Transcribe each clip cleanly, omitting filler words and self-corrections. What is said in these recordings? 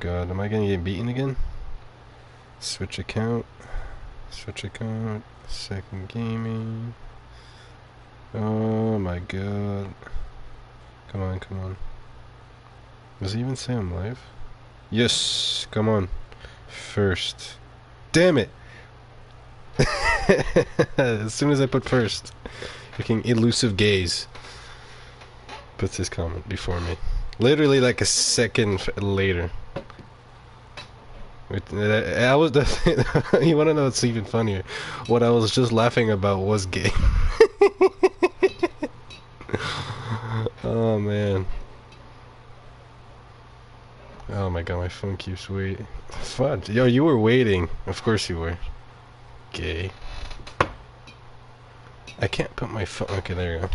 god, am I gonna get beaten again? Switch account. Switch account. Second gaming. Oh my god. Come on, come on. Does it even say I'm live? Yes, come on. First. Damn it! As soon as I put first. Freaking elusive gaze puts his comment before me. Literally like a second later. I was you wanna know what's even funnier? What I was just laughing about was gay. Oh man. Oh my god, my phone keeps waiting. Fudge. Yo, you were waiting. Of course you were. Gay. I can't put my phone. Okay, there you go.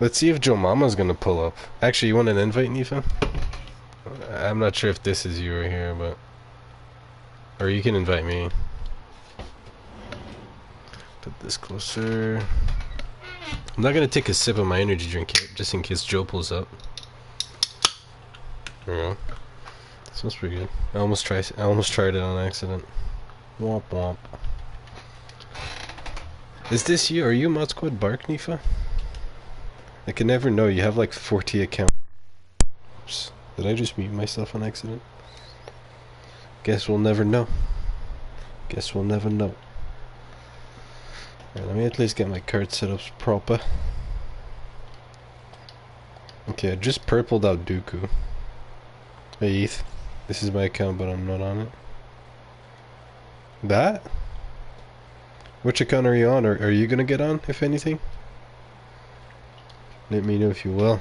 Let's see if Joe Mama's gonna pull up. Actually, you want an invite, Nifa? I'm not sure if this is you right here, but... Or you can invite me. Put this closer. I'm not gonna take a sip of my energy drink yet, just in case Joe pulls up. There we go. Smells pretty good. I almost tried it on accident. Womp womp. Is this you? Are you Mod Squad Bark, Nifa? I can never know. You have like 40 accounts. Oops. Did I just mute myself on accident? Guess we'll never know. Guess we'll never know. Right, let me at least get my card setups proper. Okay, I just purpled out Dooku. Hey Eth, this is my account but I'm not on it. That? Which account are you on? Or are you gonna get on, if anything? Let me know if you will.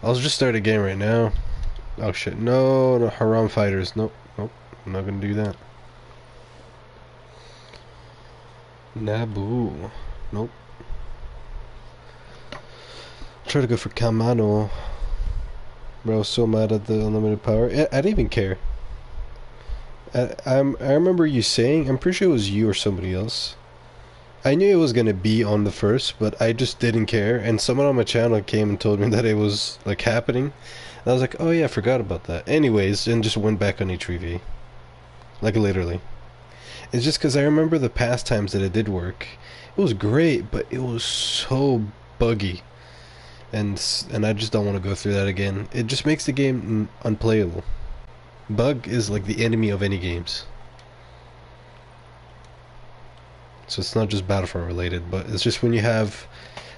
I'll just start a game right now. Oh shit, no, no, Haram Fighters, nope, nope, I'm not gonna do that. Naboo, nope. Try to go for Kamano. Bro, I was so mad at the unlimited power. I didn't even care. I remember you saying, I'm pretty sure it was you or somebody else. I knew it was gonna be on the first, but I just didn't care. And someone on my channel came and told me that it was like happening. And I was like, oh yeah, I forgot about that. Anyways, and just went back on HVV. Like literally. It's just because I remember the past times that it did work. It was great, but it was so buggy. And I just don't want to go through that again. It just makes the game unplayable. Bug is like the enemy of any games. So it's not just Battlefront related, but it's just when you have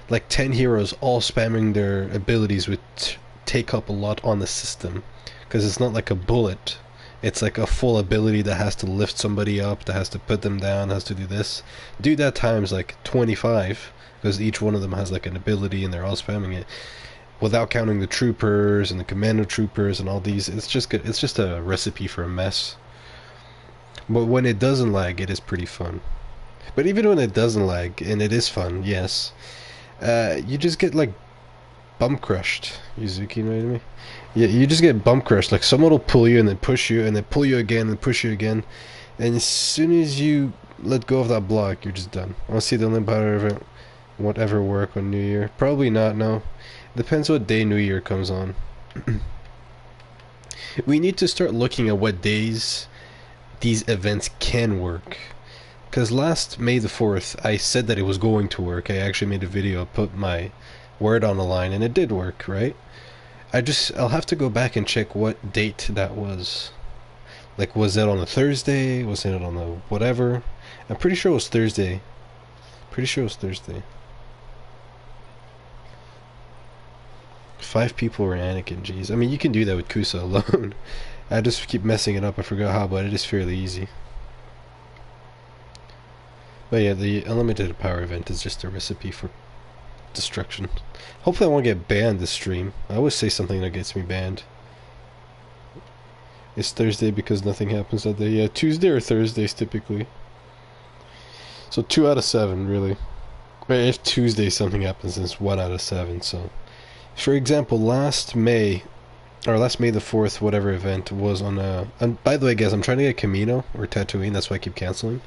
like 10 heroes all spamming their abilities which take up a lot on the system. Because it's not like a bullet. It's like a full ability that has to lift somebody up, that has to put them down, has to do this. Do that times like 25. Because each one of them has like an ability and they're all spamming it. Without counting the troopers and the commando troopers and all these. It's just good. It's just a recipe for a mess. But when it doesn't lag, it is pretty fun. But even when it doesn't lag, and it is fun, yes, you just get like bump crushed. Yuzuki, you know what I mean? Yeah, you just get bump crushed. Like someone will pull you and then push you and then pull you again and push you again. And as soon as you let go of that block, you're just done. I want to see the Limp Powder event. Won't ever work on New Year. Probably not, no. Depends what day New Year comes on. We need to start looking at what days these events can work. Because last May the 4th, I said that it was going to work. I actually made a video, put my word on the line, and it did work, right? I'll have to go back and check what date that was. Like, was that on a Thursday? Was it on a whatever? I'm pretty sure it was Thursday. Pretty sure it was Thursday. 5 people were Anakin, jeez. I mean, you can do that with Kusa alone. I just keep messing it up. I forgot how, but it is fairly easy. But yeah, the unlimited power event is just a recipe for destruction. Hopefully I won't get banned this stream. I always say something that gets me banned. It's Thursday because nothing happens that day. Yeah, Tuesday or Thursdays typically. So 2 out of 7, really. But if Tuesday something happens, then it's 1 out of 7, so... For example, last May the 4th, whatever event, was on a... And by the way, guys, I'm trying to get Camino, or Tatooine, that's why I keep canceling.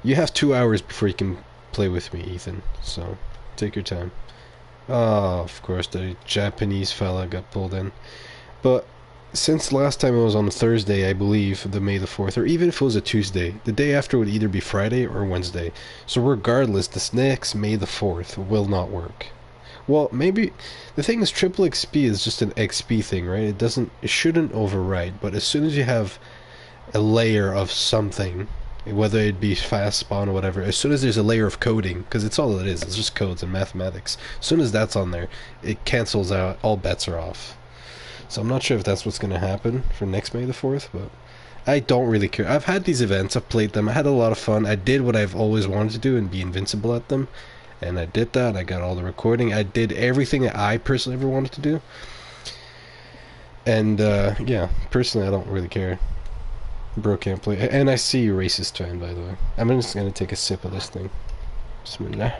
You have 2 hours before you can play with me, Ethan, so take your time. Oh, of course, the Japanese fella got pulled in. But since last time it was on a Thursday, I believe, the May the 4th, or even if it was a Tuesday, the day after would either be Friday or Wednesday. So regardless, this next May the 4th will not work. Well, maybe the thing is triple XP is just an XP thing, right? It shouldn't override, but as soon as you have a layer of something, whether it be fast spawn or whatever, as soon as there's a layer of coding, because it's all it is, it's just codes and mathematics, as soon as that's on there, it cancels out, all bets are off. So I'm not sure if that's what's going to happen for next May the 4th, but I don't really care. I've had these events, I've played them, I had a lot of fun, I did what I've always wanted to do and be invincible at them, and I did that, I got all the recording, I did everything that I personally ever wanted to do, and yeah, personally I don't really care. Bro can't play, and I see you racist fan, by the way. I'm just going to take a sip of this thing. Bismillah.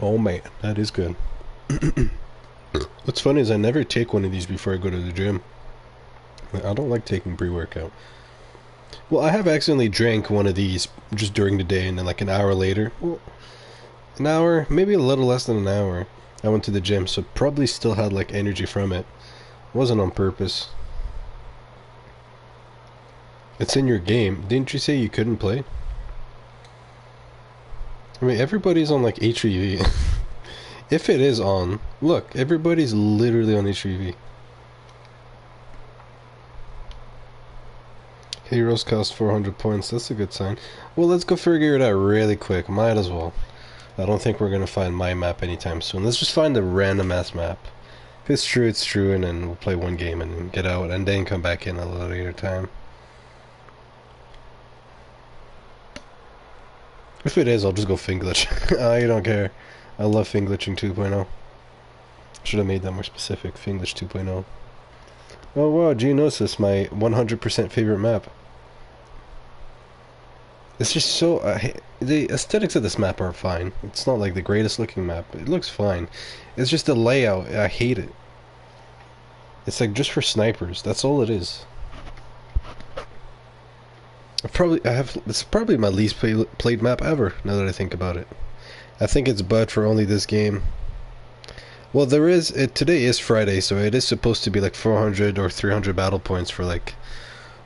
Oh man, that is good. What's funny is I never take one of these before I go to the gym. I don't like taking pre-workout. Well, I have accidentally drank one of these just during the day, and then like an hour later, well, an hour, maybe a little less than an hour, I went to the gym, so probably still had like energy from it. It wasn't on purpose. It's in your game. Didn't you say you couldn't play? I mean, everybody's on like HVV. If it is on, look, everybody's literally on HVV. Heroes cost 400 points, that's a good sign. Well, let's go figure it out really quick, might as well. I don't think we're gonna find my map anytime soon. Let's just find a random ass map. If it's true, and then we'll play one game and then get out, and then come back in a little later time. If it is, I'll just go Finglitch. I don't care. I love Finglitching 2.0. Should have made that more specific. Finglitch 2.0. Oh wow, Geonosis, my 100% favorite map. It's just so... the aesthetics of this map are fine. It's not like the greatest looking map. It looks fine. It's just the layout. I hate it. It's like just for snipers. That's all it is. It's probably my least played map ever, now that I think about it. I think it's bud for only this game. Well, today is Friday, so it is supposed to be like 400 or 300 battle points for like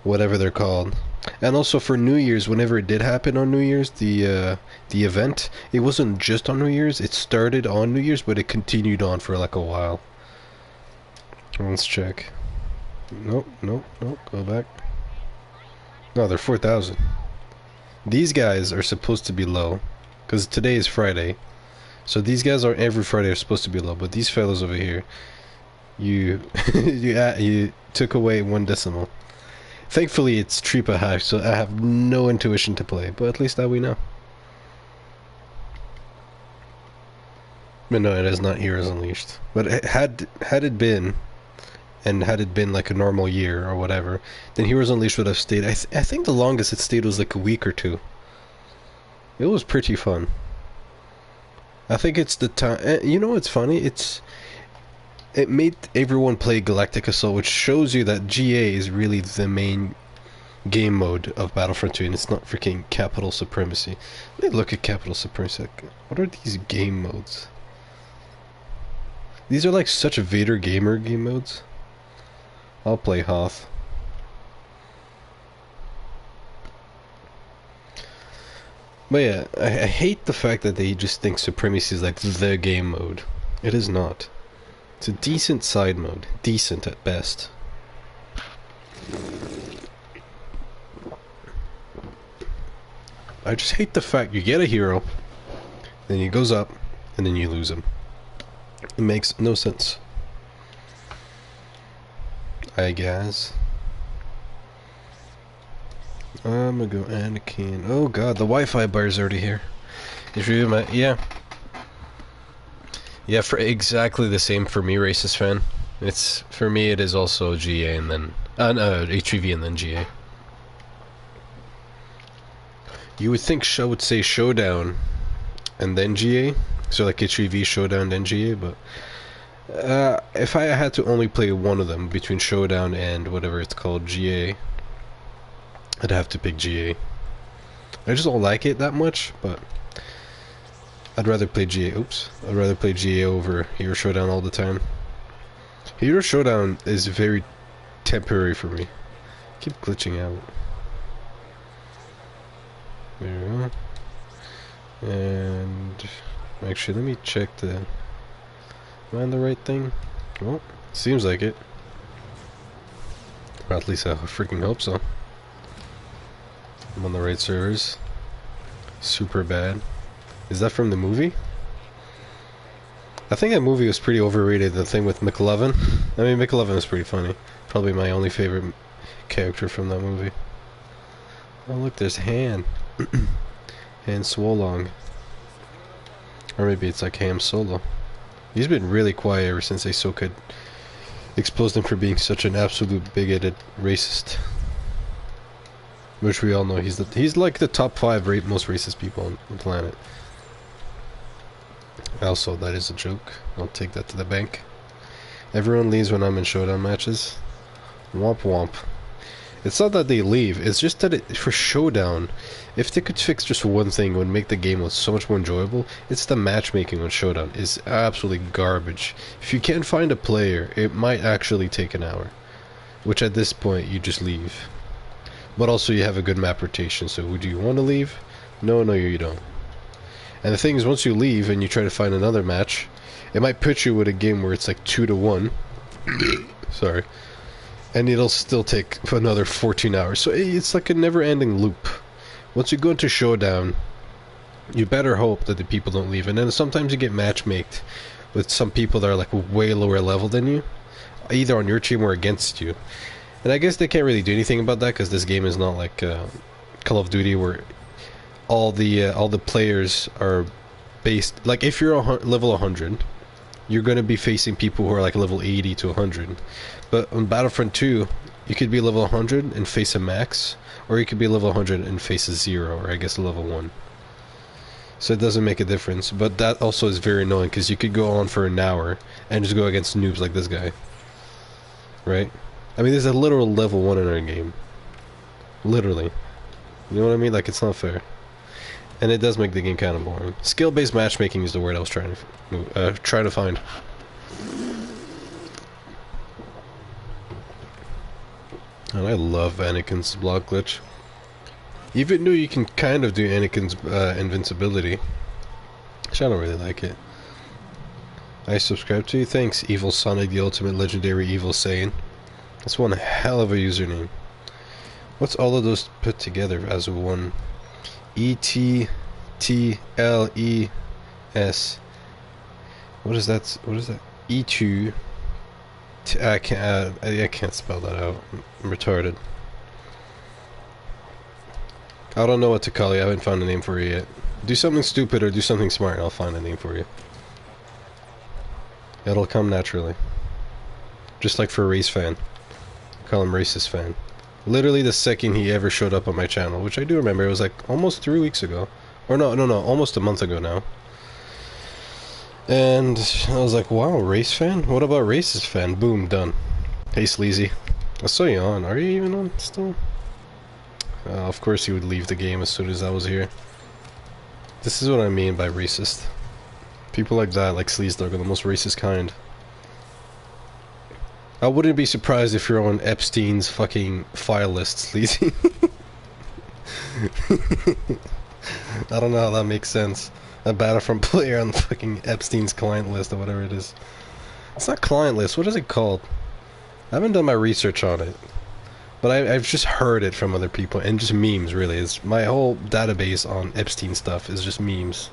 whatever they're called. And also for New Year's, whenever it did happen on New Year's, the event, it wasn't just on New Year's, it started on New Year's, but it continued on for like a while. Let's check. Nope, go back. No, they're 4,000. These guys are supposed to be low, because today is Friday. So these guys are every Friday are supposed to be low, but these fellas over here, you you took away 1 decimal. Thankfully, it's Tripa High, so I have no intuition to play, but at least that we know. But no, it is not Heroes Unleashed. But had it been, and had it been like a normal year or whatever, then Heroes Unleashed would have stayed. I think the longest it stayed was like a week or 2. It was pretty fun. I think it's the time. You know what's funny? It made everyone play Galactic Assault, which shows you that GA is really the main game mode of Battlefront 2, and it's not freaking Capital Supremacy. Let me look at Capital Supremacy. What are these game modes? These are like such Vader Gamer game modes. I'll play Hoth. But yeah, I hate the fact that they just think Supremacy is like the game mode. It is not. It's a decent side mode. Decent at best. I just hate the fact you get a hero, then he goes up, and then you lose him. It makes no sense. I guess. I'm gonna go Anakin. Oh god, the Wi-Fi bar is already here. If you yeah. Yeah, for exactly the same for me, racist fan. It's for me it is also GA and then HEV and then GA. You would think Show would say Showdown and then GA. So like HEV Showdown then GA, but if I had to only play one of them between Showdown and whatever it's called, GA, I'd have to pick GA. I just don't like it that much, but I'd rather play GA. Oops. I'd rather play GA over Hero Showdown all the time. Hero Showdown is very temporary for me. Keep glitching out. There we go. And actually, let me check the. Am I on the right thing? Well, seems like it. Or at least I freaking hope so. I'm on the right servers. Super bad. Is that from the movie? I think that movie was pretty overrated, the thing with McLovin. I mean, McLovin is pretty funny. Probably my only favorite character from that movie. Oh look, there's Han. Han Swolong. Or maybe it's like Ham Solo. He's been really quiet ever since Ahsoka exposed him for being such an absolute bigoted racist. Which we all know he's like the top 5 most racist people on the planet. Also, that is a joke. I'll take that to the bank. Everyone leaves when I'm in showdown matches. Womp womp. It's not that they leave, it's just that for showdown, if they could fix just one thing, it would make the game so much more enjoyable. It's the matchmaking on showdown is absolutely garbage. If you can't find a player, it might actually take an hour. Which at this point, you just leave. But also you have a good map rotation, so do you want to leave? No, you don't. And the thing is, once you leave and you try to find another match, it might put you with a game where it's like 2-1. Sorry. And it'll still take another 14 hours. So it's like a never-ending loop. Once you go into showdown, you better hope that the people don't leave. And then sometimes you get matchmaked with some people that are like way lower level than you, either on your team or against you. And I guess they can't really do anything about that because this game is not like Call of Duty where all the players are based. Like if you're level 100, you're going to be facing people who are like level 80 to 100. But on Battlefront 2, you could be level 100 and face a max, or you could be level 100 and face a 0, or I guess a level 1. So it doesn't make a difference. But that also is very annoying because you could go on for an hour and just go against noobs like this guy. Right? I mean, there's a literal level 1 in our game. Literally. You know what I mean? Like, it's not fair. And it does make the game kind of boring. Skill-based matchmaking is the word I was trying to find. And I love Anakin's block glitch. Even though you can kind of do Anakin's invincibility, which I don't really like it. I subscribe to you. Thanks, Evil Sonic, the ultimate legendary evil Saiyan. That's one hell of a username. What's all of those put together as one? ETTLES. What is that? What is that? E2. I can't spell that out. I'm retarded. I don't know what to call you. I haven't found a name for you yet. Do something stupid or do something smart and I'll find a name for you. It'll come naturally. Just like for a race fan. Call him racist fan. Literally the second he ever showed up on my channel, which I do remember, it was like almost 3 weeks ago. Or no, almost a month ago now. And I was like, wow, race fan? What about racist fan? Boom, done. Hey, Sleazy. I saw you on. Are you even on still? Of course he would leave the game as soon as I was here. This is what I mean by racist. People like that, like Sleazdog, are the most racist kind. I wouldn't be surprised if you're on Epstein's fucking file list, Sleazy. I don't know how that makes sense. A Battlefront player on the fucking Epstein's client list or whatever it is. It's not client list, what is it called? I haven't done my research on it. But I've just heard it from other people, and just memes, really. It's my whole database on Epstein stuff is just memes.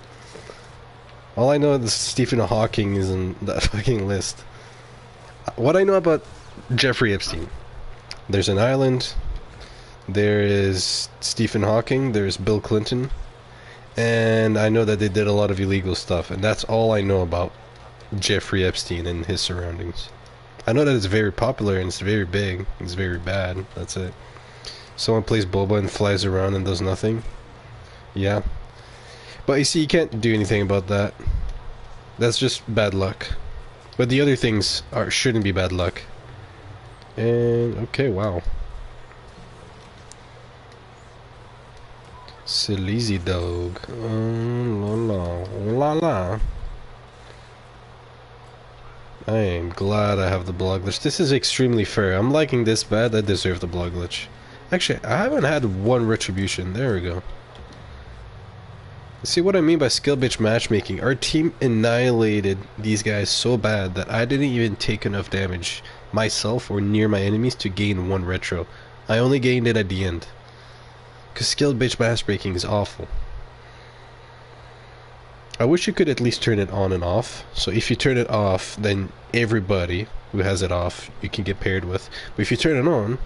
All I know is Stephen Hawking is in that fucking list. What I know about Jeffrey Epstein. There's an island. There is Stephen Hawking. There's Bill Clinton. And I know that they did a lot of illegal stuff. And that's all I know about Jeffrey Epstein and his surroundings. I know that it's very popular and it's very big. It's very bad. That's it. Someone plays boba and flies around and does nothing. Yeah. But you see, you can't do anything about that. That's just bad luck. But the other things shouldn't be bad luck. And okay, wow. Sleazy dog. La la la la. I am glad I have the blog glitch. This is extremely fair. I'm liking this bad. I deserve the blog glitch. Actually, I haven't had one retribution. There we go. See what I mean by skill bitch matchmaking? Our team annihilated these guys so bad that I didn't even take enough damage myself or near my enemies to gain one retro. I only gained it at the end. Because skill bitch matchmaking is awful. I wish you could at least turn it on and off. So if you turn it off, then everybody who has it off, you can get paired with. But if you turn it on,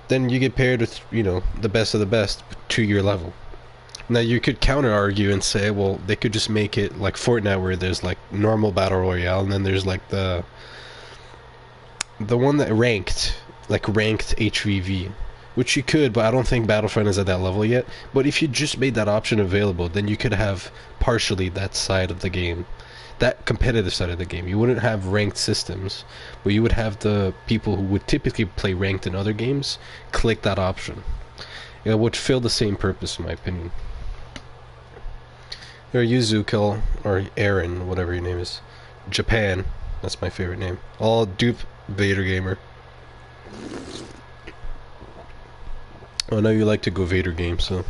then you get paired with, you know, the best of the best to your level. Now you could counter argue and say, well, they could just make it like Fortnite where there's like normal battle royale and then there's like the one that ranked HVV, which you could, but I don't think Battlefront is at that level yet. But if you just made that option available, then you could have partially that side of the game, that competitive side of the game. You wouldn't have ranked systems, but you would have the people who would typically play ranked in other games click that option. It would fill the same purpose, in my opinion. Or Yuzuko, or Aaron, whatever your name is. Japan, that's my favorite name. All dupe Vader Gamer. I know you like to go Vader game, so.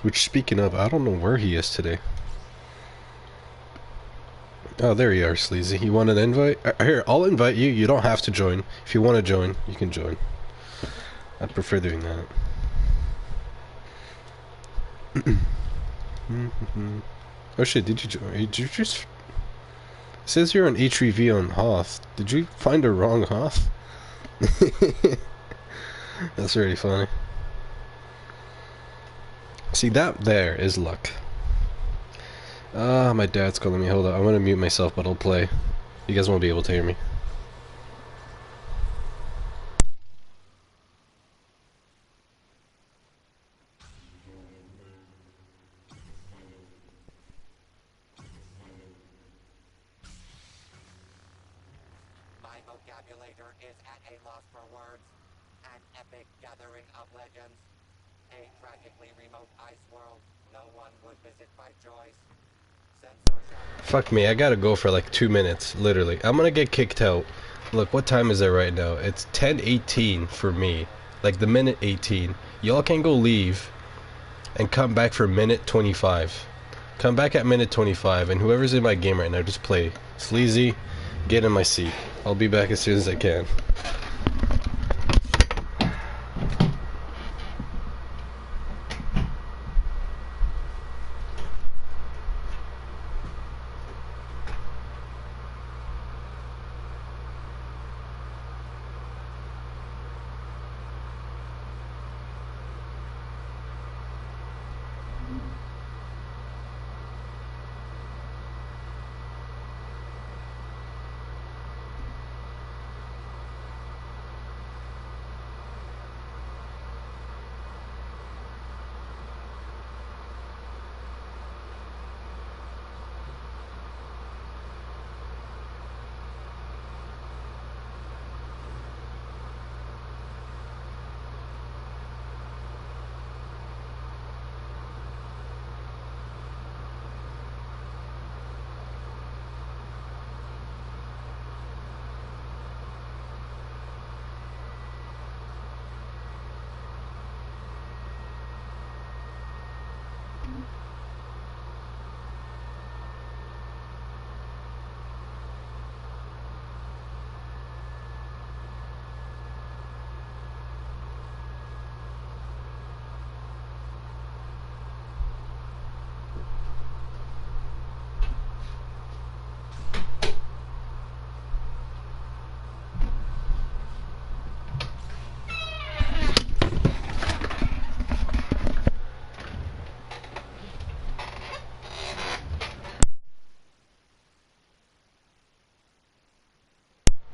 Which, speaking of, I don't know where he is today. Oh, there you are, Sleazy. You want an invite? Here, I'll invite you. You don't have to join. If you want to join, you can join. I'd prefer doing that. Oh shit, did you just... It says you're on HVV on Hoth. Did you find a wrong Hoth? That's really funny. See, that there is luck. Ah, my dad's calling me. Hold on, I'm gonna mute myself, but I'll play. You guys won't be able to hear me. My vocabulator is at a loss for words. An epic gathering of legends. A tragically remote ice world no one would visit by choice. Fuck me, I gotta go for like 2 minutes, literally. I'm gonna get kicked out. Look, what time is it right now? It's 10:18 for me. Like the minute 18. Y'all can go leave and come back for minute 25. Come back at minute 25, and whoever's in my game right now, just play. Sleazy, get in my seat. I'll be back as soon as I can.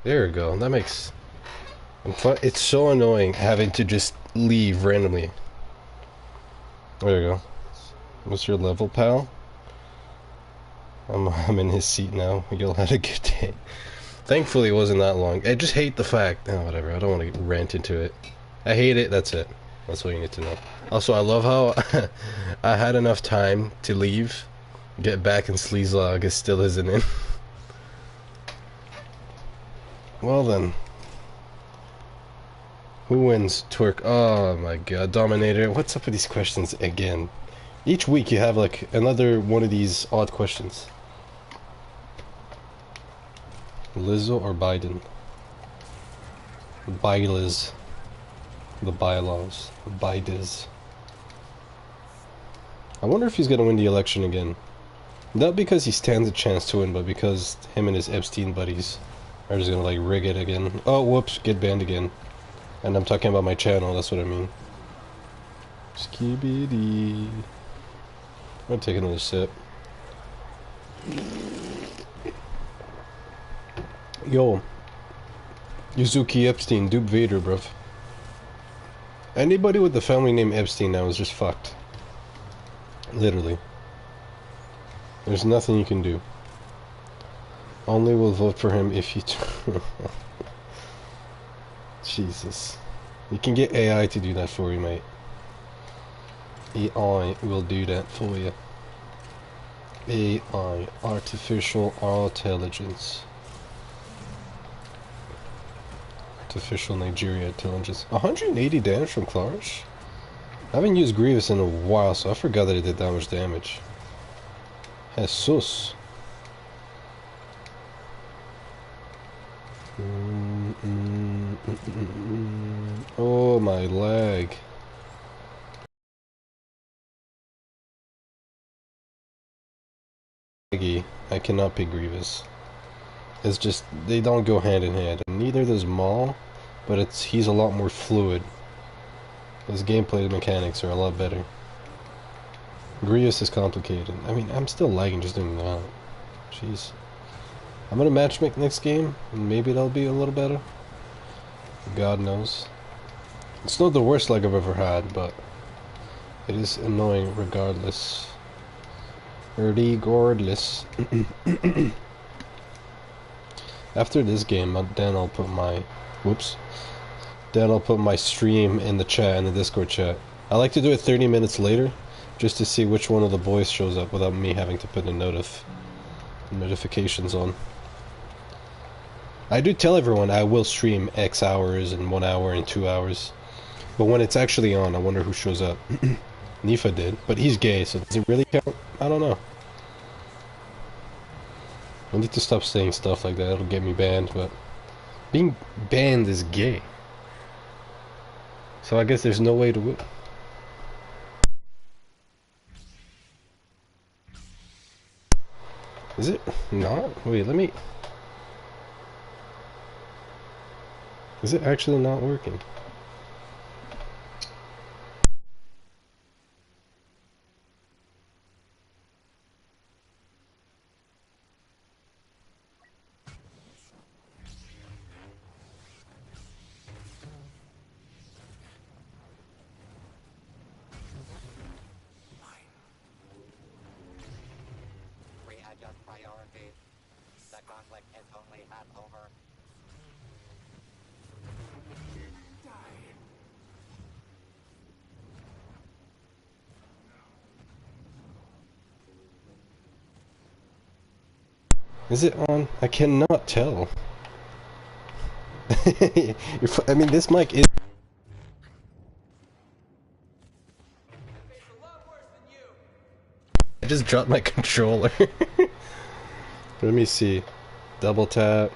There we go. That makes... It's so annoying having to just leave randomly. There we go. What's your level, pal? I'm in his seat now. You'll have a good day. Thankfully it wasn't that long. I just hate the fact... Oh, whatever. I don't want to rant into it. I hate it. That's it. That's all you need to know. Also, I love how I had enough time to leave, get back, and Sleaze log is still isn't in. Well then. Who wins? Twerk. Oh my god. Dominator. What's up with these questions again? Each week you have like another one of these odd questions. Lizzo or Biden? Bylaws. The bylaws. Bides. I wonder if he's gonna win the election again. Not because he stands a chance to win, but because him and his Epstein buddies are just gonna like rig it again. Oh, whoops, get banned again. And I'm talking about my channel, that's what I mean. Skibidi. I'm gonna take another sip. Yo. Yuzuki Epstein, dupe Vader, bruv. Anybody with the family name Epstein now is just fucked. Literally. There's nothing you can do. Only will vote for him if you... Jesus. You can get AI to do that for you, mate. AI will do that for you. AI, artificial intelligence. Artificial Nigeria intelligence. 180 damage from Clarish? I haven't used Grievous in a while, so I forgot that it did that much damage. Jesus. Oh, my leg. I cannot pick Grievous. It's just, they don't go hand in hand. Neither does Maul, but he's a lot more fluid. His gameplay mechanics are a lot better. Grievous is complicated. I mean, I'm still lagging just doing that. Jeez. I'm gonna matchmake next game, and maybe that'll be a little better. God knows. It's not the worst lag I've ever had, but it is annoying regardless. Regardless. After this game, then I'll put my... Whoops. Then I'll put my stream in the chat, in the Discord chat. I like to do it 30 minutes later, just to see which one of the boys shows up without me having to put the notifications on. I do tell everyone I will stream X hours and 1 hour and 2 hours. But when it's actually on, I wonder who shows up. Nifa did, but he's gay, so does it really count? I don't know. I need to stop saying stuff like that, it'll get me banned, but... Being banned is gay. So I guess there's no way to win. Is it not? Wait, let me... Is it actually not working? Readjust priorities. The conflict is only half over. Is it on? I cannot tell. I mean, this mic is... I just dropped my controller. Let me see. Double tap.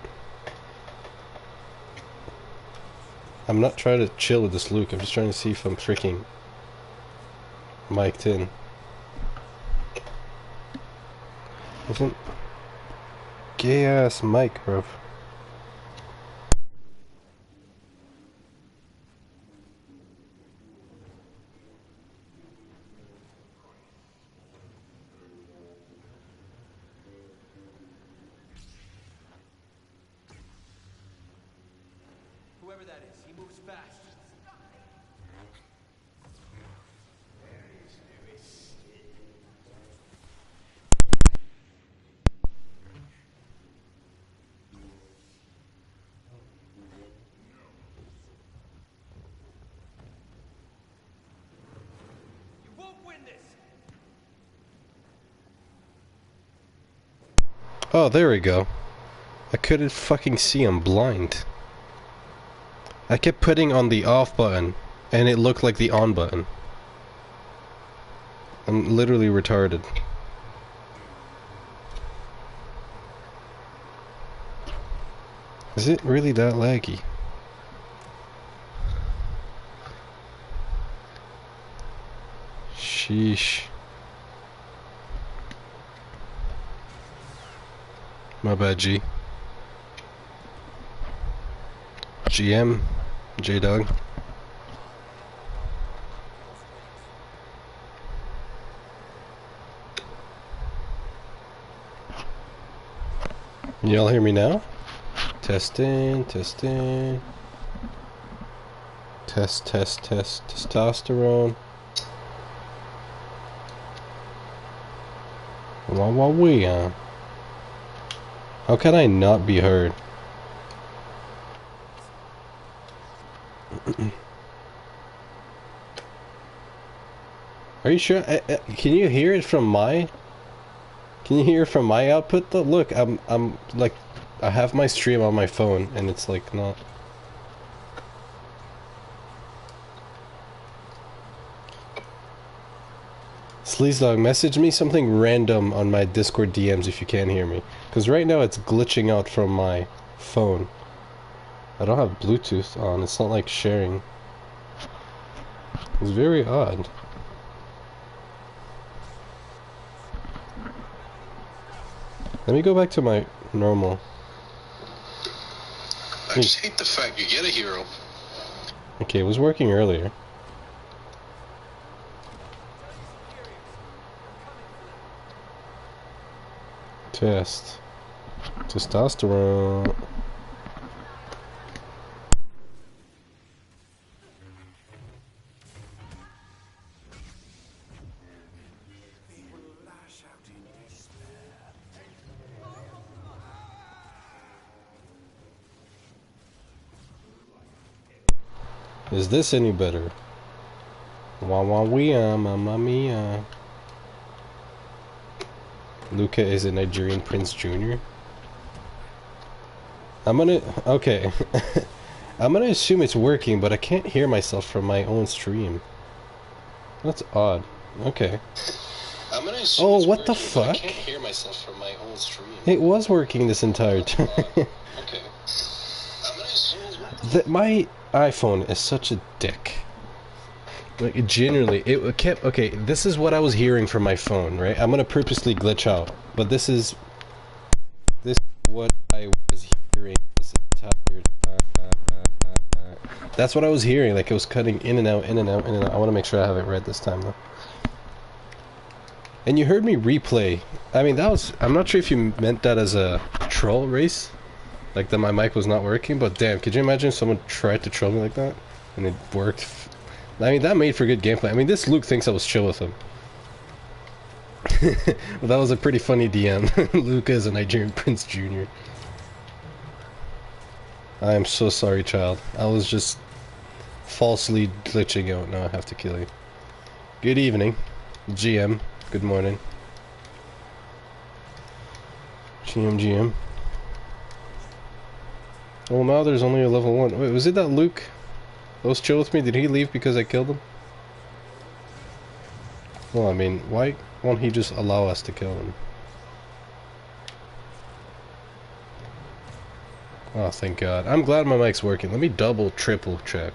I'm not trying to chill with this Luke. I'm just trying to see if I'm freaking mic'd in. Isn't gay ass mic, bro. Whoever that is, he moves fast. win this. Oh, there we go. I couldn't fucking see, I'm blind. I kept putting on the off button, and it looked like the on button. I'm literally retarded. Is it really that laggy? Sheesh. My bad, G. GM. J-Dog. Y'all hear me now? Testing, testing. Test, test, test. Testosterone. Wah. How can I not be heard? Are you sure? Can you hear it from my? Can you hear it from my output though? Look, I'm like, I have my stream on my phone, and it's like not. Sleaze message me something random on my Discord DMs if you can't hear me. Because right now it's glitching out from my phone. I don't have Bluetooth on, it's not like sharing. It's very odd. Let me go back to my normal. I just hate the fact you get a hero. Okay, it was working earlier. Test. Testosterone. Is this any better? Wee, mamma mia. Luca is a Nigerian Prince Jr. Okay. I'm gonna assume it's working, but I can't hear myself from my own stream. That's odd. Okay. I'm gonna assume Oh, it's what working, the fuck? I can't hear myself from my own stream. It was working this entire time. Okay. I'm gonna assume My iPhone is such a dick. Like, genuinely, it kept... Okay, this is what I was hearing from my phone, right? I'm gonna purposely glitch out, but this is what I was hearing this entire time. That's what I was hearing, like it was cutting in and out, in and out, in and out. I want to make sure I have it right this time, though. And you heard me replay. I mean, that was... I'm not sure if you meant that as a troll race. Like that my mic was not working, but damn, could you imagine if someone tried to troll me like that? And it worked. I mean, that made for good gameplay. I mean, this Luke thinks I was chill with him. Well, that was a pretty funny DM. Luca is a Nigerian Prince Jr. I am so sorry, child. I was just falsely glitching out. Now I have to kill you. Good evening, GM. Good morning. GM. Well, now there's only a level 1. Wait, was it that Luke that was chill with me? Did he leave because I killed him? Well, I mean, why won't he just allow us to kill him? Oh, thank God. I'm glad my mic's working. Let me double, triple check.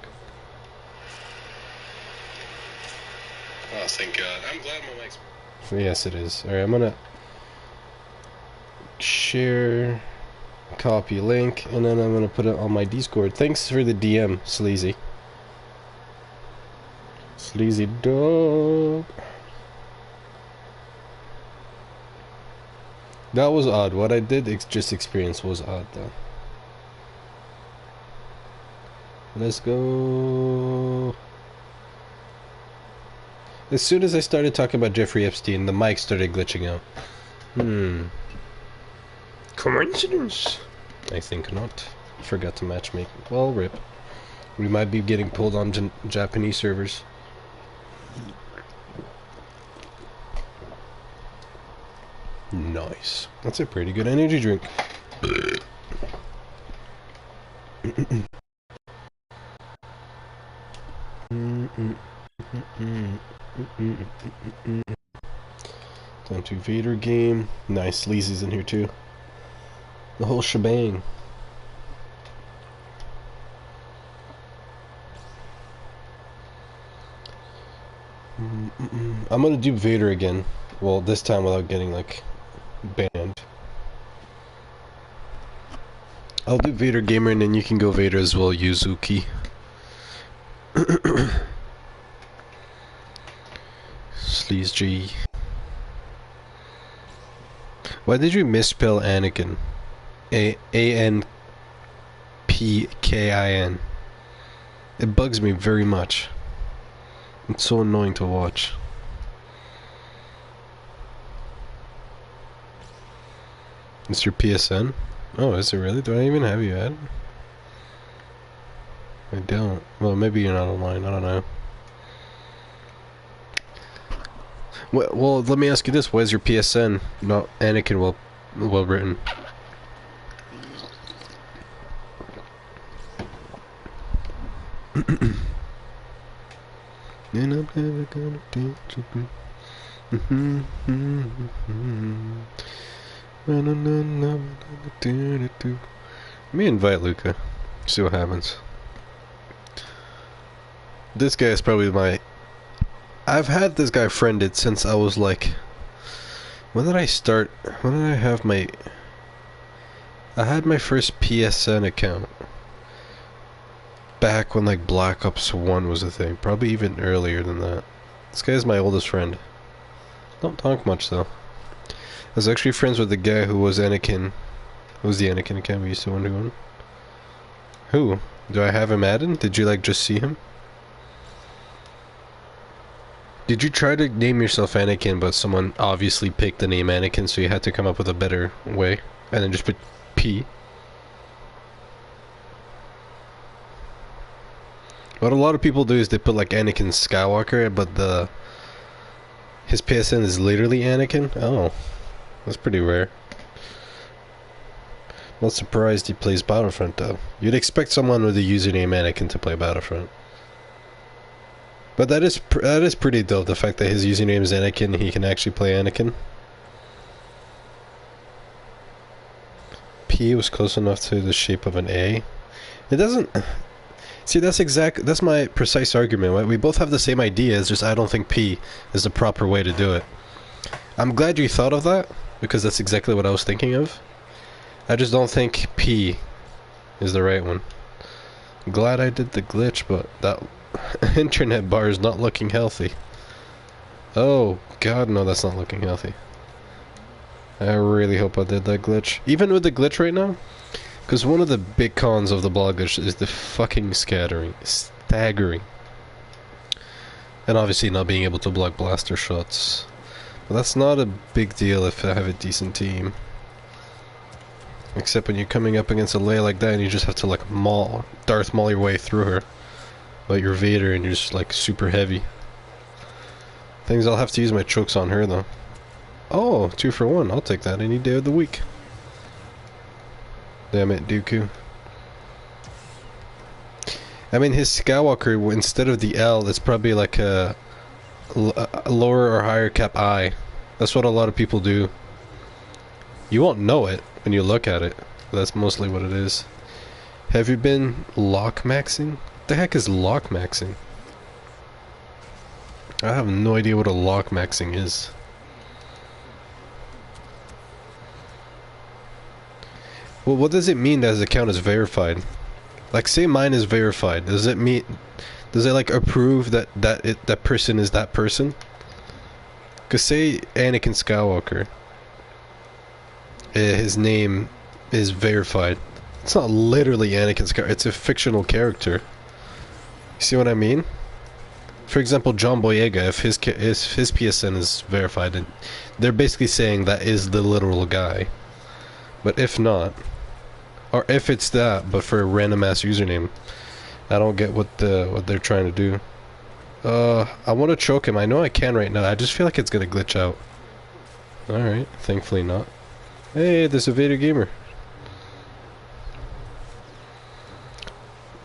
Oh, thank God. I'm glad my mic's... Yes, it is. Alright, I'm gonna share, copy link, and then I'm gonna put it on my Discord. Thanks for the DM, Sleazy. Sleazy dog. That was odd. What I did just experience was odd, though. Let's go. As soon as I started talking about Jeffrey Epstein, the mic started glitching out. Coincidence? I think not. Forgot to matchmake. Well, rip. We might be getting pulled on Japanese servers. Nice. That's a pretty good energy drink. Down to Vader game. Nice. Sleazy's in here too. The whole shebang. I'm gonna do Vader again. Well, this time without getting like banned. I'll do Vader Gamer and then you can go Vader as well, Yuzuki. Sleaze G. Why did you misspell Anakin? A-N-P-K-I-N. It bugs me very much. It's so annoying to watch. It's your PSN? Oh, is it really? Do I even have you add? I don't. Well, maybe you're not online. I don't know. Well, let me ask you this. Why is your PSN not Anakin well written? And I'm never gonna teach you. Let me invite Luca. See what happens. This guy is probably my... I've had this guy friended since I was like... When did I start? When did I have my... I had my first PSN account. Back when like Black Ops 1 was a thing. Probably even earlier than that. This guy is my oldest friend. Don't talk much though. I was actually friends with the guy who was Anakin. Who was the Anakin account we used to wonder on? Who? Do I have him added? Did you like just see him? Did you try to name yourself Anakin but someone obviously picked the name Anakin so you had to come up with a better way? And then just put P? What a lot of people do is they put like Anakin Skywalker, but his PSN is literally Anakin. Oh, that's pretty rare. Not surprised he plays Battlefront though. You'd expect someone with the username Anakin to play Battlefront. But that is pretty dope. The fact that his username is Anakin, he can actually play Anakin. P was close enough to the shape of an A. It doesn't. See, that's my precise argument, right? We both have the same idea, it's just I don't think P is the proper way to do it. I'm glad you thought of that, because that's exactly what I was thinking of. I just don't think P is the right one. Glad I did the glitch, but that internet bar is not looking healthy. Oh, God, no, that's not looking healthy. I really hope I did that glitch. Even with the glitch right now? Because one of the big cons of the blog glitch is the fucking staggering. And obviously not being able to block blaster shots. But that's not a big deal if I have a decent team. Except when you're coming up against a Leia like that and you just have to like Darth Maul your way through her. But you're Vader and you're just like super heavy. Things I'll have to use my chokes on her though. Oh, 2 for 1. I'll take that any day of the week. Damn it, Dooku. I mean, his Skywalker, instead of the L, it's probably like a lower or higher cap I. That's what a lot of people do. You won't know it when you look at it. But that's mostly what it is. Have you been lock maxing? What the heck is lock maxing? I have no idea what a lock maxing is. Well, what does it mean that his account is verified? Like, say mine is verified. Does it mean... Does it, like, approve that that person is that person? Because say Anakin Skywalker. His name is verified. It's not literally Anakin Skywalker. It's a fictional character. You see what I mean? For example, John Boyega, if his PSN is verified, and they're basically saying that is the literal guy. But if not, or if it's that, but for a random ass username, I don't get what they're trying to do. I want to choke him. I know I can right now. I just feel like it's gonna glitch out. Alright, thankfully not. Hey, there's a Vader gamer.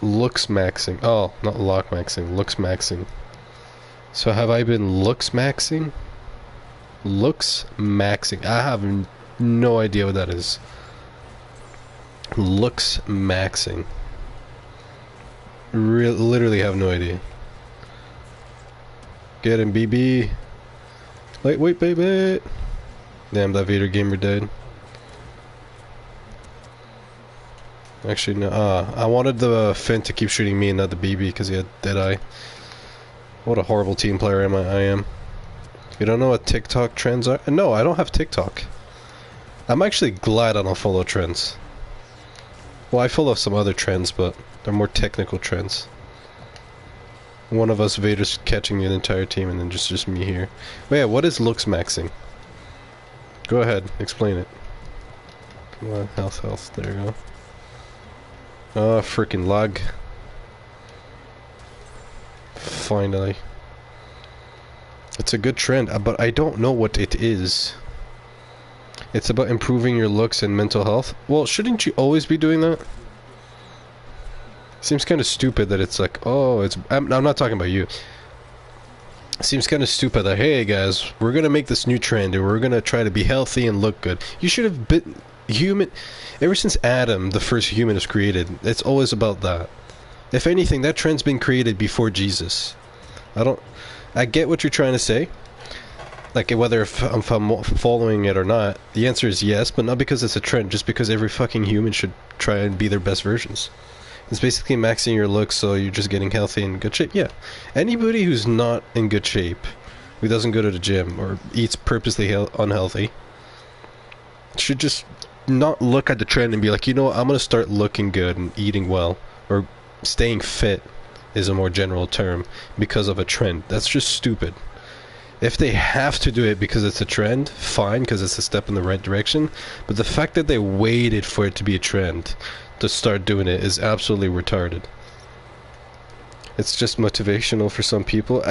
Looks maxing. Oh, not lock maxing. Looks maxing. So have I been looks maxing? Looks maxing. I have no idea what that is. Looks maxing. Literally have no idea. Get him, BB. Lightweight, baby. Damn, that Vader gamer died. Actually, no. I wanted the Finn to keep shooting me and not the BB because he had Deadeye. What a horrible team player I am. You don't know what TikTok trends are? No, I don't have TikTok. I'm actually glad I don't follow trends. Well, I follow some other trends, but they're more technical trends. One of us Vader's catching an entire team and then just me here. But yeah, what is looks maxing? Go ahead, explain it. Come on, health, there you go. Oh, freaking lag. Finally. It's a good trend, but I don't know what it is. It's about improving your looks and mental health. Well, shouldn't you always be doing that? Seems kind of stupid that it's like, oh, it's... I'm not talking about you. Seems kind of stupid that, hey guys, we're gonna make this new trend and we're gonna try to be healthy and look good. You should have been human... Ever since Adam, the first human, was created, it's always about that. If anything, that trend's been created before Jesus. I get what you're trying to say. Like, whether if I'm following it or not, the answer is yes, but not because it's a trend, just because every fucking human should try and be their best versions. It's basically maxing your looks so you're just getting healthy and in good shape. Yeah. Anybody who's not in good shape, who doesn't go to the gym, or eats purposely unhealthy, should just not look at the trend and be like, you know what, I'm gonna start looking good and eating well, or staying fit is a more general term, because of a trend. That's just stupid. If they have to do it because it's a trend, fine, because it's a step in the right direction, but the fact that they waited for it to be a trend to start doing it is absolutely retarded. It's just motivational for some people.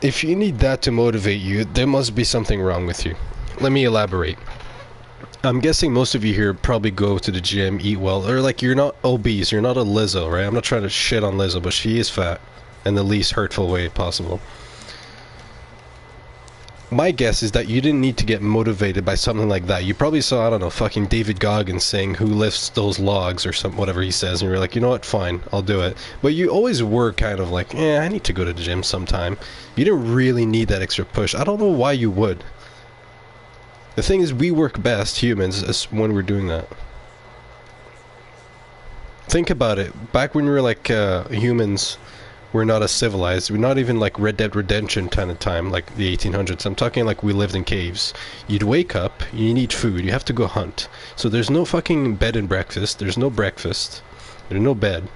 If you need that to motivate you, there must be something wrong with you. Let me elaborate. I'm guessing most of you here probably go to the gym, eat well, or like you're not obese, you're not a Lizzo, right? I'm not trying to shit on Lizzo, but she is fat in the least hurtful way possible. My guess is that you didn't need to get motivated by something like that. You probably saw, I don't know, fucking David Goggins saying who lifts those logs or some whatever he says, and you're like, you know what, fine, I'll do it. But you always were kind of like, I need to go to the gym sometime. You didn't really need that extra push. I don't know why you would. The thing is, we work best, humans, is when we're doing that. Think about it. Back when we were like humans, we're not as civilized. We're not even like Red Dead Redemption kind of time, like the 1800s. I'm talking like we lived in caves. You'd wake up, you need food, you have to go hunt. So there's no fucking bed and breakfast. There's no breakfast. There's no bed.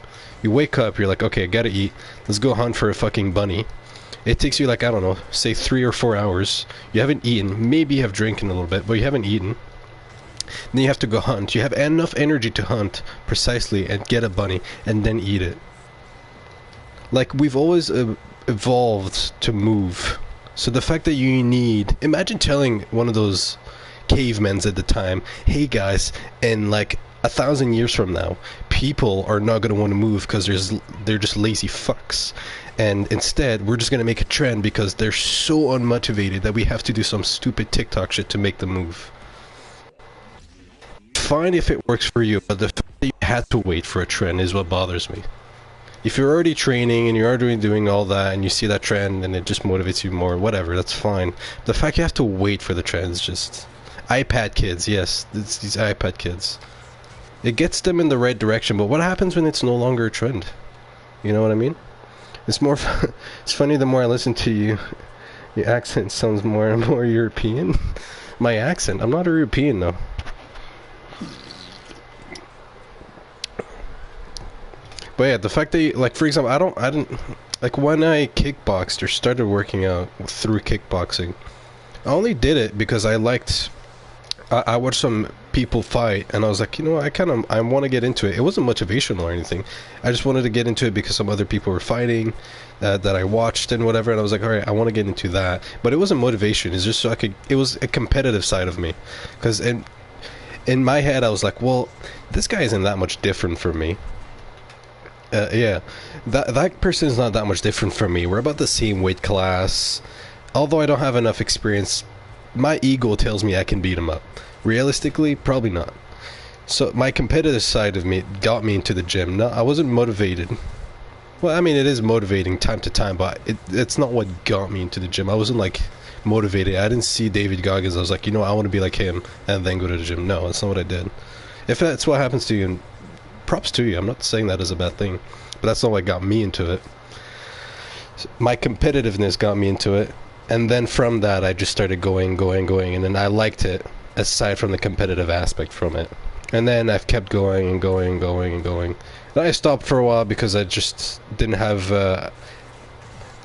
You wake up, you're like, okay, I gotta eat. Let's go hunt for a fucking bunny. It takes you like, I don't know, say 3 or 4 hours. You haven't eaten. Maybe you have drinking a little bit, but you haven't eaten. Then you have to go hunt. You have enough energy to hunt precisely and get a bunny and then eat it. Like, we've always evolved to move. So the fact that you need... Imagine telling one of those cavemans at the time, hey guys, in like 1,000 years from now, people are not going to want to move because they're just lazy fucks. And instead, we're just going to make a trend because they're so unmotivated that we have to do some stupid TikTok shit to make them move. Fine if it works for you, but the fact that you had to wait for a trend is what bothers me. If you're already training and you're already doing all that and you see that trend and it just motivates you more, whatever, that's fine. The fact you have to wait for the trend is just... iPad kids, yes, it's these iPad kids. It gets them in the right direction, but what happens when it's no longer a trend? You know what I mean? It's more... it's funny, the more I listen to you, your accent sounds more and more European. My accent? I'm not a European, though. But yeah, the fact that you, like, for example, I didn't, like, when I kickboxed or started working out through kickboxing, I only did it because I liked I watched some people fight, and I was like, you know, I want to get into it. It wasn't motivational or anything. I just wanted to get into it because some other people were fighting that I watched and whatever. And I was like, all right, I want to get into that. But it wasn't motivation. It's just so I could. It was a competitive side of me, because in my head I was like, well, this guy isn't that much different from me. Yeah, that person is not that much different from me. We're about the same weight class. Although I don't have enough experience, my ego tells me I can beat him up. Realistically, probably not. So my competitive side of me got me into the gym. No, I wasn't motivated. Well, I mean, it is motivating time to time, but it's not what got me into the gym. I wasn't like motivated. I didn't see David Goggins. I was like, you know, I want to be like him and then go to the gym. No, that's not what I did. If that's what happens to you, and props to you. I'm not saying that as a bad thing, but that's not what got me into it. My competitiveness got me into it. And then from that, I just started going, and then I liked it, aside from the competitive aspect from it. And then I've kept going and going. Then I stopped for a while because I just didn't have...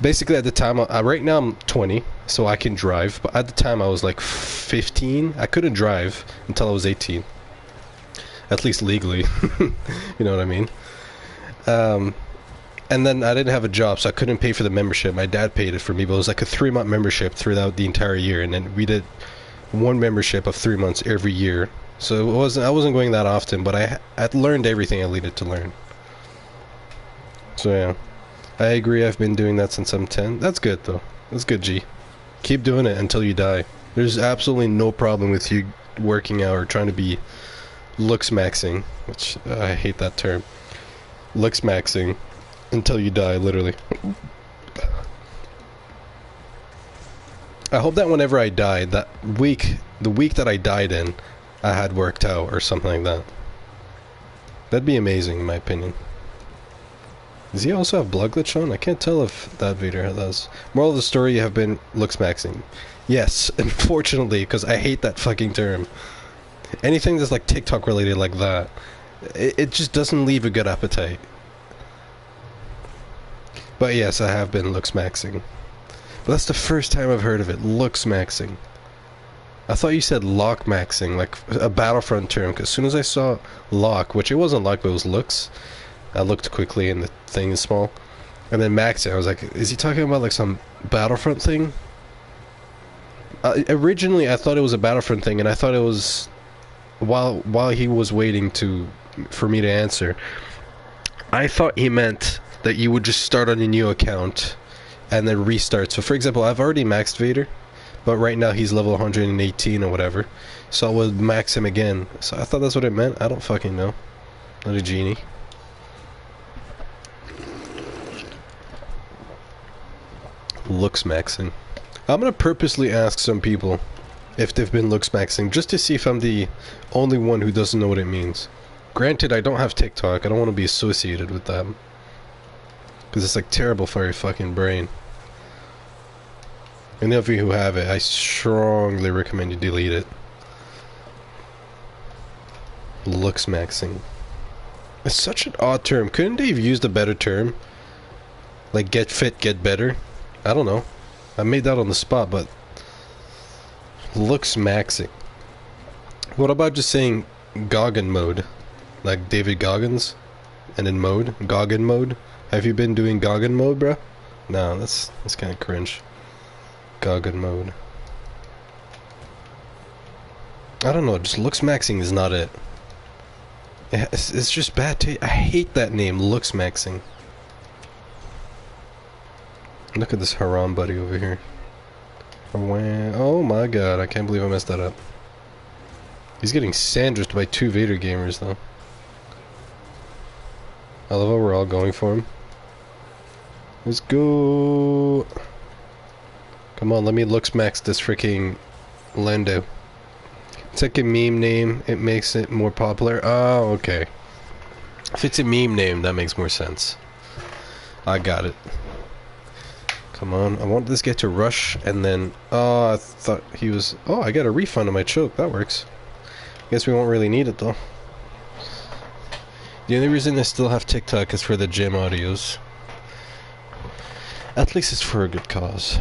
basically, at the time, right now I'm 20, so I can drive. But at the time, I was like 15. I couldn't drive until I was 18. At least legally. You know what I mean? And then I didn't have a job, so I couldn't pay for the membership. My dad paid it for me, but it was like a 3-month membership throughout the entire year. And then we did one membership of 3 months every year. So I wasn't going that often, but I learned everything I needed to learn. So yeah, I agree. I've been doing that since I'm 10. That's good though. That's good, G. Keep doing it until you die. There's absolutely no problem with you working out or trying to be looks maxing, which I hate that term. Looks maxing. Until you die, literally. I hope that whenever I die, the week that I died in, I had worked out or something like that. That'd be amazing, in my opinion. Does he also have blood glitch on? I can't tell if that Vader does. Moral of the story, you have been looks maxing. Yes, unfortunately, because I hate that fucking term. Anything that's like TikTok related like that, it just doesn't leave a good appetite. But yes, I have been looks maxing. But that's the first time I've heard of it, looks maxing. I thought you said lock maxing, like a Battlefront term, because as soon as I saw lock, which it wasn't lock, but it was looks, I looked quickly and the thing is small. And then maxing, I was like, is he talking about like some Battlefront thing? Originally, I thought it was a Battlefront thing, and I thought it was, while he was waiting for me to answer, I thought he meant that you would just start on a new account and then restart. So for example, I've already maxed Vader, but right now he's level 118 or whatever, so I would max him again. So I thought that's what it meant. I don't fucking know. Not a genie. Looks maxing. I'm gonna purposely ask some people if they've been looks maxing, just to see if I'm the only one who doesn't know what it means. Granted, I don't have TikTok. I don't want to be associated with them, because it's like terrible for your fucking brain. Any of you who have it, I strongly recommend you delete it. Looks maxing. It's such an odd term. Couldn't they have used a better term? Like get fit, get better? I don't know. I made that on the spot, but looks maxing. What about just saying Goggin mode? Like David Goggins? And in mode? Goggin mode? Have you been doing Goggin mode, bro? No, that's kind of cringe. Goggin mode. I don't know, just looks maxing is not it. It's just bad taste. I hate that name, looks maxing. Look at this Haram buddy over here. Oh my god, I can't believe I messed that up. He's getting sandwiched by 2 Vader gamers though. I love how we're all going for him. Let's go. Come on, let me looks max this freaking Lando. It's like a meme name, it makes it more popular. Oh, okay. If it's a meme name, that makes more sense. I got it. Come on, I want this guy to rush, and then... Oh, I thought he was... Oh, I got a refund on my choke, that works. Guess we won't really need it, though. The only reason I still have TikTok is for the gym audios. At least it's for a good cause.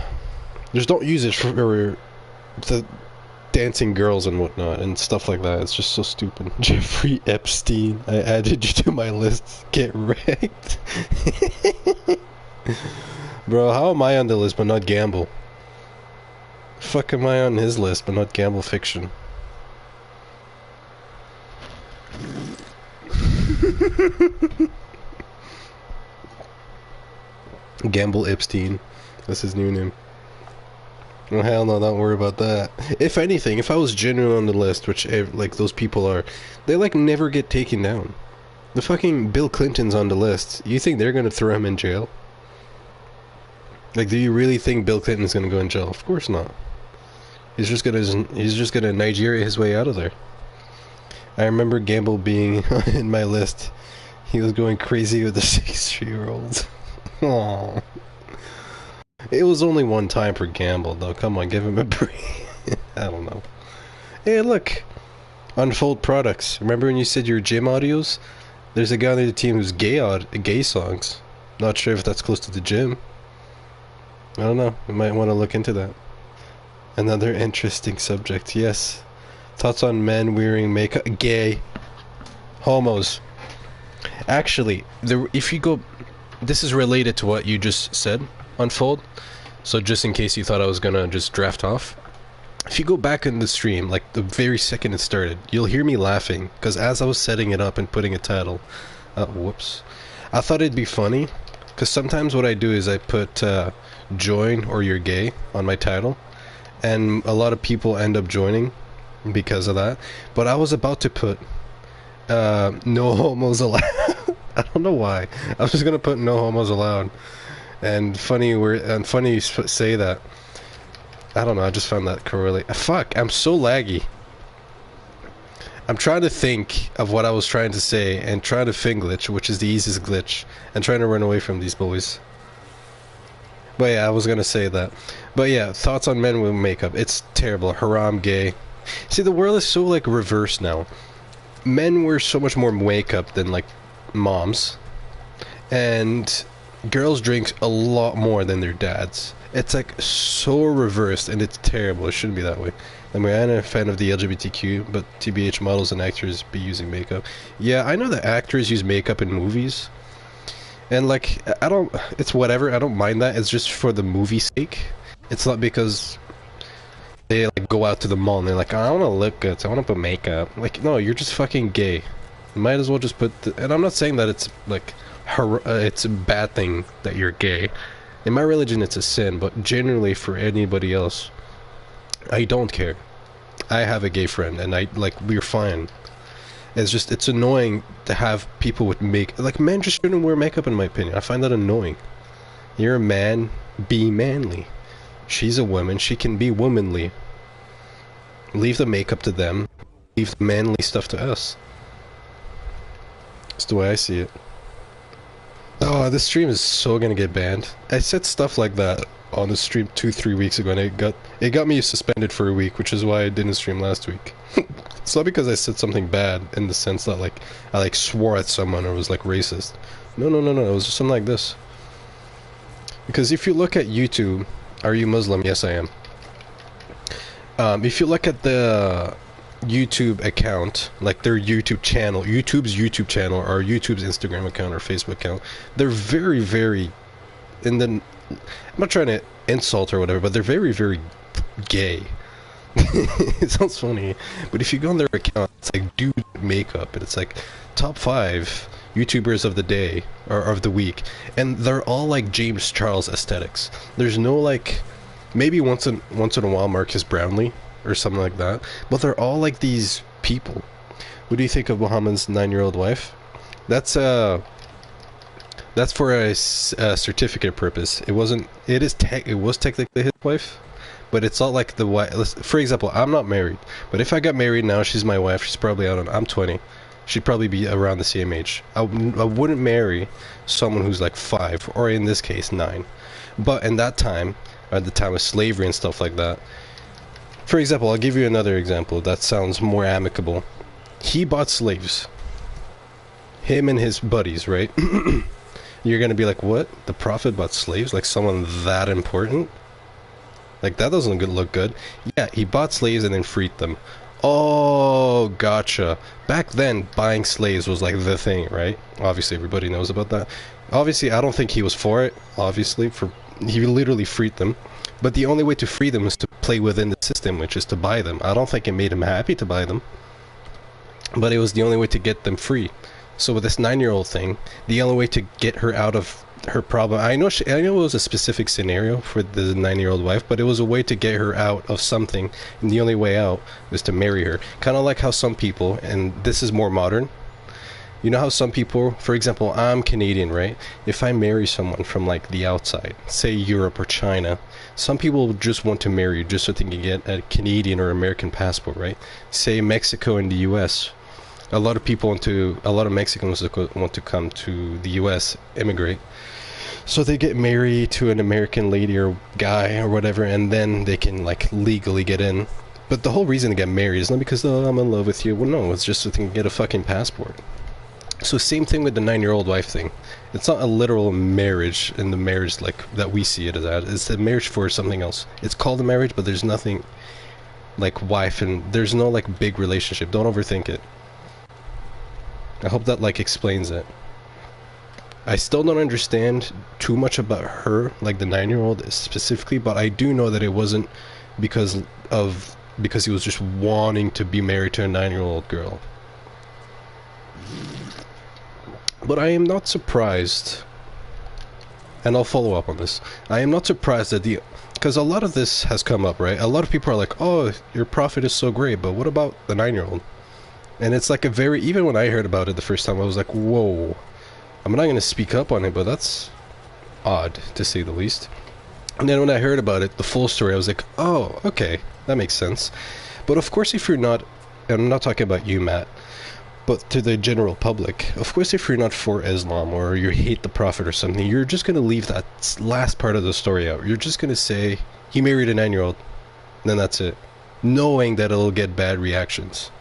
Just don't use it for the dancing girls and whatnot and stuff like that. It's just so stupid. Jeffrey Epstein, I added you to my list. Get wrecked. Bro, how am I on the list but not Gamble? Fuck am I on his list but not Gamble Fiction? Gamble Epstein. That's his new name. Oh hell no, don't worry about that. If anything, if I was genuine on the list, which like those people are, they like never get taken down. The fucking Bill Clinton's on the list. You think they're gonna throw him in jail? Like, do you really think Bill Clinton's gonna go in jail? Of course not. He's just gonna Nigeria his way out of there. I remember Gamble being in my list. He was going crazy with the 6-year-olds. Aww. It was only one time for Gamble, though. Come on, give him a break. I don't know. Hey, look. Unfold Products. Remember when you said your gym audios? There's a guy on the team who's gay songs. Not sure if that's close to the gym. I don't know. We might want to look into that. Another interesting subject. Yes. Thoughts on men wearing makeup? Gay. Homos. Actually, if you go... This is related to what you just said, Unfold. So just in case you thought I was gonna just draft off. If you go back in the stream, like the very second it started, you'll hear me laughing. Because as I was setting it up and putting a title... whoops. I thought it'd be funny. Because sometimes what I do is I put join or you're gay on my title. And a lot of people end up joining because of that. But I was about to put no homos allowed. I don't know why. I was just gonna put no homos allowed. And funny you say that. I don't know, I just found that correlate. Fuck, I'm so laggy. I'm trying to think of what I was trying to say and trying to fin glitch, which is the easiest glitch, and trying to run away from these boys. But yeah, I was gonna say that. But yeah, thoughts on men with makeup. It's terrible. Haram, gay. See, the world is so like reversed now. Men wear so much more makeup than like moms, and girls drink a lot more than their dads. It's like so reversed, and it's terrible. It shouldn't be that way. I'm a fan of the LGBTQ, but TBH models and actors be using makeup. Yeah, I know that actors use makeup in movies. And like, it's whatever, I don't mind that. It's just for the movie's sake. It's not because they like go out to the mall and they're like, oh, I want to look good, so I want to put makeup. Like, no, you're just fucking gay. You might as well just put and I'm not saying that it's like it's a bad thing that you're gay. In my religion it's a sin, but generally for anybody else, I don't care. I have a gay friend and we're fine. It's just, it's annoying to have people with like, men just shouldn't wear makeup in my opinion. I find that annoying. You're a man, be manly. She's a woman, she can be womanly. Leave the makeup to them, leave the manly stuff to us. That's the way I see it. Oh, this stream is so gonna get banned. I said stuff like that on the stream 2-3 weeks ago and it got me suspended for a week, which is why I didn't stream last week. It's not because I said something bad in the sense that like I like swore at someone or was like racist. No, it was just something like this. Because if you look at YouTube, are you Muslim? Yes, I am. If you look at the YouTube account, like their YouTube channel, YouTube's YouTube channel or YouTube's Instagram account or Facebook account, they're very, very, and then I'm not trying to insult or whatever, but they're very, very gay. It sounds funny, but if you go on their account, it's like dude makeup, and it's like top 5 YouTubers of the day or of the week, and they're all like James Charles aesthetics. There's no like, maybe once in a while Marcus Brownlee or something like that, but they're all like these people. What do you think of Muhammad's 9-year-old wife? That's for a certificate purpose. It was technically his wife, but it's not like the wife. For example, I'm not married, but if I got married now, she's my wife. She's probably out on. I'm 20. She'd probably be around the same age. I wouldn't marry someone who's like 5, or in this case 9. But in that time, at the time of slavery and stuff like that. For example, I'll give you another example that sounds more amicable. He bought slaves. Him and his buddies, right? You're gonna be like, what? The Prophet bought slaves? Like someone that important? Like, that doesn't look good. Yeah, he bought slaves and then freed them. Oh, gotcha. Back then, buying slaves was like the thing, right? Obviously, everybody knows about that. Obviously, I don't think he was for it, obviously. He literally freed them. But the only way to free them is to play within the system, which is to buy them. I don't think it made him happy to buy them. But it was the only way to get them free. So with this 9-year-old thing, the only way to get her out of her problem, I know it was a specific scenario for the 9-year-old wife, but it was a way to get her out of something, and the only way out was to marry her. Kind of like how some people, and this is more modern, you know how some people, for example, I'm Canadian, right? If I marry someone from like the outside, say Europe or China, some people just want to marry you just so they can get a Canadian or American passport, right? Say Mexico and the US. A lot of Mexicans want to come to the US, immigrate. So they get married to an American lady or guy or whatever, and then they can like legally get in. But the whole reason to get married is not because, oh, I'm in love with you. Well, no, it's just so they can get a fucking passport. So same thing with the 9-year-old wife thing. It's not a literal marriage in the marriage like that we see it as that. It's a marriage for something else. It's called a marriage, but there's nothing like wife, and there's no like big relationship. Don't overthink it. I hope that like explains it. I still don't understand too much about her, like the 9-year-old specifically, but I do know that it wasn't because he was just wanting to be married to a 9-year-old girl. But I am not surprised, and I'll follow up on this. I am not surprised that because a lot of this has come up, right? A lot of people are like, oh, your prophet is so great, but what about the 9-year-old? And it's like even when I heard about it the first time, I was like, whoa. I'm not going to speak up on it, but that's odd, to say the least. And then when I heard about it, the full story, I was like, oh, okay, that makes sense. But of course, if you're not, and I'm not talking about you, Matt, but to the general public, of course, if you're not for Islam or you hate the prophet or something, you're just going to leave that last part of the story out. You're just going to say, he married a 9-year-old, and then that's it, knowing that it'll get bad reactions.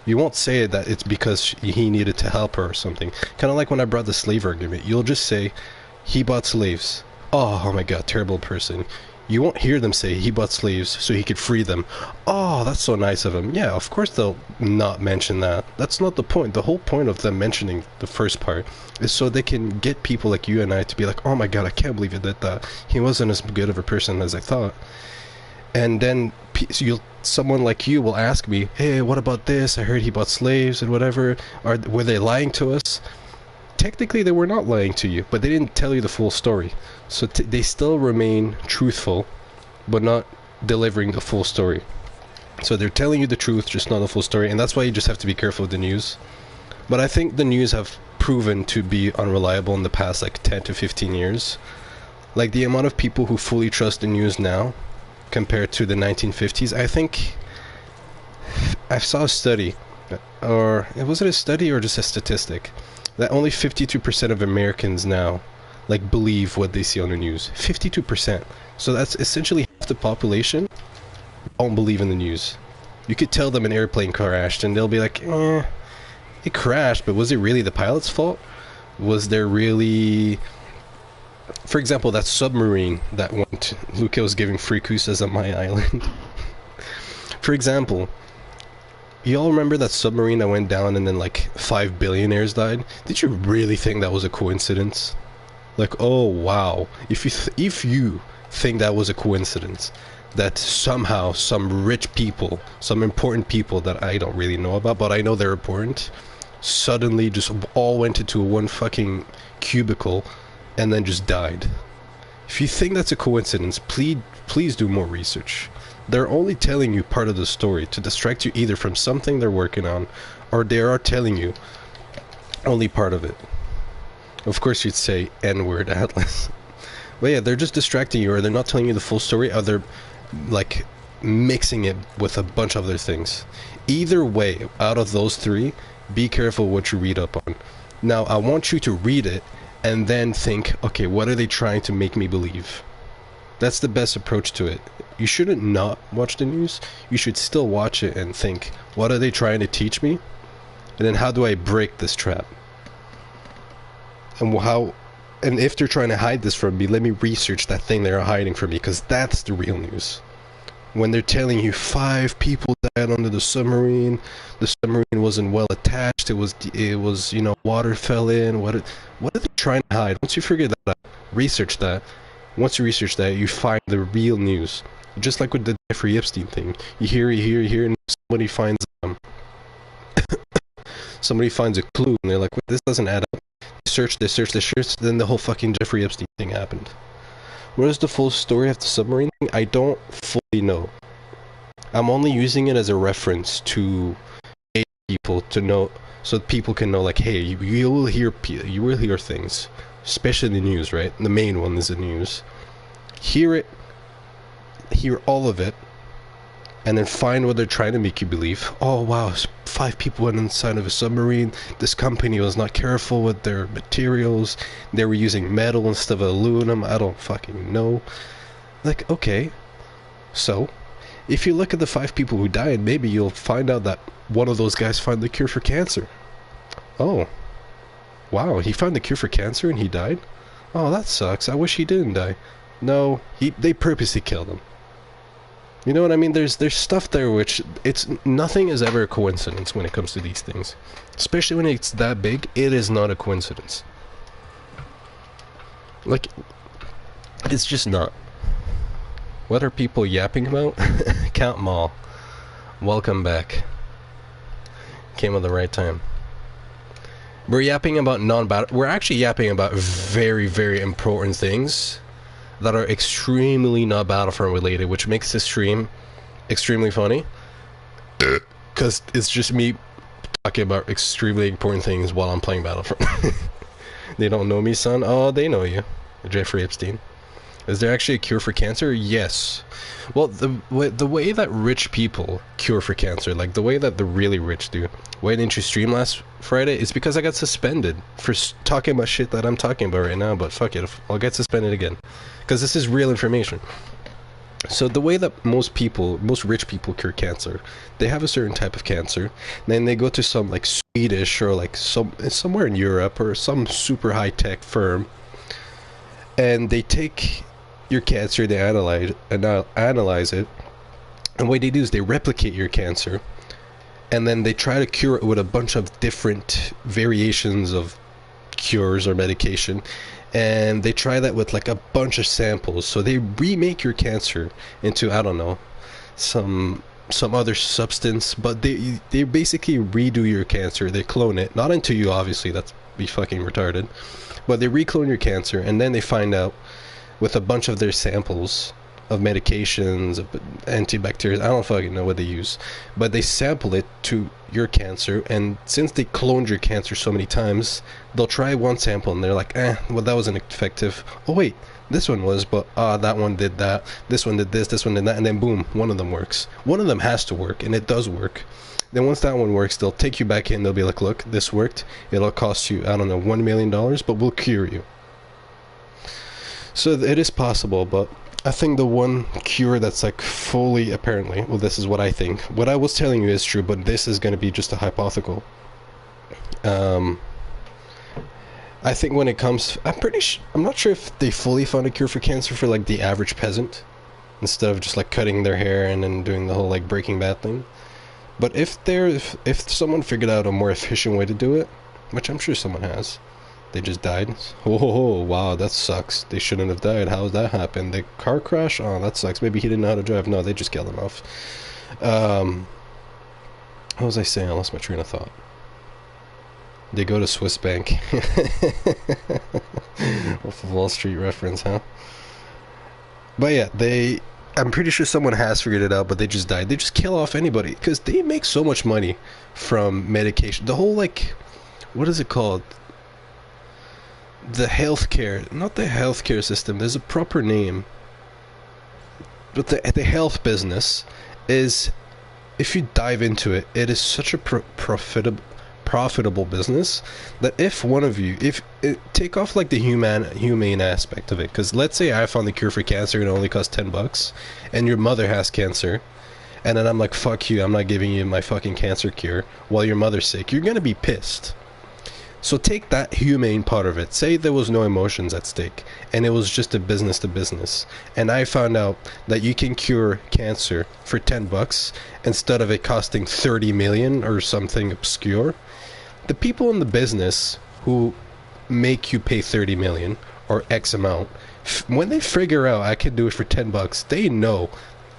You won't say that it's because he needed to help her or something. Kind of like when I brought the slave argument. You'll just say, he bought slaves. Oh my god, terrible person. You won't hear them say he bought slaves so he could free them. Oh, that's so nice of him. Yeah, of course they'll not mention that. That's not the point. The whole point of them mentioning the first part is so they can get people like you and I to be like, oh my god, I can't believe he did that. He wasn't as good of a person as I thought. And then someone like you will ask me, hey, what about this? I heard he bought slaves and whatever. Were they lying to us? Technically, they were not lying to you, but they didn't tell you the full story. So they still remain truthful, but not delivering the full story. So they're telling you the truth, just not the full story, and that's why you just have to be careful with the news. But I think the news have proven to be unreliable in the past like 10 to 15 years. Like the amount of people who fully trust the news now compared to the 1950s, I think I saw a study, or was it a study or just a statistic, that only 52% of Americans now like believe what they see on the news. 52%. So that's essentially half the population don't believe in the news. You could tell them an airplane crashed and they'll be like, it crashed, but was it really the pilot's fault? Was there really, for example, that submarine that went, Luca was giving free kusas on my island. For example, you all remember that submarine that went down and then like 5 billionaires died? Did you really think that was a coincidence? Like, oh wow, if you think that was a coincidence, that somehow some rich people, some important people that I don't really know about, but I know they're important, suddenly just all went into one fucking cubicle and then just died. If you think that's a coincidence, please do more research. They're only telling you part of the story to distract you either from something they're working on, or they are telling you only part of it. Of course you'd say N-word, Atlas. But yeah, they're just distracting you, or they're not telling you the full story, or they're like mixing it with a bunch of other things. Either way, out of those three, be careful what you read up on. Now, I want you to read it and then think, okay, what are they trying to make me believe? That's the best approach to it. You shouldn't not watch the news. You should still watch it and think, what are they trying to teach me? And then how do I break this trap? And if they're trying to hide this from me, let me research that thing they're hiding from me, because that's the real news. when they're telling you 5 people died under the submarine wasn't well attached, it was water fell in. What are they trying to hide? Once you figure that out, research that. Once you research that, you find the real news. Just like with the Jeffrey Epstein thing, you hear, and somebody finds a clue, and they're like, "Wait, this doesn't add up." They search, then the whole fucking Jeffrey Epstein thing happened. What is the full story of the submarine thing? I don't fully know. I'm only using it as a reference to aid people to know, so people can know, like, hey, you will hear things, especially the news, right? The main one is the news. Hear all of it, and then find what they're trying to make you believe. Oh wow, 5 people went inside of a submarine. This company was not careful with their materials. They were using metal instead of aluminum. I don't fucking know. Like, okay, so if you look at the 5 people who died, maybe you'll find out that one of those guys found the cure for cancer. Oh, wow, he found the cure for cancer and he died? Oh, that sucks. I wish he didn't die. No, they purposely killed him. You know what I mean? There's stuff there which nothing is ever a coincidence when it comes to these things. Especially when it's that big, it is not a coincidence. Like, it's just not. What are people yapping about? Count them all. Welcome back. Came at the right time. We're yapping about we're actually yapping about very, very important things that are extremely not Battlefront related, which makes this stream extremely funny. Because it's just me talking about extremely important things while I'm playing Battlefront. They don't know me, son? Oh, they know you. Jeffrey Epstein. Is there actually a cure for cancer? Yes. Well, the way that rich people cure for cancer, like the way that the really rich do. Why didn't you stream last Friday? It's because I got suspended for talking about shit that I'm talking about right now, but fuck it, I'll get suspended again. Because this is real information. So the way that most rich people cure cancer, they have a certain type of cancer, then they go to some like Swedish or like somewhere in Europe or some super high-tech firm, and they take your cancer, they analyze it, and what they do is they replicate your cancer, and then they try to cure it with a bunch of different variations of cures or medication, and they try that with like a bunch of samples. So they remake your cancer into, I don't know, some other substance, but they basically redo your cancer. They clone it, not into you, obviously, that's be fucking retarded, but they reclone your cancer, and then they find out with a bunch of their samples of medications, of antibacterials, I don't fucking know what they use, but they sample it to your cancer, and since they cloned your cancer so many times, they'll try one sample and they're like, well, that wasn't effective. Oh wait, this one was, but that one did that, this one did this one did that, and then boom, one of them works. One of them has to work, and it does work. Then once that one works, they'll take you back in, they'll be like, look, this worked, it'll cost you, I don't know, $1 million, but we'll cure you. So it is possible, but I think the one cure that's like fully, apparently, well, this is what I think. What I was telling you is true, but this is going to be just a hypothetical. I think when it comes, I'm not sure if they fully found a cure for cancer for like the average peasant, instead of just like cutting their hair and then doing the whole like Breaking Bad thing. But if someone figured out a more efficient way to do it, which I'm sure someone has, they just died. Oh, wow, that sucks. They shouldn't have died. How did that happen? The car crash? Oh, that sucks. Maybe he didn't know how to drive. No, they just killed him off. What was I saying? I lost my train of thought. They go to Swiss Bank. Off of Wall Street reference, huh? But yeah, I'm pretty sure someone has figured it out, but they just died. They just kill off anybody, because they make so much money from medication. The whole, like, what is it called? The healthcare, not the healthcare system, there's a proper name, but the health business is, if you dive into it, it is such a profitable business that if take off like the humane aspect of it, because let's say I found the cure for cancer and it only costs $10, and your mother has cancer, and then I'm like, fuck you, I'm not giving you my fucking cancer cure while your mother's sick, you're gonna be pissed. So take that humane part of it. Say there was no emotions at stake and it was just a business to business. And I found out that you can cure cancer for $10 instead of it costing 30 million or something obscure. The people in the business who make you pay 30 million or X amount, when they figure out I can do it for $10, they know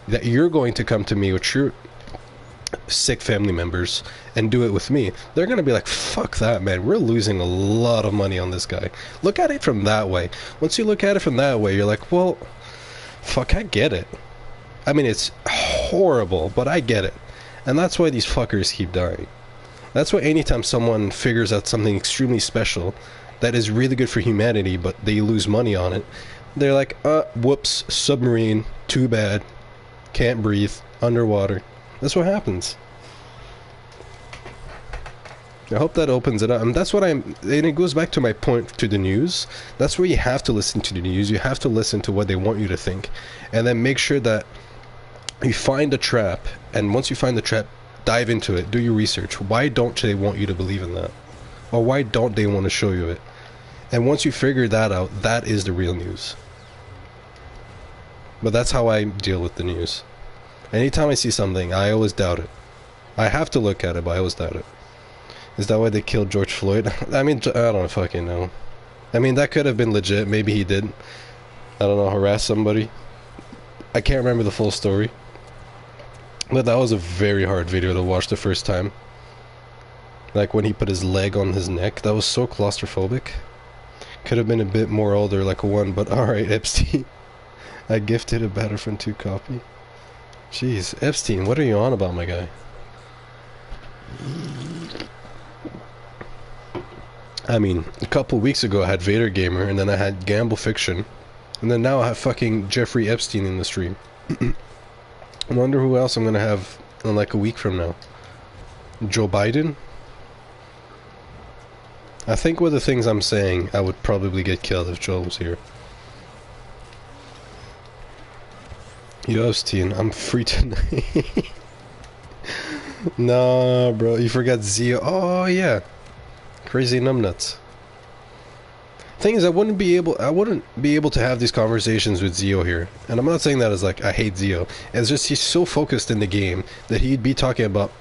that you're going to come to me with your sick family members and do it with me. They're gonna be like, fuck that, man, we're losing a lot of money on this guy. Look at it from that way. Once you look at it from that way, you're like, well, fuck, I get it. I mean, it's horrible, but I get it. And that's why these fuckers keep dying. That's why anytime someone figures out something extremely special that is really good for humanity, but they lose money on it, they're like, whoops, submarine, too bad, can't breathe, underwater. That's what happens. I hope that opens it up. And that's what and it goes back to my point to the news. That's where you have to listen to the news. You have to listen to what they want you to think. And then make sure that you find a trap. And once you find the trap, dive into it. Do your research. Why don't they want you to believe in that? Or why don't they want to show you it? And once you figure that out, that is the real news. But that's how I deal with the news. Anytime I see something, I always doubt it. I have to look at it, but I always doubt it. Is that why they killed George Floyd? I mean, I don't fucking know. I mean, that could have been legit. Maybe he did. I don't know, harass somebody. I can't remember the full story. But that was a very hard video to watch the first time. Like when he put his leg on his neck. That was so claustrophobic. Could have been a bit more older, like a 1, but alright, Epstein. I gifted a Battlefront 2 copy. Jeez, Epstein, what are you on about, my guy? I mean, a couple weeks ago I had Vader Gamer, and then I had Gamble Fiction, and then now I have fucking Jeffrey Epstein in the stream. I wonder who else I'm gonna have in like a week from now. Joe Biden? I think with the things I'm saying, I would probably get killed if Joe was here. Yo, Epstein, I'm free tonight. Nah, bro, you forgot Zio. Oh, yeah. Crazy numbnuts. Thing is, I wouldn't be able to have these conversations with Zio here. And I'm not saying that as like, I hate Zio. It's just he's so focused in the game that he'd be talking about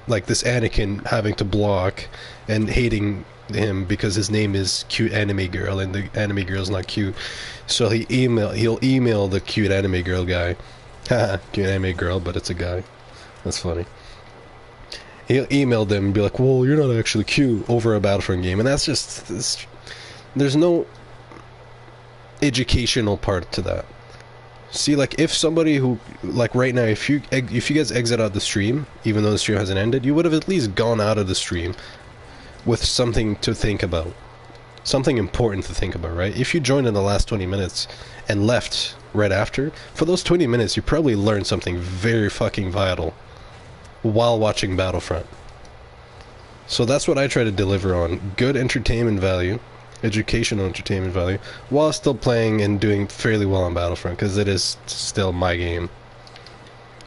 like this Anakin having to block and hating him because his name is cute anime girl and the anime girl's not cute. So he'll email the cute anime girl guy. Haha, cute anime girl, but it's a guy. That's funny. He'll email them and be like, well, you're not actually cute over a Battlefront game. And that's just... there's no educational part to that. See, like, if somebody who... like, right now, if you guys exit out the stream, even though the stream hasn't ended, you would have at least gone out of the stream with something to think about. Something important to think about, right? If you joined in the last 20 minutes and left right after, for those 20 minutes you probably learned something very fucking vital while watching Battlefront. So that's what I try to deliver on. Good entertainment value, educational entertainment value, while still playing and doing fairly well on Battlefront, because it is still my game.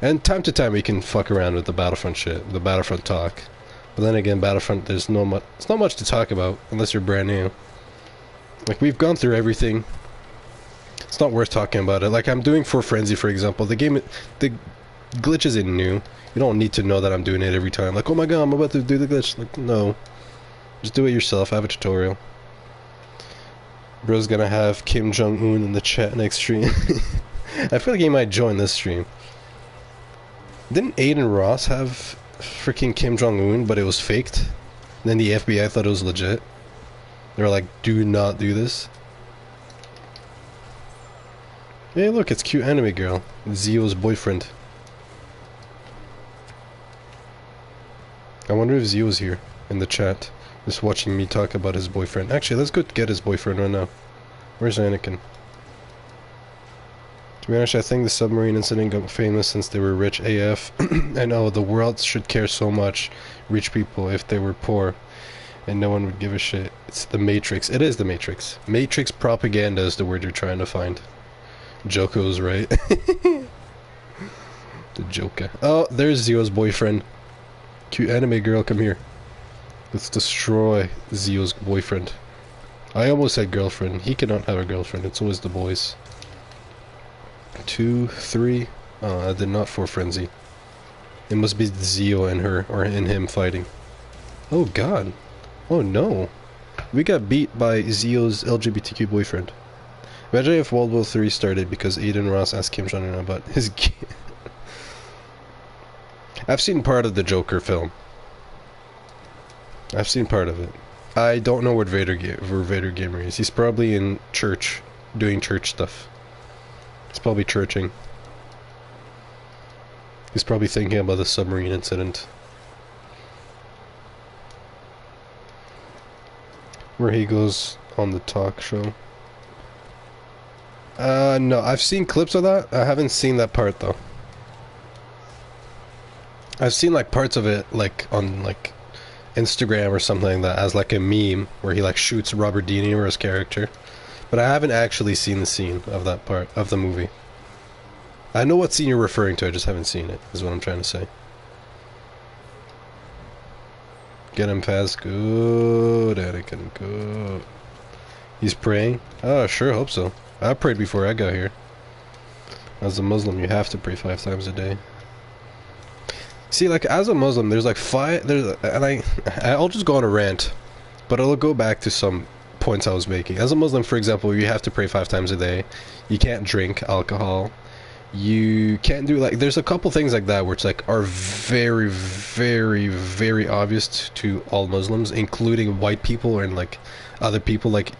And time to time we can fuck around with the Battlefront shit, the Battlefront talk. But then again, Battlefront, there's not much to talk about unless you're brand new. Like, we've gone through everything. It's not worth talking about it. Like, I'm doing For Frenzy, for example. The game, the glitch isn't new. You don't need to know that I'm doing it every time. Like, oh my god, I'm about to do the glitch. Like, no. Just do it yourself. Have a tutorial. Bro's gonna have Kim Jong-un in the chat next stream. I feel like he might join this stream. Didn't Aiden Ross have freaking Kim Jong-un, but it was faked? And then the FBI thought it was legit. They were like, do not do this. Hey, look, it's cute anime girl. Zio's boyfriend. I wonder if Zio's here in the chat, just watching me talk about his boyfriend. Actually, let's go get his boyfriend right now. Where's Anakin? To be honest, I think the submarine incident got famous since they were rich AF. I know, the world should care so much, rich people, if they were poor. And no one would give a shit. It's the Matrix. It is the Matrix. Matrix propaganda is the word you're trying to find. Joko's right. The Joker. Oh, there's Zio's boyfriend. Cute anime girl, come here. Let's destroy Zio's boyfriend. I almost said girlfriend. He cannot have a girlfriend. It's always the boys. 2, 3. Oh, I did not for frenzy. It must be Zio and her, or and him fighting. Oh god. Oh no. We got beat by Zio's LGBTQ boyfriend. Imagine if World War 3 started because Aiden Ross asked Kim Jong-un about his I've seen part of the Joker film. I've seen part of it. I don't know where Vader Gamer is. He's probably in church, doing church stuff. He's probably churching. He's probably thinking about the submarine incident. Where he goes on the talk show. No, I've seen clips of that. I haven't seen that part though. I've seen like parts of it like on like Instagram or something like that as like a meme where he like shoots Robert De Niro's character. But I haven't actually seen the scene of that part of the movie. I know what scene you're referring to, I just haven't seen it, is what I'm trying to say. Get him fast. Good, Anakin, good. He's praying? Oh, sure hope so. I prayed before I got here. As a Muslim, you have to pray 5 times a day. See, like, as a Muslim, there's like 5... and I'll just go on a rant, but I'll go back to some points I was making. As a Muslim, for example, you have to pray 5 times a day. You can't drink alcohol. You can't do, like, there's a couple things like that which, like, are very, very, very obvious to all Muslims, including white people and, like, other people. Like,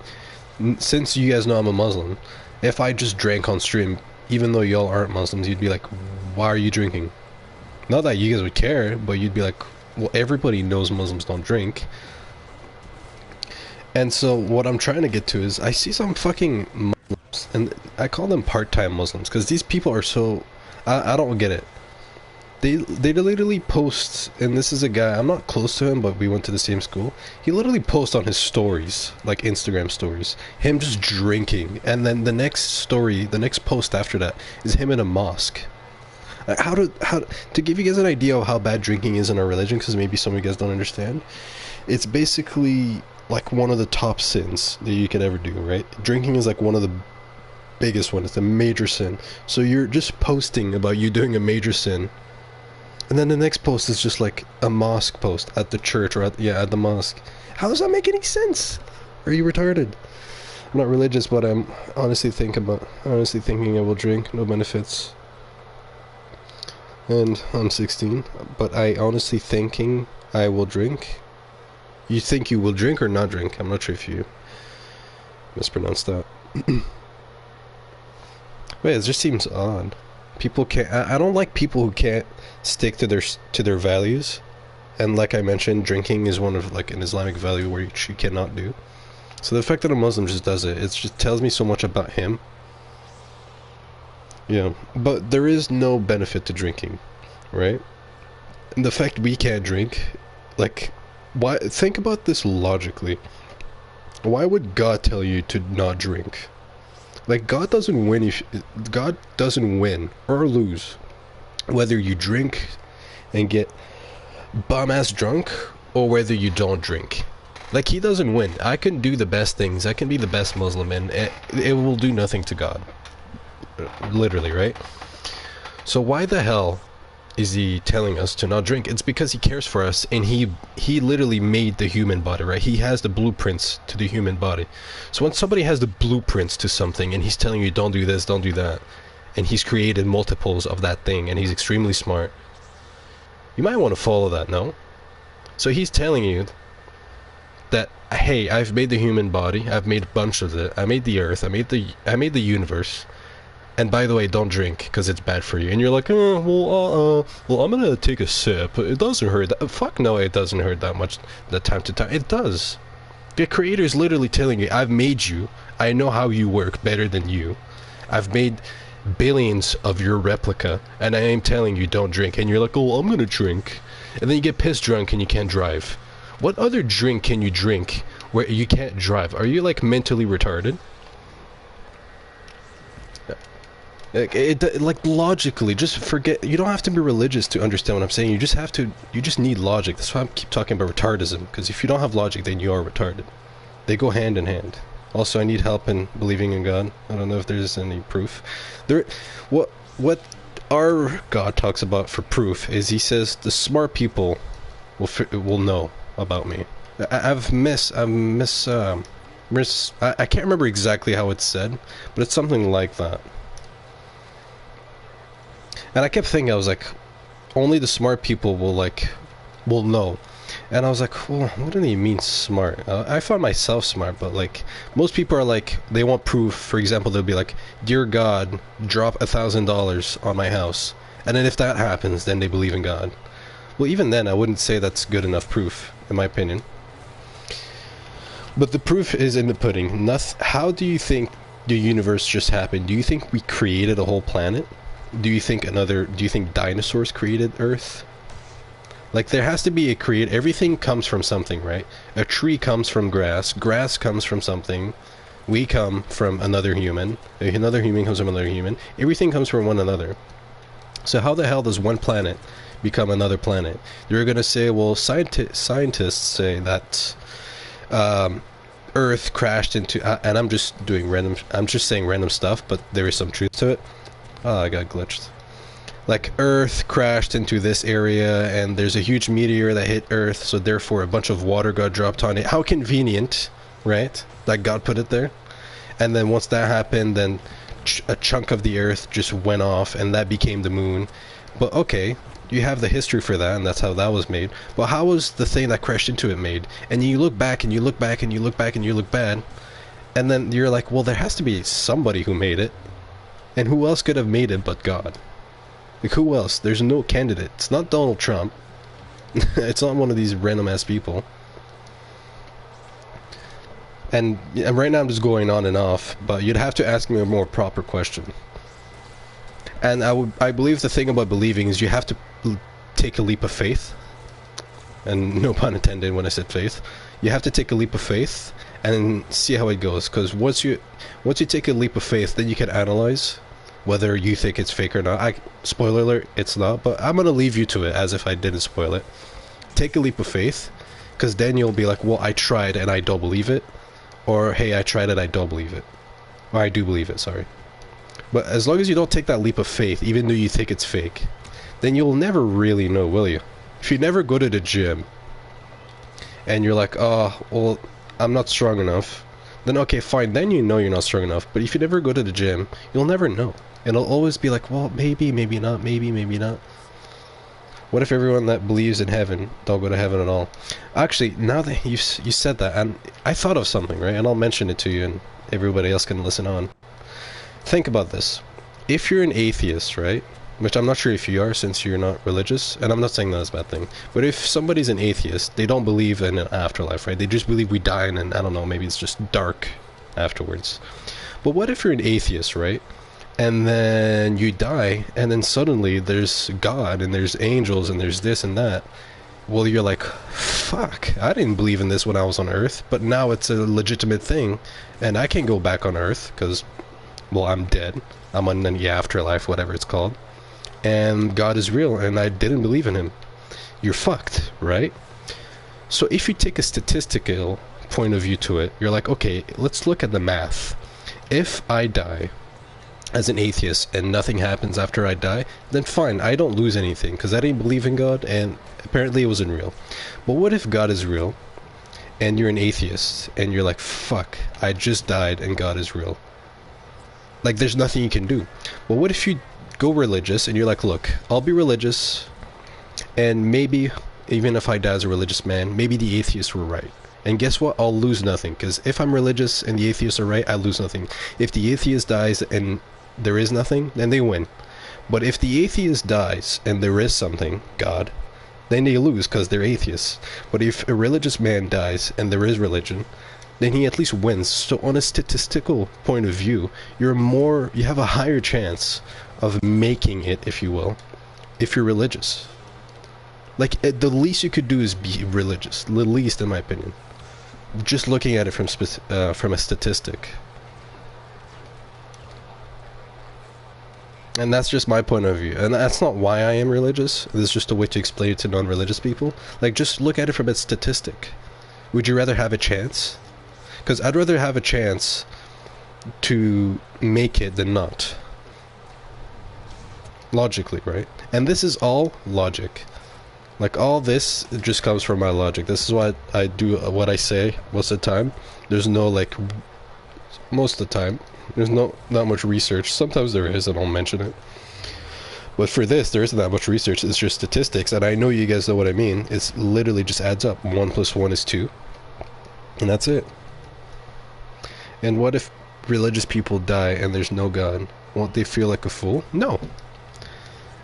since you guys know I'm a Muslim, if I just drank on stream, even though y'all aren't Muslims, you'd be like, why are you drinking? Not that you guys would care, but you'd be like, well, everybody knows Muslims don't drink. And so what I'm trying to get to is I see some fucking Muslims, and I call them part-time Muslims, because these people are so... I don't get it. They literally post, and this is a guy, I'm not close to him, but we went to the same school. He literally posts on his stories, like Instagram stories, him just drinking, and then the next story, the next post after that, is him in a mosque. How to give you guys an idea of how bad drinking is in our religion, because maybe some of you guys don't understand, it's basically like one of the top sins that you could ever do, right? Drinking is like one of the biggest ones. It's a major sin. So you're just posting about you doing a major sin, and then the next post is just like a mosque post at the church, or at the mosque. How does that make any sense? Are you retarded? I'm not religious, but I'm honestly thinking I will drink. No benefits. And I'm 16, but I honestly thinking I will drink. You think you will drink or not drink? I'm not sure if you mispronounced that. Wait, it just seems odd. People can't. I don't like people who can't stick to their values. And like I mentioned, drinking is one of like an Islamic value where you cannot do. So the fact that a Muslim just does it, it just tells me so much about him. Yeah, but there is no benefit to drinking, right? And the fact we can't drink, like, why? Think about this logically. Why would God tell you to not drink? Like, God doesn't win God doesn't win or lose whether you drink and get bum-ass drunk or whether you don't drink. Like, he doesn't win. I can do the best things. I can be the best Muslim, and it will do nothing to God. Literally, right? So why the hell is he telling us to not drink? It's because he cares for us, and he literally made the human body, right? He has the blueprints to the human body. So when somebody has the blueprints to something and he's telling you don't do this, don't do that, and he's created multiples of that thing, and he's extremely smart, you might want to follow that, no? So he's telling you that, hey, I've made the human body, I've made a bunch of it, I made the earth, I made the universe. And by the way, don't drink, because it's bad for you. And you're like, well, I'm gonna take a sip. It doesn't hurt that. Fuck no, it doesn't hurt that much time to time. It does. The creator is literally telling you, I've made you. I know how you work better than you. I've made billions of your replica, and I am telling you, don't drink. And you're like, oh, I'm gonna drink. And then you get pissed drunk and you can't drive. What other drink can you drink where you can't drive? Are you, like, mentally retarded? Like logically, just forget. You don't have to be religious to understand what I'm saying. You just have to. You just need logic. That's why I keep talking about retardism. Because if you don't have logic, then you are retarded. They go hand in hand. Also, I need help in believing in God. I don't know if there's any proof. What our God talks about for proof is he says the smart people will know about me. I can't remember exactly how it's said, but it's something like that. And I kept thinking, I was like, only the smart people will know. And I was like, well, what do they mean smart? I found myself smart, but like, most people are like, they want proof. For example, they'll be like, dear God, drop $1,000 on my house. And then if that happens, then they believe in God. Well, even then, I wouldn't say that's good enough proof, in my opinion. But the proof is in the pudding. How do you think the universe just happened? Do you think we created a whole planet? Do you think dinosaurs created Earth? Like, there has to be a everything comes from something, right? A tree comes from grass. Grass comes from something. We come from another human. Another human comes from another human. Everything comes from one another. So how the hell does one planet become another planet? They're going to say, well, scientists say that Earth crashed into... and I'm just saying random stuff, but there is some truth to it. Oh, I got glitched. Like, Earth crashed into this area, and there's a huge meteor that hit Earth, so therefore a bunch of water got dropped on it. How convenient, right? That God put it there. And then once that happened, then a chunk of the Earth just went off, and that became the moon. But okay, you have the history for that, and that's how that was made. But how was the thing that crashed into it made? And you look back, and you look back, and you look back, and you look bad, and then you're like, well, there has to be somebody who made it. And who else could have made it but God? Like, who else? There's no candidate. It's not Donald Trump. It's not one of these random ass people. And right now I'm just going on and off, but you'd have to ask me a more proper question. And I believe the thing about believing is you have to take a leap of faith. And no pun intended when I said faith. You have to take a leap of faith and see how it goes. Because once you take a leap of faith, then you can analyze whether you think it's fake or not. Spoiler alert, it's not, but I'm going to leave you to it as if I didn't spoil it. Take a leap of faith, because then you'll be like, well, I tried and I don't believe it. Or, hey, I tried it, I don't believe it. Or, I do believe it, sorry. But as long as you don't take that leap of faith, even though you think it's fake, then you'll never really know, will you? If you never go to the gym, and you're like, oh, well, I'm not strong enough, then okay, fine, then you know you're not strong enough. But if you never go to the gym, you'll never know. And it'll always be like, well, maybe, maybe not, maybe, maybe not. What if everyone that believes in heaven don't go to heaven at all? Actually, now that you said that, and I thought of something, right? And I'll mention it to you, and everybody else can listen on. Think about this. If you're an atheist, right? Which I'm not sure if you are, since you're not religious, and I'm not saying that's a bad thing. But if somebody's an atheist, they don't believe in an afterlife, right? They just believe we die, and then, I don't know, maybe it's just dark afterwards. But what if you're an atheist, right? And then you die, and then suddenly there's God, and there's angels, and there's this and that. Well, you're like, fuck, I didn't believe in this when I was on Earth, but now it's a legitimate thing, and I can't go back on Earth, because, well, I'm dead. I'm on the afterlife, whatever it's called. And God is real, and I didn't believe in him. You're fucked, right? So if you take a statistical point of view to it, you're like, okay, let's look at the math. If I die as an atheist and nothing happens after I die, then fine, I don't lose anything, because I didn't believe in God, and apparently it wasn't real. But what if God is real, and you're an atheist, and you're like, fuck, I just died, and God is real? Like, there's nothing you can do. Well, what if you go religious, and you're like, look, I'll be religious, and maybe, even if I die as a religious man, maybe the atheists were right. And guess what? I'll lose nothing, because if I'm religious and the atheists are right, I lose nothing. If the atheist dies and there is nothing, then they win. But if the atheist dies and there is something, God, then they lose because they're atheists. But if a religious man dies and there is religion, then he at least wins. So on a statistical point of view, you have a higher chance of making it, if you will, if you're religious. Like, the least you could do is be religious. The least, in my opinion. Just looking at it from a statistic. And that's just my point of view. And that's not why I am religious. This is just a way to explain it to non-religious people. Like, just look at it from a statistic. Would you rather have a chance? Because I'd rather have a chance to make it than not. Logically, right? And this is all logic. Like, all this just comes from my logic. This is why I do what I say most of the time. There's no, like, most of the time, there's not much research. Sometimes there is, and I'll mention it. But for this, there isn't that much research. It's just statistics, and I know you guys know what I mean. It's literally just adds up. 1 + 1 is 2. And that's it. And what if religious people die and there's no God? Won't they feel like a fool? No.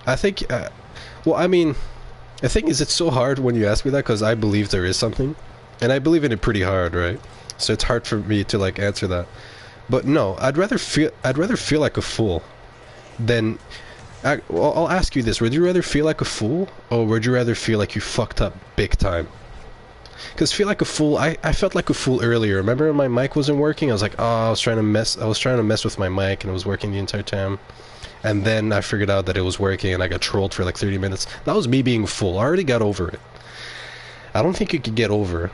I think, well, I mean, the thing is, it's so hard when you ask me that, because I believe there is something. And I believe in it pretty hard, right? So it's hard for me to, like, answer that. But no, I'd rather feel like a fool than... well, I'll ask you this. Would you rather feel like a fool, or would you rather feel like you fucked up big time? Because feel like a fool, I felt like a fool earlier. Remember when my mic wasn't working? I was like, oh, I was trying to mess with my mic, and it was working the entire time. And then I figured out that it was working, and I got trolled for like 30 minutes. That was me being a fool. I already got over it. I don't think you could get over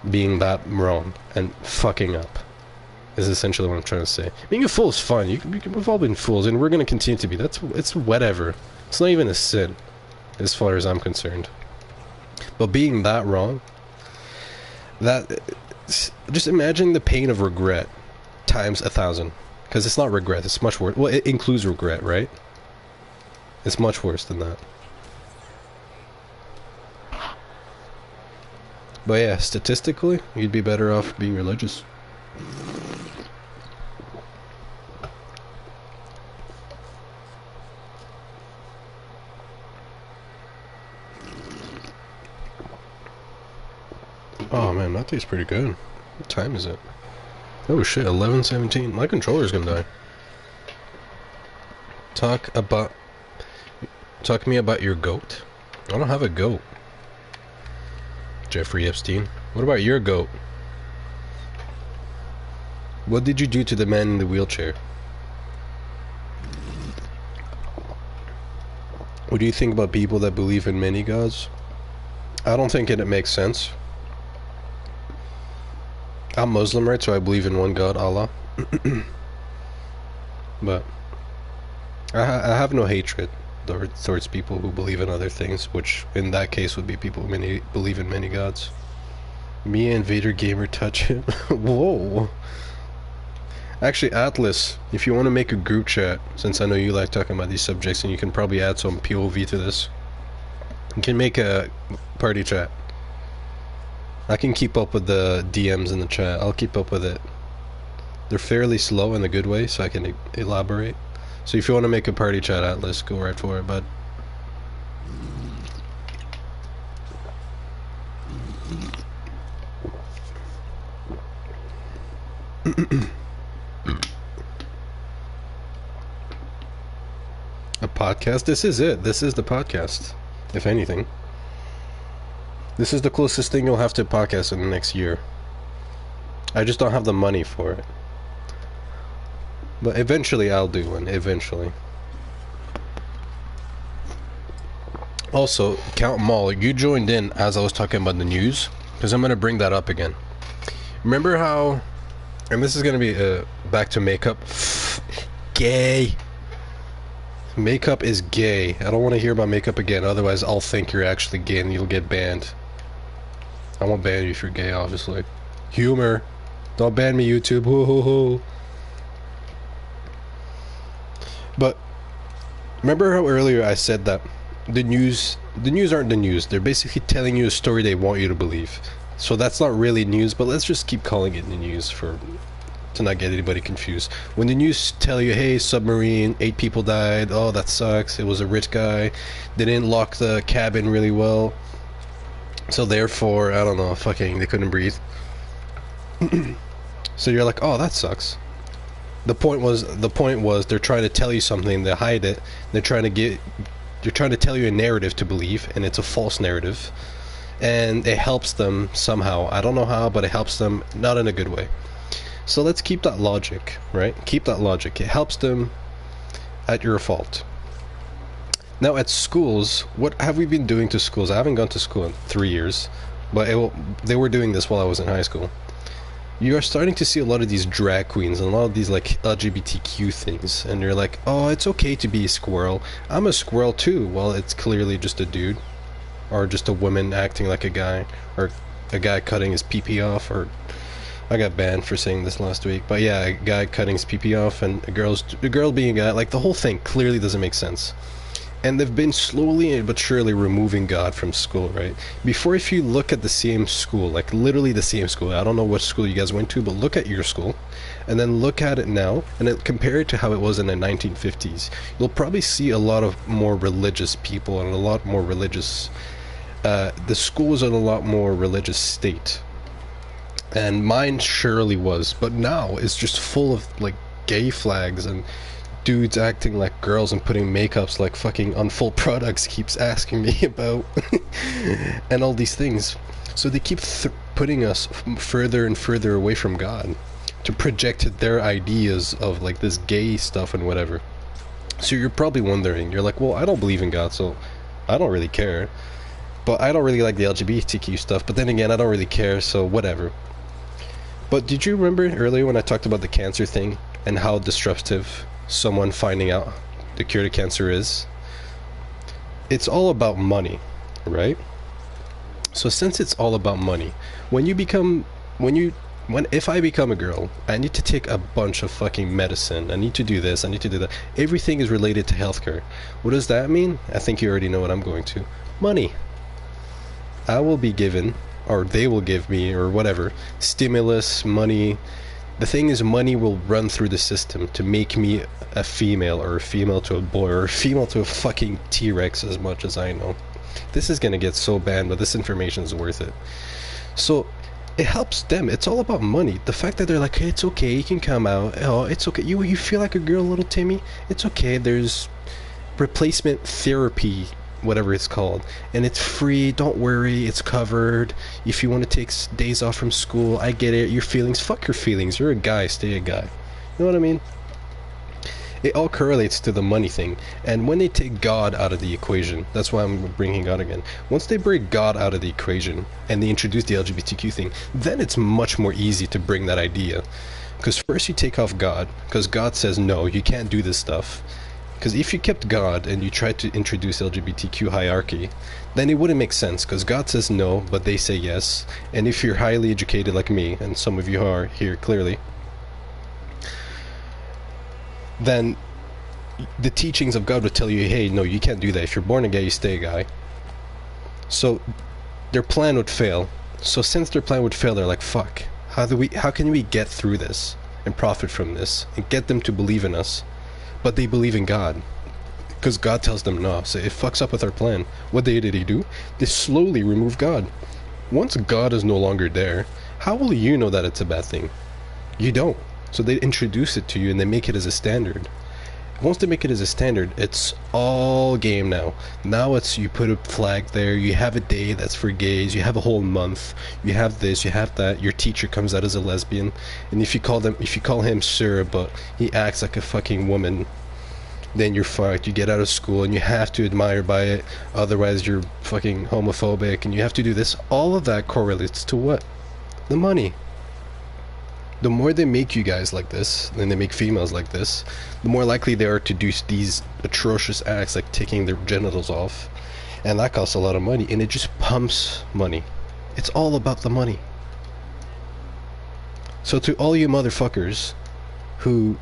being that wrong and fucking up. Is essentially what I'm trying to say. Being a fool is fun. We've all been fools, and we're gonna continue to be. It's whatever. It's not even a sin, as far as I'm concerned. But being that wrong, just imagine the pain of regret times 1,000. Because it's not regret. It's much worse. Well, it includes regret, right? It's much worse than that. But yeah, statistically, you'd be better off being religious. Oh man, that tastes pretty good. What time is it? Oh shit, 11:17. My controller's gonna die. Talk to me about your goat. I don't have a goat. Jeffrey Epstein. What about your goat? What did you do to the man in the wheelchair? What do you think about people that believe in many gods? I don't think it makes sense. I'm Muslim, right? So I believe in one God, Allah. But I have no hatred towards people who believe in other things, which in that case would be people who believe in many gods. Me and Vader Gamer touch him. Whoa. Actually, Atlas, if you want to make a group chat, since I know you like talking about these subjects, and you can probably add some POV to this, you can make a party chat. I can keep up with the DMs in the chat. I'll keep up with it. They're fairly slow in a good way, so I can elaborate. So if you want to make a party chat, Atlas, go right for it, bud. A podcast? This is it. This is the podcast, if anything. This is the closest thing you'll have to a podcast in the next year. I just don't have the money for it. But eventually I'll do one. Eventually. Also, Count Maul, you joined in as I was talking about the news, because I'm going to bring that up again. Remember how... And this is going to be back to makeup. Gay. Makeup is gay. I don't want to hear about makeup again, otherwise I'll think you're actually gay and you'll get banned. I won't ban you if you're gay, obviously. Humor. Don't ban me, YouTube. Hoo hoo hoo. But remember how earlier I said that the news aren't the news. They're basically telling you a story they want you to believe. So that's not really news, but let's just keep calling it the news to not get anybody confused. When the news tell you, hey, submarine, 8 people died, oh, that sucks, it was a rich guy, they didn't lock the cabin really well, so therefore, I don't know, fucking, they couldn't breathe. So you're like, oh, that sucks. The point was they're trying to tell you something, they hide it, they're trying to tell you a narrative to believe, and it's a false narrative, and it helps them somehow. I don't know how, but it helps them, not in a good way. So let's keep that logic, right? Keep that logic. It helps them at your fault. Now at schools, what have we been doing to schools? I haven't gone to school in 3 years, but they were doing this while I was in high school. You are starting to see a lot of these drag queens and a lot of these like LGBTQ things, and you're like, oh, it's okay to be a squirrel. I'm a squirrel too. Well, it's clearly just a dude, or just a woman acting like a guy, or a guy cutting his pee-pee off, or I got banned for saying this last week, but yeah, a guy cutting his pee-pee off and a girl being a guy. Like, the whole thing clearly doesn't make sense. And they've been slowly but surely removing God from school, right? Before, if you look at the same school, like literally the same school, I don't know what school you guys went to, but look at your school, and then look at it now, and then compare it to how it was in the 1950s. You'll probably see a lot of more religious people and a lot more religious... the school was in a lot more religious state. And mine surely was, but now it's just full of, like, gay flags and dudes acting like girls and putting makeups like fucking Unfold Products keeps asking me about, and all these things. So they keep putting us further and further away from God to project their ideas of like this gay stuff and whatever. So you're probably wondering, you're like, well, I don't believe in God, so I don't really care. But I don't really like the LGBTQ stuff, but then again, I don't really care, so whatever. But did you remember earlier when I talked about the cancer thing and how disruptive someone finding out the cure to cancer is? It's all about money, right? So since it's all about money, if I become a girl, I need to take a bunch of fucking medicine. I need to do this, I need to do that. Everything is related to healthcare. What does that mean? I think you already know what I'm going to. Money. I will be given, or they will give me, or whatever, stimulus, money. The thing is, money will run through the system to make me a female, or a female to a boy, or a female to a fucking T-Rex, as much as I know. This is gonna get so banned, but this information is worth it. So it helps them. It's all about money. The fact that they're like, hey, it's okay, you can come out. Oh, it's okay. You feel like a girl, little Timmy? It's okay. There's replacement therapy, whatever it's called, and it's free. Don't worry, it's covered. If you want to take days off from school, I get it. Your feelings, fuck your feelings. You're a guy, stay a guy. You know what I mean? It all correlates to the money thing. And when they take God out of the equation, that's why I'm bringing God again. Once they break God out of the equation and they introduce the LGBTQ thing, then it's much more easy to bring that idea. Because first you take off God, because God says no, you can't do this stuff. Because if you kept God and you tried to introduce LGBTQ hierarchy, then it wouldn't make sense, because God says no, but they say yes. And if you're highly educated like me, and some of you are here clearly, then the teachings of God would tell you, hey, no, you can't do that. If you're born a guy, you stay a guy. So their plan would fail. So since their plan would fail, they're like, fuck, how can we get through this and profit from this and get them to believe in us? But they believe in God, because God tells them no, so it fucks up with our plan. What did he do? They slowly remove God. Once God is no longer there, how will you know that it's a bad thing? You don't. So they introduce it to you and they make it as a standard. Once they make it as a standard, it's all game now. Now it's, you put a flag there, you have a day that's for gays, you have a whole month, you have this, you have that, your teacher comes out as a lesbian, and if you call him sir, but he acts like a fucking woman, then you're fucked. You get out of school and you have to admire by it, otherwise you're fucking homophobic, and you have to do this. All of that correlates to what? The money. The more they make you guys like this, and they make females like this, the more likely they are to do these atrocious acts like taking their genitals off. And that costs a lot of money, and it just pumps money. It's all about the money. So to all you motherfuckers who,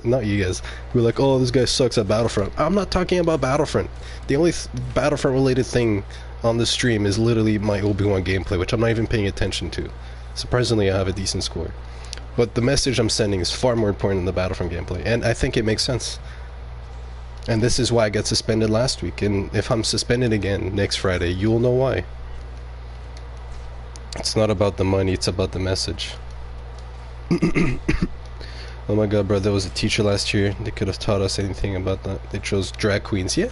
not you guys, who are like, oh, this guy sucks at Battlefront. I'm not talking about Battlefront. The only Battlefront related thing on this stream is literally my Obi-Wan gameplay, which I'm not even paying attention to. Surprisingly, I have a decent score. But the message I'm sending is far more important than the Battlefront gameplay, and I think it makes sense. And this is why I got suspended last week, and if I'm suspended again next Friday, you'll know why. It's not about the money, it's about the message. Oh my god, bro, there was a teacher last year. They could have taught us anything about that. They chose drag queens. Yeah.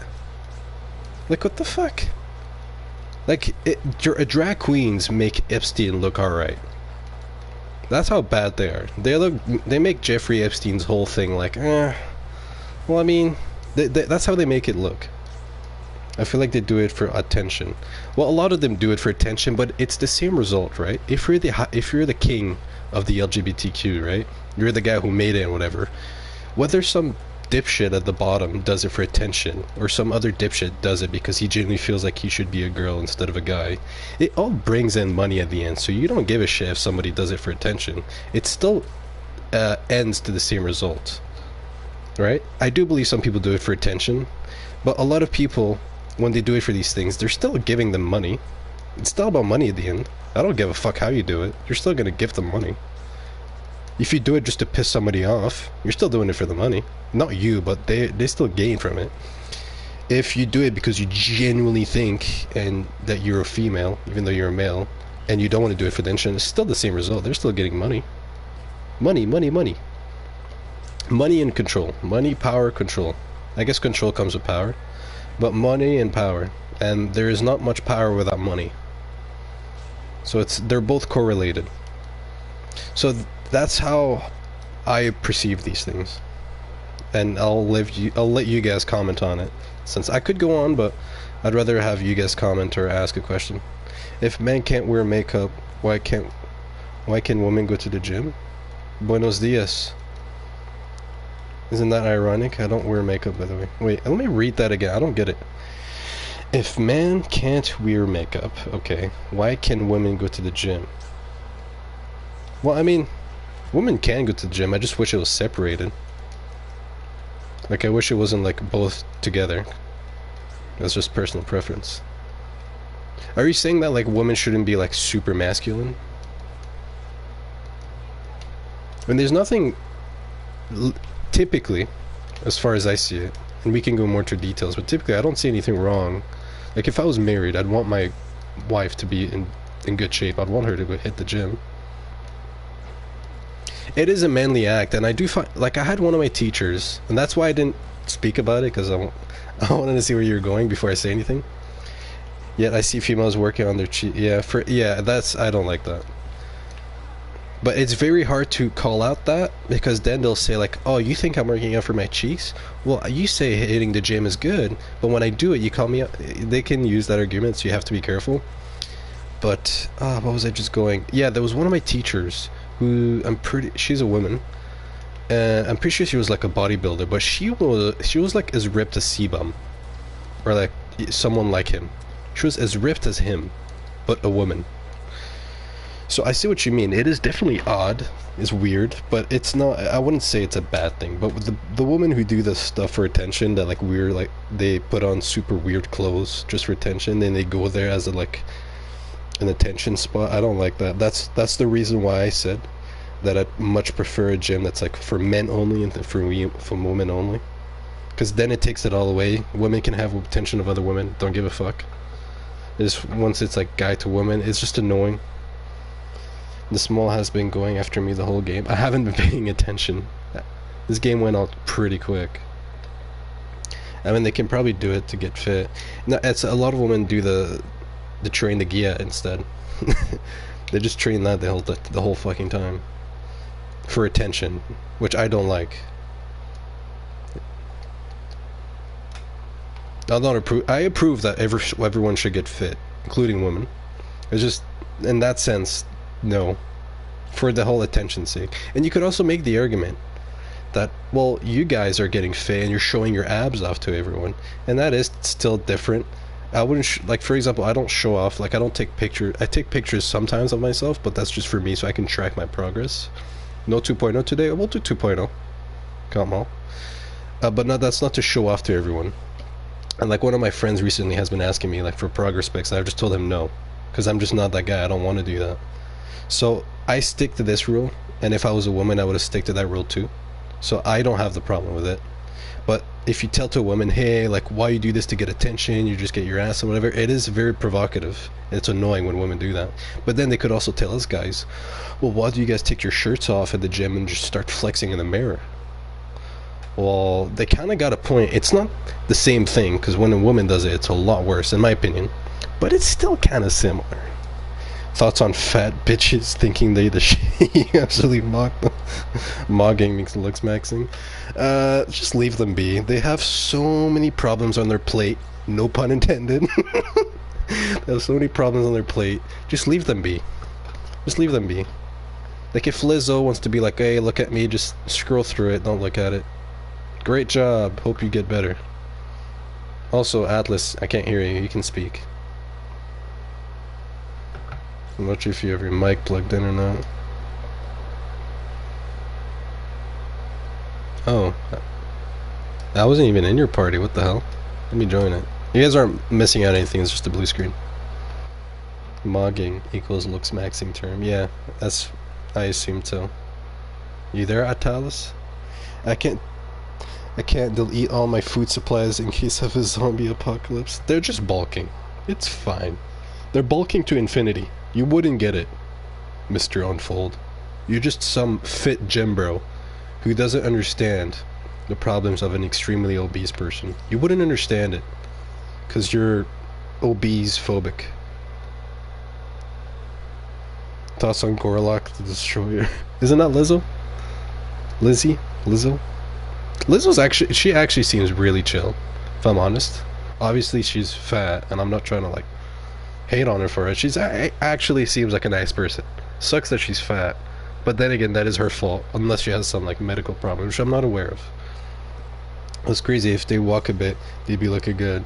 Like, what the fuck? Like, drag queens make Epstein look alright. That's how bad they are. They make Jeffrey Epstein's whole thing like, Well, I mean, that's how they make it look. I feel like they do it for attention. Well, a lot of them do it for attention, but it's the same result, right? If you're the king of the LGBTQ, right? You're the guy who made it and whatever. Whether some dipshit at the bottom does it for attention, or some other dipshit does it because he genuinely feels like he should be a girl instead of a guy, it all brings in money at the end. So you don't give a shit if somebody does it for attention. It still ends to the same result, right? I do believe some people do it for attention, but a lot of people, when they do it for these things, they're still giving them money. It's still about money at the end. I don't give a fuck how you do it. You're still gonna give them money. If you do it just to piss somebody off, you're still doing it for the money. Not you, but they still gain from it. If you do it because you genuinely think and that you're a female, even though you're a male, and you don't want to do it for the attention, it's still the same result. They're still getting money. Money, money, money. Money and control. Money, power, control. I guess control comes with power. But money and power. And there is not much power without money. So they're both correlated. So that's how I perceive these things. And I'll let you guys comment on it. Since I could go on, but I'd rather have you guys comment or ask a question. If men can't wear makeup, why can women go to the gym? Buenos dias. Isn't that ironic? I don't wear makeup, by the way. Wait, let me read that again. I don't get it. If men can't wear makeup, okay, why can women go to the gym? Well, I mean, women can go to the gym. I just wish it was separated. Like, I wish it wasn't, like, both together. That's just personal preference. Are you saying that, like, women shouldn't be, like, super masculine? When there's nothing... Typically, as far as I see it, and we can go more into details, but typically I don't see anything wrong. Like, if I was married, I'd want my wife to be in good shape. I'd want her to go hit the gym. It is a manly act, and I do find, like, I had one of my teachers, and that's why I didn't speak about it, because I wanted to see where you were going before I say anything. Yet I see females working on their cheek. Yeah, that's, I don't like that. But it's very hard to call out that, because then they'll say, like, oh, you think I'm working out for my cheeks? Well, you say hitting the gym is good, but when I do it, you call me out. They can use that argument, so you have to be careful. But, what was I just going? Yeah, there was one of my teachers who, she's a woman, and I'm pretty sure she was like a bodybuilder, but she was like as ripped as Sebum, or like someone like him. She was as ripped as him, but a woman. So I see what you mean. It is definitely odd. It's weird, but it's not. I wouldn't say it's a bad thing. But with the women who do this stuff for attention, that like weird, like they put on super weird clothes just for attention, then they go there as like an attention spot. I don't like that. That's the reason why I said that I'd much prefer a gym that's like for men only and for women only. Because then it takes it all away. Women can have attention of other women. Don't give a fuck. Once it's like guy to woman, it's just annoying. The small has been going after me the whole game. I haven't been paying attention. This game went out pretty quick. I mean, they can probably do it to get fit. No, it's a lot of women do the train the Gia instead. They just train that the whole fucking time for attention, which I don't like. I approve that everyone should get fit, including women. It's just in that sense. No, for the whole attention sake. And you could also make the argument that, well, you guys are getting fit and you're showing your abs off to everyone, and that is still different. I wouldn't like, for example, I don't show off, like I don't take pictures. I take pictures sometimes of myself, but that's just for me so I can track my progress. No 2.0 today. We'll do 2.0. Come on. But no, that's not to show off to everyone. And like one of my friends recently has been asking me like for progress pics, and I've just told him no, because I'm just not that guy. I don't want to do that. So I stick to this rule, and if I was a woman, I would have stick to that rule too. So I don't have the problem with it. But if you tell to a woman, hey, like, why you do this to get attention, you just get your ass or whatever, it is very provocative. And it's annoying when women do that. But then they could also tell us guys, well, why do you guys take your shirts off at the gym and just start flexing in the mirror? Well, they kind of got a point. It's not the same thing, because when a woman does it, it's a lot worse, in my opinion. But it's still kind of similar. Thoughts on fat bitches thinking they the shit? You absolutely mock them. Mogging makes looks maxing. Just leave them be. They have so many problems on their plate. No pun intended. They have so many problems on their plate. Just leave them be. Just leave them be. Like if Lizzo wants to be like, hey, look at me, just scroll through it, don't look at it. Great job. Hope you get better. Also, Atlas, I can't hear you. You can speak. I'm not sure if you have your mic plugged in or not. Oh. I wasn't even in your party. What the hell? Let me join it. You guys aren't missing out anything. It's just a blue screen. Mogging equals looks maxing term. Yeah, that's... I assumed so. You there, Atalis? I can't delete all my food supplies in case of a zombie apocalypse. They're just bulking. It's fine. They're bulking to infinity. You wouldn't get it, Mr. Unfold. You're just some fit gym bro who doesn't understand the problems of an extremely obese person. You wouldn't understand it because you're obese phobic. Thoughts on Gorlock the Destroyer? Isn't that Lizzo? Lizzie? Lizzo? Lizzo's actually, she actually seems really chill, if I'm honest. Obviously she's fat, and I'm not trying to like hate on her for it. She's actually seems like a nice person. Sucks that she's fat, but then again, that is her fault, unless she has some like medical problem, which I'm not aware of. It's crazy, if they walk a bit, they'd be looking good.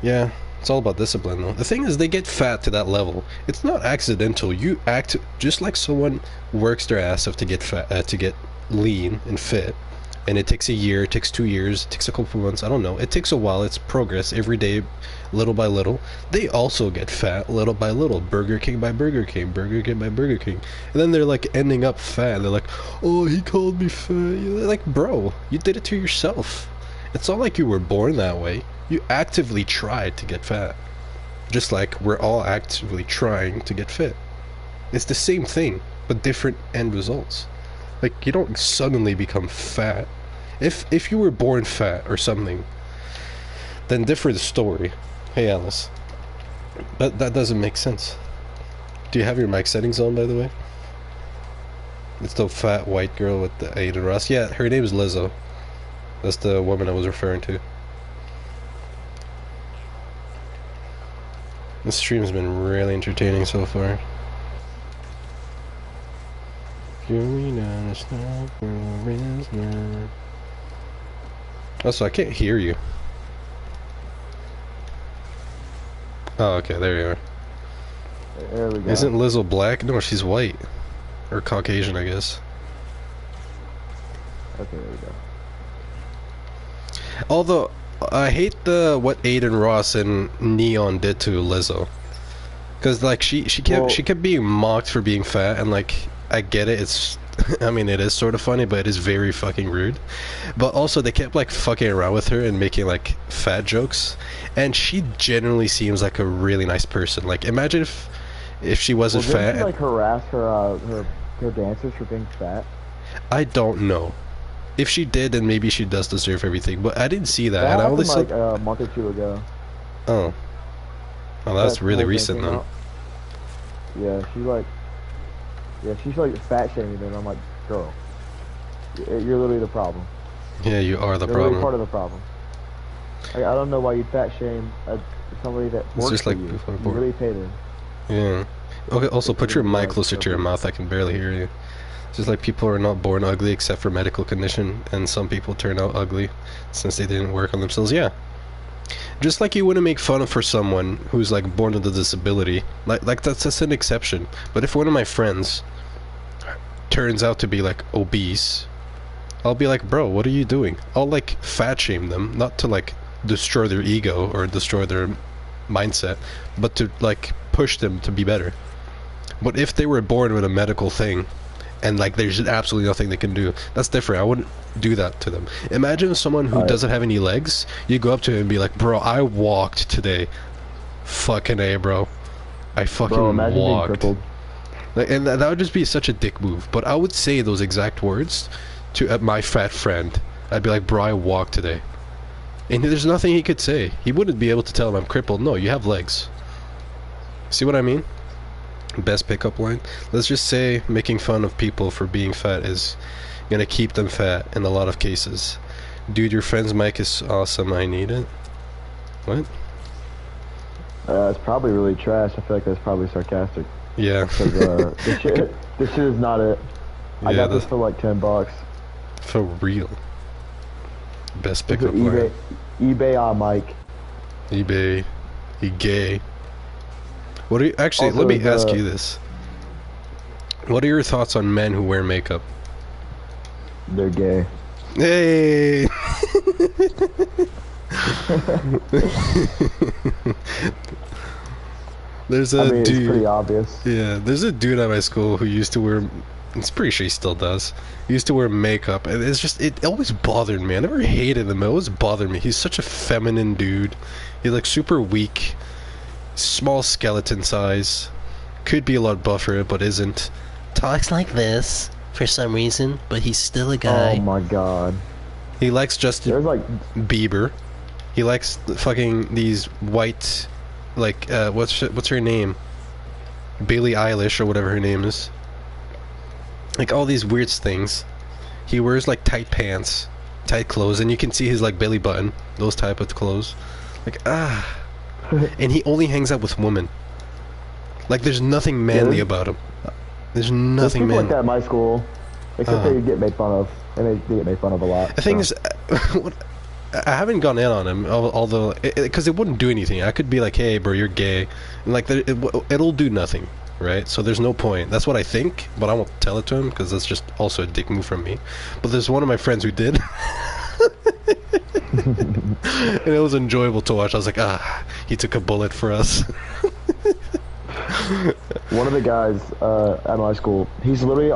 Yeah, it's all about discipline though. The thing is, they get fat to that level. It's not accidental. You act just like someone works their ass off to get fat, to get lean and fit. And it takes a year, it takes 2 years, it takes a couple months, I don't know. It takes a while, it's progress every day, little by little. They also get fat little by little. Burger King by Burger King, Burger King by Burger King. And then they're like ending up fat. They're like, oh, he called me fat. They're like, bro, you did it to yourself. It's not like you were born that way. You actively tried to get fat. Just like we're all actively trying to get fit. It's the same thing, but different end results. Like, you don't suddenly become fat. If you were born fat or something, then different story. Hey, Alice. That doesn't make sense. Do you have your mic settings on, by the way? It's the fat white girl with the Aiden Ross. Yeah, her name is Lizzo. That's the woman I was referring to. This stream has been really entertaining so far. Also, I can't hear you. Oh, okay, there you are. There we go. Isn't Lizzo black? No, she's white. Or Caucasian, I guess. Okay, there we go. Although, I hate what Aiden Ross and Neon did to Lizzo. Because, like, she kept being mocked for being fat, and, like, I get it, it's... I mean, it is sort of funny, but it is very fucking rude. But also, they kept, like, fucking around with her and making, like, fat jokes. And she generally seems like a really nice person. Like, imagine if she wasn't fat. Didn't she, like, harass her dancers for being fat? I don't know. If she did, then maybe she does deserve everything. But I didn't see that. That and I only happened, saw... like, a month or two ago. Oh. Oh, that's really recent, then. Yeah, she's like fat shaming them. I'm like, girl, you're literally the problem. Yeah, you are the you're problem. You're part of the problem. Like, I don't know why you fat shame somebody that works just for like you. You really pay them. Yeah. Okay, also put your mic closer to your mouth. I can barely hear you. It's just like people are not born ugly except for medical condition, and some people turn out ugly since they didn't work on themselves. Yeah. Just like you wouldn't make fun of for someone who's like born with a disability, like that's an exception. But if one of my friends turns out to be like obese, I'll be like, bro, what are you doing? I'll like fat shame them, not to like destroy their ego or destroy their mindset, but to like push them to be better. But if they were born with a medical thing and like there's absolutely nothing they can do, that's different. I wouldn't do that to them. Imagine someone who doesn't have any legs, you go up to him and be like, bro, I walked today. Fucking A, bro. I fucking walked. Like, and that would just be such a dick move. But I would say those exact words to my fat friend. I'd be like, bro, I walked today. And there's nothing he could say. He wouldn't be able to tell him I'm crippled. No, you have legs. See what I mean? Best pickup line. Let's just say making fun of people for being fat is gonna keep them fat in a lot of cases. Dude, your friend's mic is awesome. I need it. What? It's probably really trash. I feel like that's probably sarcastic. Yeah. Cause this shit is not it. I Yeah, got this that's for like $10. for real. Best It's an pickup line. eBay on mic. eBay. You gay. What are you actually? Also, let me ask you this. What are your thoughts on men who wear makeup? They're gay. Hey. There's a I mean, dude. it's pretty obvious. Yeah, there's a dude at my school who used to wear. It's pretty sure he still does. He used to wear makeup, and it's just it always bothered me. I never hated him. It always bothered me. He's such a feminine dude. He's like super weak, small skeleton size. Could be a lot buffer, but isn't. Talks like this for some reason, but he's still a guy. Oh my god. He likes Justin There's like Bieber. He likes fucking these white, like what's her name? Billie Eilish or whatever her name is. Like all these weird things. He wears like tight pants, tight clothes, and you can see his like belly button. Those type of clothes. Like and he only hangs out with women. Like there's nothing manly Really? about him. There's there's nothing people like manly. that at my school, except they get made fun of, and they get made fun of a lot. The thing so. is, what, I haven't gone in on him, although because it wouldn't do anything. I could be like, "Hey, bro, you're gay," and like it'll do nothing, right? So there's no point. That's what I think, but I won't tell it to him because that's just also a dick move from me. But there's one of my friends who did, and it was enjoyable to watch. I was like, he took a bullet for us. One of the guys at my school, he's literally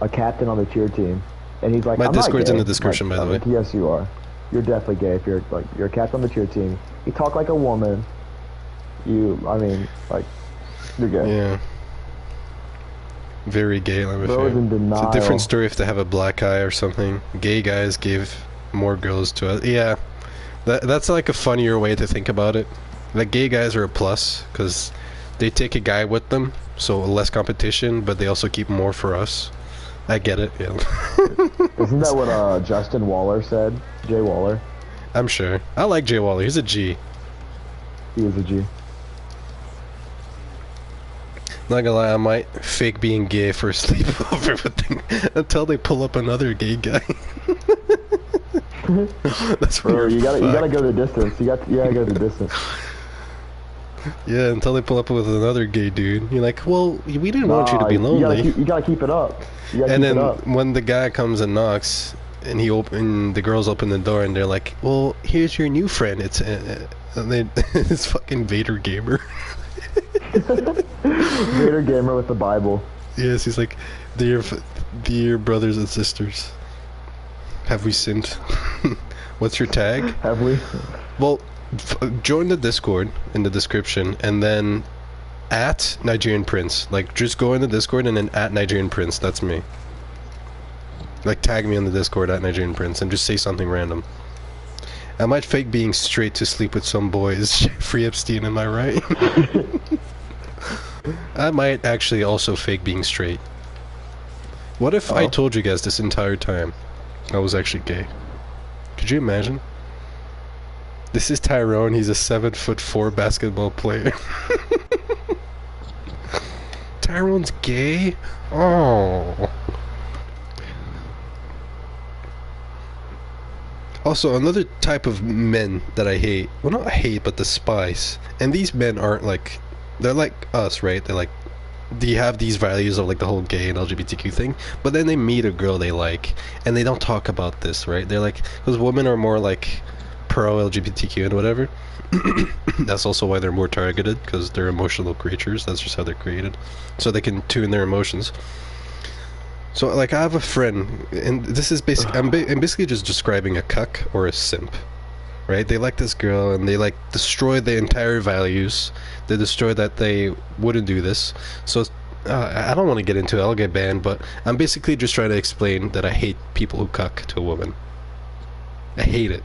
a captain on the cheer team, and he's like, My I'm not Discord's in gay." the description, by the like, way. Yes, you are. You're definitely gay if you're you're a captain on the cheer team. You talk like a woman. You're gay. Yeah. Very gay, let me Bro is in It's a denial. different story if they have a black eye or something. Gay guys give more girls to us. Yeah, that's like a funnier way to think about it. Like gay guys are a plus because they take a guy with them, so less competition, but they also keep more for us. I get it. Yeah. Isn't that what Justin Waller said? Jay Waller. I'm sure. I like Jay Waller. He's a G. He is a G. Not gonna lie, I might fake being gay for a sleepover with them until they pull up another gay guy. That's when Bro, you're you gotta fucked. go the distance. You gotta go the distance. Yeah, until they pull up with another gay dude. You're like, well, we didn't want you to be Nah, lonely. You gotta keep it up. You gotta And keep then it up. when the guy comes and knocks, and the girls open the door, and they're like, well, here's your new friend. It's it's fucking Vader Gamer. Vader Gamer with the Bible. Yes, he's like, dear brothers and sisters, have we sinned? What's your tag? Have we? Well, join the Discord in the description, and then at Nigerian Prince. Like, just go in the Discord and then at Nigerian Prince. That's me. Like, tag me on the Discord at Nigerian Prince and just say something random. I might fake being straight to sleep with some boys. Free Epstein, am I right? I might actually also fake being straight. What if I told you guys this entire time I was actually gay? Could you imagine? This is Tyrone. He's a 7'4" basketball player. Tyrone's gay? Oh. Also, another type of men that I hate, well, not hate, but despise, and these men aren't like, they're like us, right? They're like, they have these values of like the whole gay and LGBTQ thing, but then they meet a girl they like, and they don't talk about this, right? They're like, because women are more like pro LGBTQ and whatever. That's also why they're more targeted, because they're emotional creatures. That's just how they're created, so they can tune their emotions. So, like, I have a friend, and this is basically, I'm basically just describing a cuck or a simp, right? They like this girl, and they, like, destroy their entire values. They destroy that they wouldn't do this. So, I don't want to get into it, I'll get banned, but I'm basically just trying to explain that I hate people who cuck to a woman. I hate it.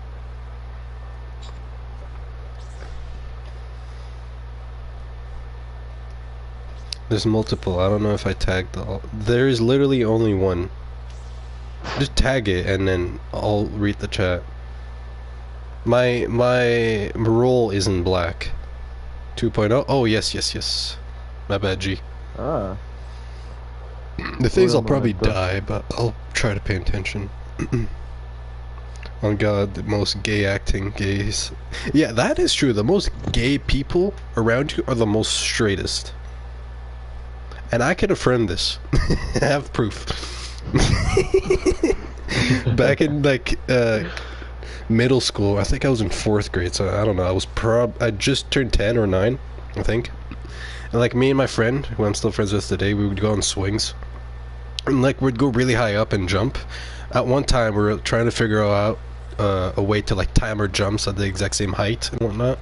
There's multiple. I don't know if I tagged all. There's literally only one. Just tag it and then I'll read the chat. My role is in black. 2.0. Oh yes. My bad, G. Ah. The things Well, I'll probably my bad. die, but I'll try to pay attention. On God, the most gay acting gays. Yeah, that is true. The most gay people around you are the most straightest. And I can affirm this. I have proof. Back in like middle school, I think I was in 4th grade, so I don't know. I just turned 10 or 9, I think. And like me and my friend, who I'm still friends with today, we would go on swings. And like we'd go really high up and jump. At one time we were trying to figure out a way to like time our jumps at the exact same height and whatnot.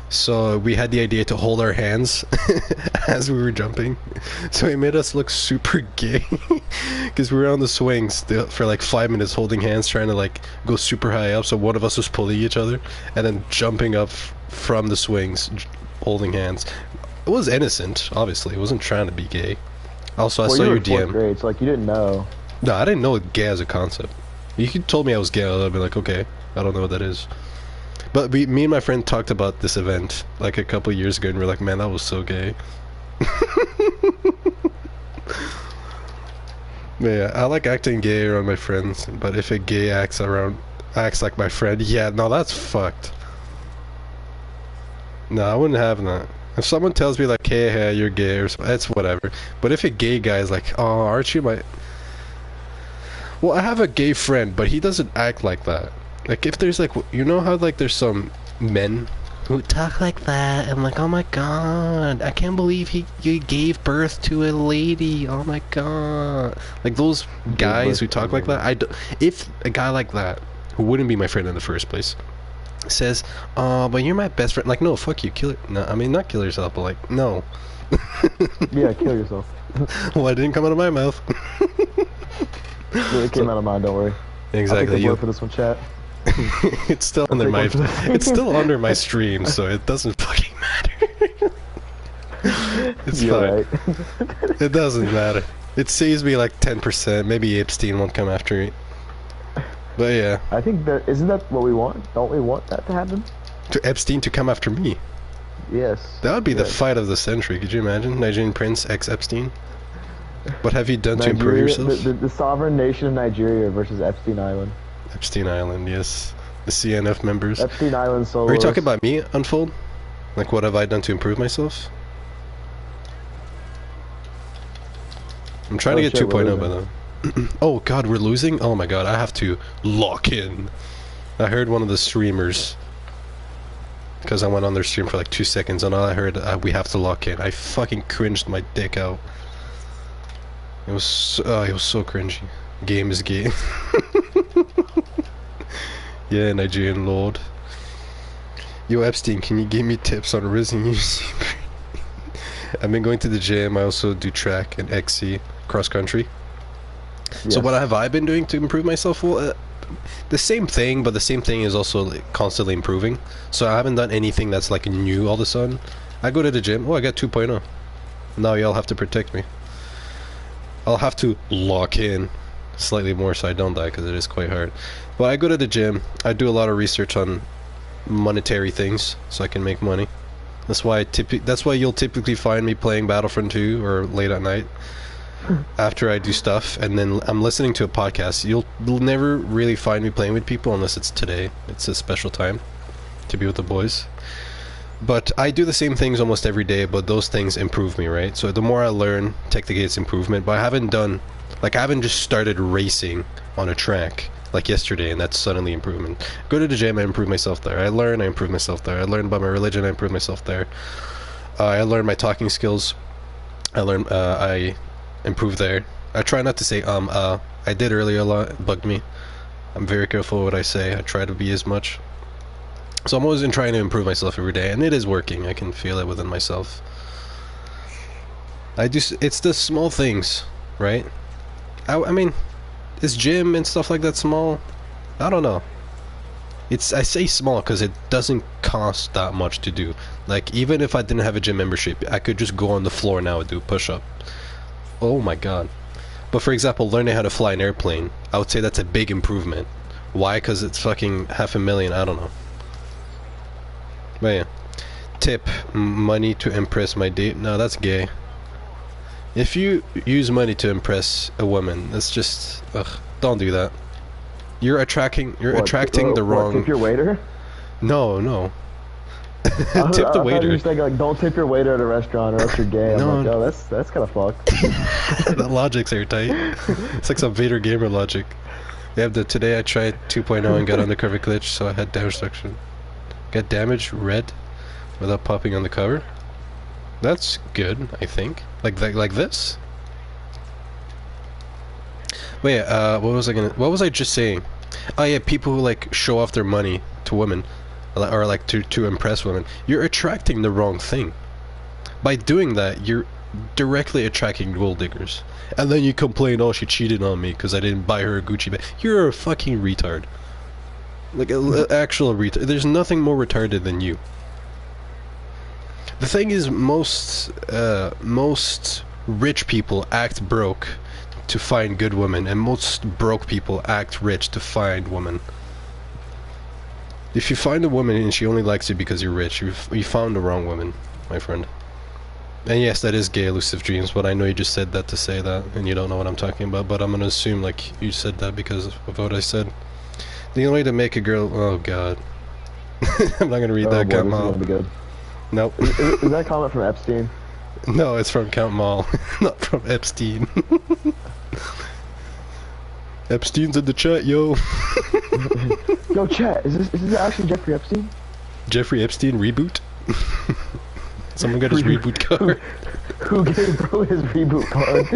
So we had the idea to hold our hands as we were jumping. So it made us look super gay because we were on the swings for like 5 minutes holding hands, trying to like go super high up. So one of us was pulling each other and then jumping up from the swings, holding hands. It was innocent, obviously. It wasn't trying to be gay. Also, I Well, saw you were your in 4th DM. grade, so like you didn't know. No, I didn't know gay as a concept. If you told me I was gay, I'd be like, okay, I don't know what that is. But me and my friend talked about this event like a couple years ago, and we're like, man, that was so gay. Yeah, I like acting gay around my friends, but if a gay acts like my friend, yeah, no, that's fucked. No, I wouldn't have that. If someone tells me like, hey, you're gay, or it's whatever. But if a gay guy is like, oh, aren't you my... Well, I have a gay friend, but he doesn't act like that. Like, if there's like, you know how like there's some men who talk like that, and like, oh my god, I can't believe he gave birth to a lady, oh my god. Like those guys who talk like that, if a guy like that, who wouldn't be my friend in the first place, says, oh, but you're my best friend, like, no, fuck you, kill it. No, I mean, not kill yourself, but like, no. Yeah, kill yourself. Well, it didn't come out of my mouth. It came out of mine, don't worry. Exactly. I'll take the for this one, chat. It's still under my it's still under my stream, so it doesn't fucking matter. It's You're fine. right. It doesn't matter. It saves me like 10%. Maybe Epstein won't come after me. But yeah. I think that isn't that what we want? Don't we want that to happen? To Epstein to come after me. Yes. That would be the Yes. fight of the century. Could you imagine? Nigerian prince ex Epstein. What have you done to improve Nigeria, yourself? the sovereign nation of Nigeria versus Epstein Island. Epstein Island, yes. The CNF members. Epstein Island solo. Are you talking about me, Unfold? Like, what have I done to improve myself? I'm trying to get shit, 2.0 we're by the Oh god, we're losing? Oh my god, I have to lock in. I heard one of the streamers, because I went on their stream for like 2 seconds, and all I heard, we have to lock in. I fucking cringed my dick out. It was so cringy. Game is game. Yeah, Nigerian lord. Yo, Epstein, can you give me tips on rising UC? I've been going to the gym. I also do track and XC, cross country. Yes. So what have I been doing to improve myself? Well, the same thing, but the same thing is also like, constantly improving. So I haven't done anything that's like new all of a sudden. I go to the gym. Oh, I got 2.0. Now y'all have to protect me. I'll have to lock in slightly more so I don't die, because it is quite hard. But I go to the gym. I do a lot of research on monetary things so I can make money. That's why you'll typically find me playing Battlefront 2 or late at night after I do stuff, and then I'm listening to a podcast. You'll never really find me playing with people unless it's today. It's a special time to be with the boys. But I do the same things almost every day, but those things improve me, right? So the more I learn, technically it's improvement. But I haven't just started racing on a track like yesterday, and that's suddenly improvement. Go to the gym, I improve myself there. I learn, I improve myself there. I learn about my religion, I improve myself there. I learn my talking skills. I improve there. I try not to say I did earlier a lot, it bugged me. I'm very careful what I say. I try to be as much. So I'm always trying to improve myself every day, and it is working. I can feel it within myself. It's the small things, right? I mean, is gym and stuff like that small? I don't know. It's, I say small because it doesn't cost that much to do. Like, even if I didn't have a gym membership, I could just go on the floor now and do a push-up. Oh my god. But for example, learning how to fly an airplane, I would say that's a big improvement. Why? Because it's fucking $500,000, I don't know. But yeah. Tip, money to impress my date. No, that's gay. If you use money to impress a woman, that's just, ugh, don't do that. You're attracting the wrong... Tip your waiter? No, no. Tip the I waiter. You saying, like, don't tip your waiter at a restaurant or else you're gay. No. I'm like, oh, that's kind of fucked. That logic's airtight. It's like some Vader gamer logic. We have the today I tried 2.0 and got undercover glitch, so I had damage reduction. Got damage red without popping on the cover. That's good, I think. Like this. Wait, what was I just saying? Oh yeah, people who like show off their money to women, or like to impress women. You're attracting the wrong thing. By doing that, you're directly attracting gold diggers. And then you complain, oh, she cheated on me because I didn't buy her a Gucci bag. You're a fucking retard. Like an actual retard. There's nothing more retarded than you. The thing is, most rich people act broke to find good women, and most broke people act rich to find women. If you find a woman and she only likes you because you're rich, you found the wrong woman, my friend. And yes, that is gay, Elusive Dreams, but I know you just said that to say that, and you don't know what I'm talking about, but I'm gonna assume, like, you said that because of what I said. The only way to make a girl... Oh, God. I'm not gonna read that, boy, Count this is Mal. gonna be good. Nope. Is that comment from Epstein? No, it's from Count Mal, not from Epstein. Epstein's in the chat, yo. Yo, chat, is this actually Jeffrey Epstein? Jeffrey Epstein reboot? Someone got his reboot card. Who gave bro his reboot card?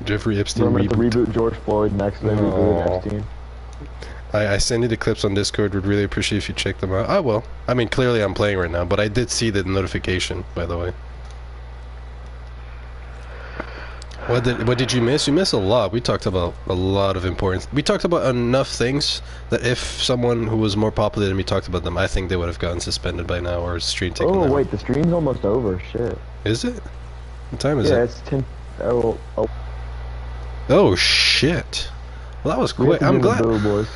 Jeffrey Epstein Remember reboot. to reboot George Floyd next, then reboot Epstein. I send you the clips on Discord. Would really appreciate if you check them out. I will. I mean, clearly I'm playing right now, but I did see the notification, by the way. What did you miss? You missed a lot. We talked about a lot of important... We talked about enough things that if someone who was more popular than me talked about them, I think they would have gotten suspended by now or stream taken down. Oh, wait, the stream's almost over. Shit. Is it? What time is it? Yeah, it's 10... Oh. Oh, shit. Well, that was quick. I'm glad... Boo, boys.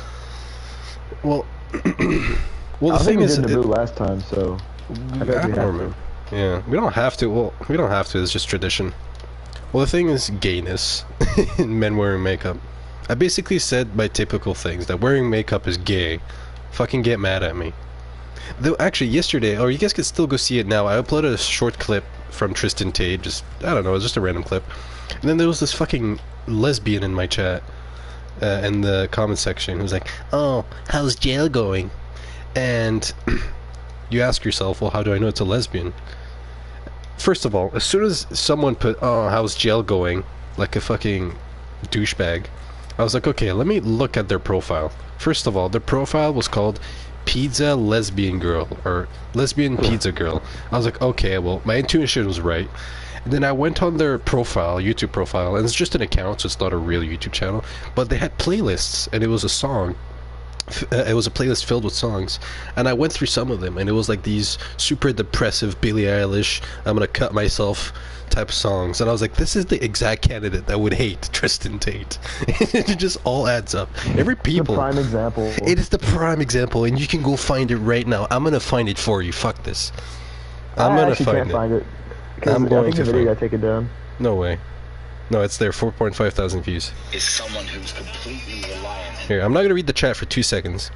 Well... well, the thing is... I think we did the boo last time, so... I don't remember. Yeah, we don't have to. Well, we don't have to. It's just tradition. Well, the thing is gayness in men wearing makeup. I basically said my typical things, that wearing makeup is gay. Fucking get mad at me. Though, actually, yesterday, or you guys can still go see it now, I uploaded a short clip from Tristan Tate, just, I don't know, it was just a random clip. And then there was this fucking lesbian in my chat, in the comment section, who was like, oh, how's jail going? And you ask yourself, well, how do I know it's a lesbian? First of all, as soon as someone put, oh, how's jail going, like a fucking douchebag, I was like, okay, let me look at their profile. First of all, their profile was called Pizza Lesbian Girl, or Lesbian Pizza Girl. I was like, okay, well, my intuition was right. And then I went on their profile, YouTube profile, and it's just an account, so it's not a real YouTube channel, but they had playlists, and it was a song. It was a playlist filled with songs, and I went through some of them, and it was like these super depressive Billie Eilish, I'm gonna cut myself type songs, and I was like, this is the exact candidate that would hate Tristan Tate. It just all adds up. Every people. The prime example. It is the prime example, and you can go find it right now. I'm gonna find it for you. Fuck this. I'm gonna find it. I'm going to find it. Take it down. No way. No, it's there. 4.5 thousand views. Is someone who's completely reliant. Here, I'm not gonna read the chat for 2 seconds.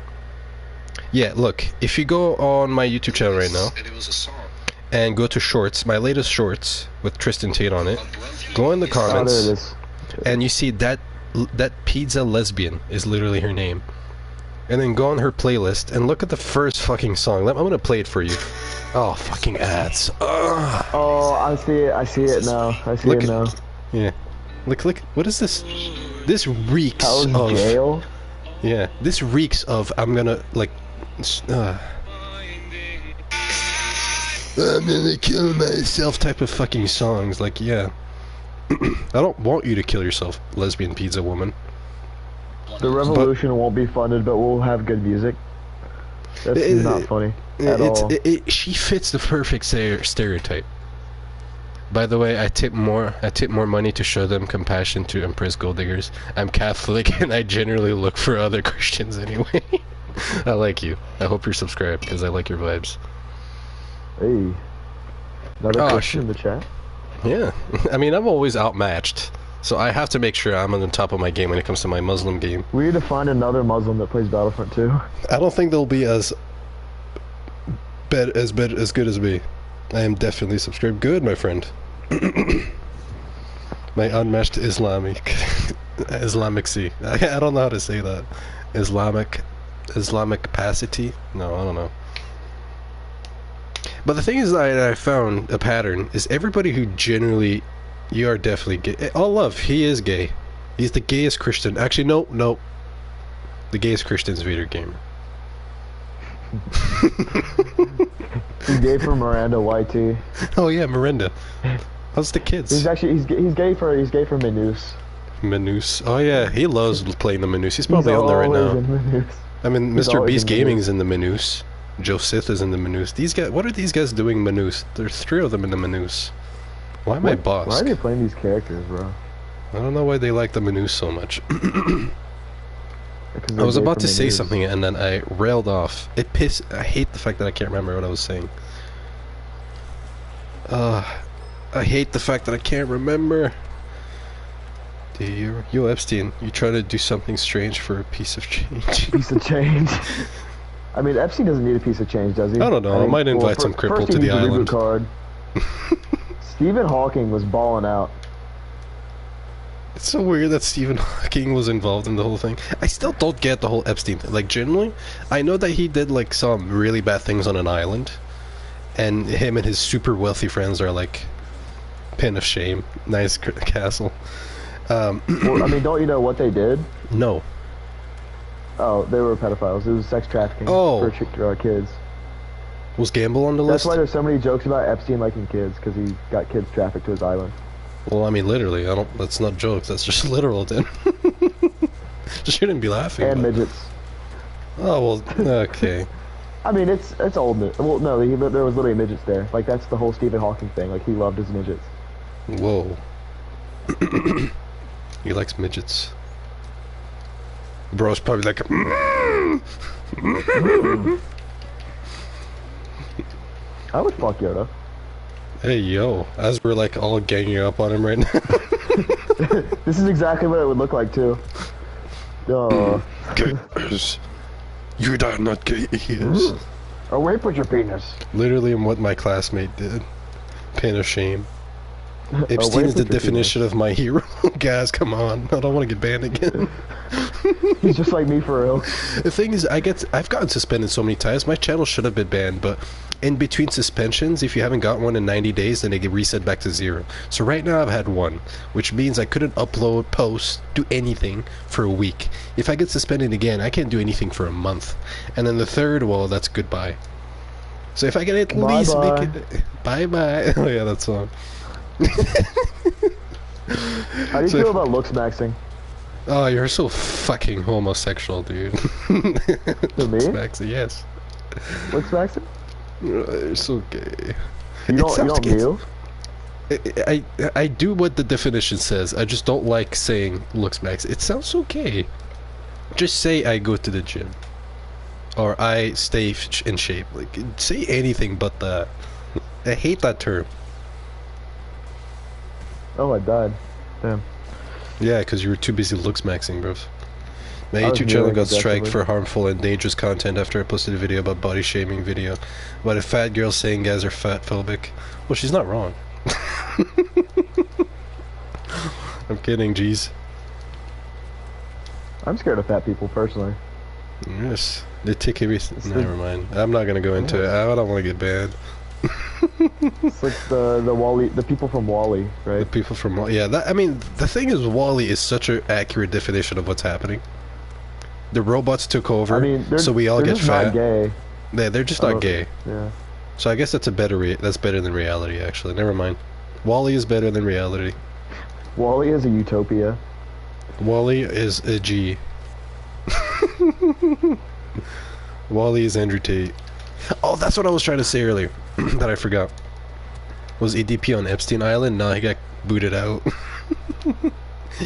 Yeah, look, if you go on my YouTube channel right now and go to shorts, my latest shorts with Tristan Tate on it, go in the comments, there it is. and you see that Pizza Lesbian is literally her name. And then go on her playlist and look at the first fucking song. I'm gonna play it for you. Oh, fucking ads. Ugh. Oh, I see it now. I see it now. Yeah. Look, what is this? This reeks How's of... jail? Yeah, this reeks of, I'm gonna, like... I'm gonna kill myself type of fucking songs. Like, yeah. I don't want you to kill yourself, lesbian pizza woman. The revolution won't be funded, but we'll have good music. That's not funny at all. She fits the perfect stereotype. By the way, I tip more money to show them compassion to impress gold diggers. I'm Catholic and I generally look for other Christians anyway. I like you. I hope you're subscribed because I like your vibes. Hey. Another question in the chat? Yeah. I mean, I'm always outmatched. So I have to make sure I'm on the top of my game when it comes to my Muslim game. We need to find another Muslim that plays Battlefront 2. I don't think they'll be as good as me. I am definitely subscribed. Good, my friend. My unmatched Islamic C. I don't know how to say that. Islamic capacity? No, I don't know. But the thing is that I found a pattern is everybody who generally, you are definitely gay. All love, he is gay. He's the gayest Christian. Actually, no. The gayest Christian's Vader gamer. He's gay for Miranda YT. Oh yeah, Miranda. How's the kids? He's gay for Manus. Manus. Oh yeah, he loves playing the Manus. He's probably on there right now. I mean, Mr. Beast Gaming is in the Manus. Joe Sith is in the Manus. These guys, what are these guys doing Manus? There's 3 of them in the Manus. Why am I boss? Why are they playing these characters, bro? I don't know why they like the Manus so much. I was about to say something and then I railed off. I hate the fact that I can't remember what I was saying. I hate the fact that I can't remember. Yo, Epstein, you try to do something strange for a piece of change. Piece of change. I mean, Epstein doesn't need a piece of change, does he? I don't know. I might invite some cripple to the island. Card. Stephen Hawking was balling out. It's so weird that Stephen Hawking was involved in the whole thing. I still don't get the whole Epstein thing. Like, generally, I know that he did, like, some really bad things on an island. And him and his super wealthy friends are, like, pin of shame. Nice castle. Well, I mean, don't you know what they did? No. Oh, they were pedophiles. It was sex trafficking for kids. Was Gamble on the list? That's why there's so many jokes about Epstein liking kids, because he got kids trafficked to his island. Well, I mean, literally. That's not jokes. That's just literal, then. Just shouldn't be laughing. And midgets. Oh, well, okay. I mean, it's old. Well, no, there was literally midgets there. Like, that's the whole Stephen Hawking thing. Like, he loved his midgets. Whoa. He likes midgets. Bro's probably like, I would fuck Yoda. Hey, yo. As we're, like, all ganging up on him right now. This is exactly what it would look like, too. Gays. You're not gay, he is. Away with your penis. Literally what my classmate did. Pin of shame. Epstein is the definition of my hero. Guys, come on. I don't want to get banned again. He's just like me for real. The thing is, I've gotten suspended so many times. My channel should have been banned, but in between suspensions, if you haven't got one in 90 days, then they get reset back to 0. So right now I've had one, which means I couldn't upload, post, do anything for a week. If I get suspended again, I can't do anything for a month. And then the third, well, that's goodbye. So if I can at least make it... Bye-bye. Oh yeah, that song. How do you feel about looks maxing? Oh, you're so fucking homosexual, dude. To me? Looks maxing, yes. Looks maxing? You're so gay. You don't view? I do what the definition says. I just don't like saying looks maxing. It sounds so gay. Just say I go to the gym. Or I stay in shape. Like, say anything but that. I hate that term. Oh, I died. Damn. Yeah, because you were too busy looks maxing, bro. My YouTube channel got striked for harmful and dangerous content after I posted a video about body shaming video about a fat girl saying guys are fat phobic. Well, she's not wrong. I'm kidding, jeez. I'm scared of fat people, personally. Yes. They take everything. Never mind. I'm not gonna go into it. I don't want to get banned. It's like the people from WALL-E, right? The people from WALL-E. Yeah, I mean, the thing is, WALL-E is such an accurate definition of what's happening. The robots took over, I mean, so we all get fat. Not gay. Yeah, they're just not gay. Yeah. So I guess that's that's better than reality, actually. Never mind. WALL-E is better than reality. WALL-E is a utopia. WALL-E is a G. Wally is Andrew Tate. Oh, that's what I was trying to say earlier that I forgot. Was EDP on Epstein Island? No, he got booted out.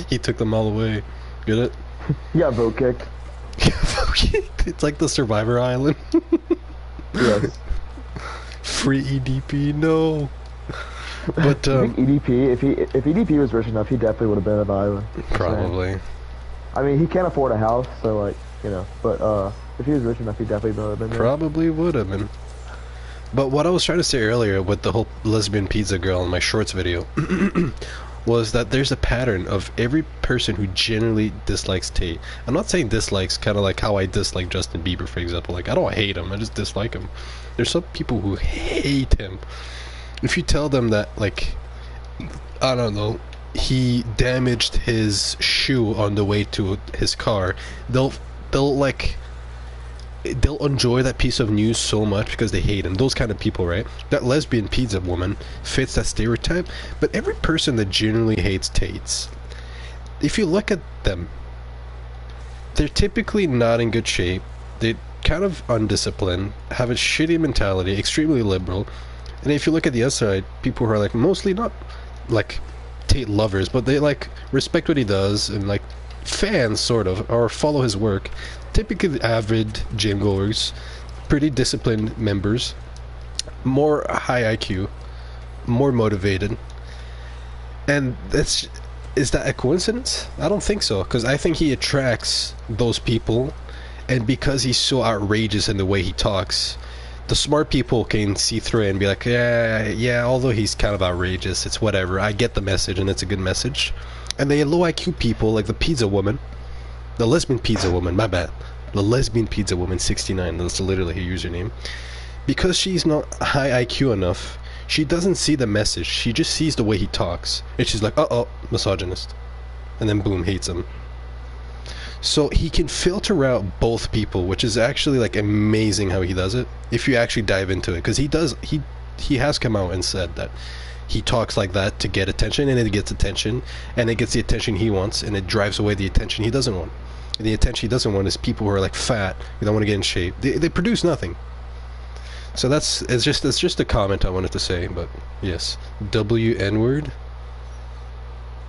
He took them all away. Get it? He got vote kicked. It's like the Survivor Island. Yes. Free EDP, no. But I think EDP, if EDP was rich enough, he definitely would have been at the island. probably. I mean, he can't afford a house, so like, you know. But if he was rich enough, he definitely would have been there. Probably would have been. But what I was trying to say earlier with the whole lesbian pizza girl in my shorts video was that there's a pattern of every person who genuinely dislikes Tate. I'm not saying dislikes kind of like how I dislike Justin Bieber, for example. Like, I don't hate him, I just dislike him. There's some people who hate him. If you tell them that, like, I don't know, he damaged his shoe on the way to his car, they'll enjoy that piece of news so much because they hate him. Those kind of people, right? That lesbian pizza woman fits that stereotype. But every person that genuinely hates Tates, if you look at them, they're typically not in good shape. They're kind of undisciplined, have a shitty mentality, extremely liberal. And if you look at the other side, people who are like mostly not like Tate lovers, but they like respect what he does and like fans sort of, or follow his work. Typically avid gym goers, pretty disciplined members, more high IQ, more motivated. And is that a coincidence? I don't think so, because I think he attracts those people, and because he's so outrageous in the way he talks, the smart people can see through it and be like, yeah, although he's kind of outrageous, it's whatever, I get the message and it's a good message. And the low IQ people, like the pizza woman, the lesbian pizza woman, my bad. The lesbian pizza woman 69, that's literally her username. Because she's not high IQ enough, she doesn't see the message, she just sees the way he talks. And she's like, uh-oh, misogynist. And then boom, hates him. So he can filter out both people, which is actually like amazing how he does it, if you actually dive into it. Because he has come out and said that he talks like that to get attention, and it gets attention, and it gets the attention he wants, and it drives away the attention he doesn't want. And the attention he doesn't want is people who are like fat, who don't want to get in shape. They produce nothing. So it's just a comment I wanted to say. But yes, W N word.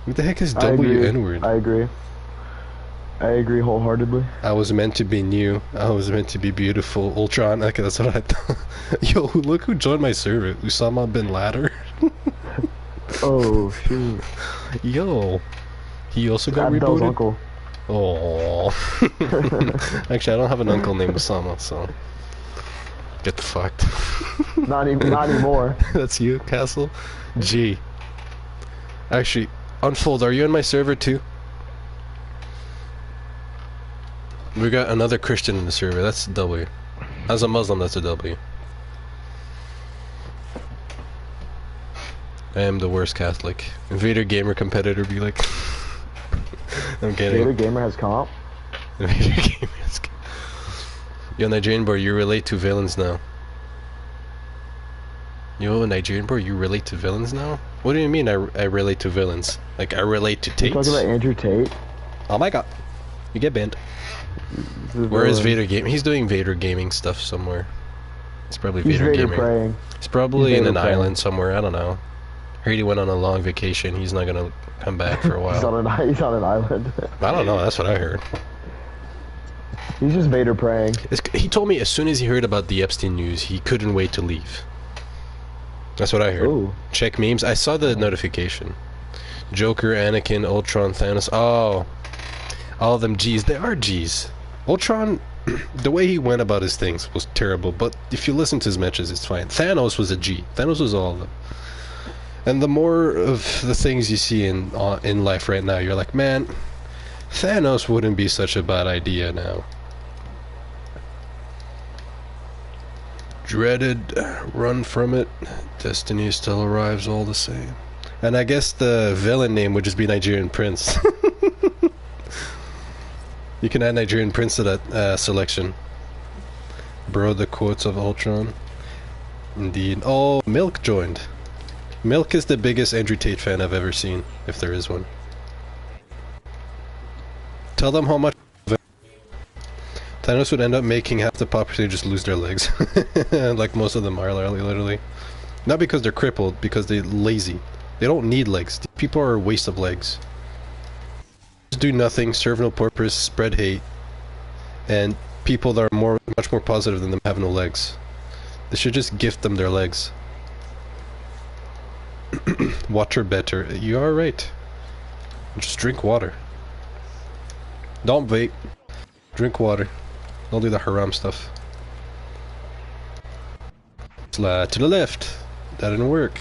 What the heck is W N word? I agree wholeheartedly. I was meant to be new. I was meant to be beautiful. Ultron. Okay, that's what I thought. Yo, look who joined my server. Usama bin Laden. Oh shoot. Yo, he also got Abdel's rebooted. uncle. Oh. Actually, I don't have an uncle named Osama, so get the fucked. Not anymore. That's you, Castle. G. Actually, Unfold, are you in my server too? We got another Christian in the server. That's a W. As a Muslim, that's a W. I am the worst Catholic. Invader Gamer competitor be like... I'm kidding. Vader Gamer has comp. Invader Gamer has comp. Yo, Nigerian boy, you relate to villains now. Yo, Nigerian boy, you relate to villains now? What do you mean I relate to villains? Like, I relate to Tate? You talking about Andrew Tate? Oh my god. You get banned. Where is Vader Gaming? He's doing Vader Gaming stuff somewhere. It's probably Vader Gaming. Praying. It's probably in an praying. island somewhere, I don't know. Heard he went on a long vacation. He's not gonna come back for a while. He's on an island. I don't know, that's what I heard. He's just Vader praying. He told me as soon as he heard about the Epstein news, he couldn't wait to leave. That's what I heard. Ooh. Check memes. I saw the notification. Joker, Anakin, Ultron, Thanos. Oh. All of them G's. They are G's. Ultron, the way he went about his things was terrible, but if you listen to his matches, it's fine. Thanos was a G. Thanos was all of them. And the more of the things you see in life right now, you're like, man, Thanos wouldn't be such a bad idea now. Dreaded, run from it. Destiny still arrives all the same. And I guess the villain name would just be Nigerian Prince. You can add Nigerian Prince to that selection. Bro, the quotes of Ultron. Indeed. Oh, Milk joined. Milk is the biggest Andrew Tate fan I've ever seen, if there is one. Tell them how much... Thanos would end up making half the population just lose their legs. Like most of them are, literally. Not because they're crippled, because they're lazy. They don't need legs. These people are a waste of legs. Just do nothing, serve no purpose, spread hate, and people that are much more positive than them have no legs. They should just gift them their legs. Water better. You are right. Just drink water. Don't vape. Drink water. Don't do the haram stuff. Slide to the left. That didn't work.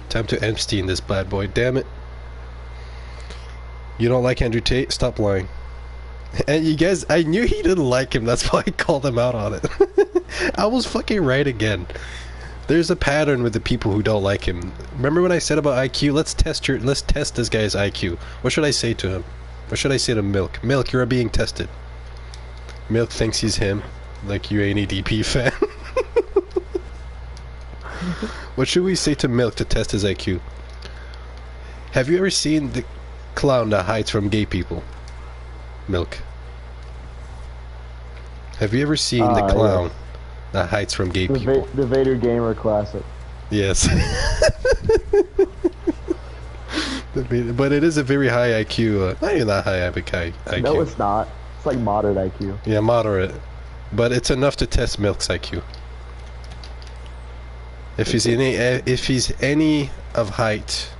Time to Epstein this bad boy. Damn it. You don't like Andrew Tate? Stop lying. And you guys, I knew he didn't like him. That's why I called him out on it. I was fucking right again. There's a pattern with the people who don't like him. Remember when I said about IQ? Let's test this guy's IQ. What should I say to him? What should I say to Milk? Milk, you're being tested. Milk thinks he's him. Like you ain't a DP fan. What should we say to Milk to test his IQ? Have you ever seen the clown that hides from gay people? Milk. Have you ever seen the clown that hides from gay people? The Vader Gamer Classic. Yes. But it is a very high IQ. Not even that high IQ. No, it's not. It's like moderate IQ. Yeah, moderate. But it's enough to test Milk's IQ. If he's any of height,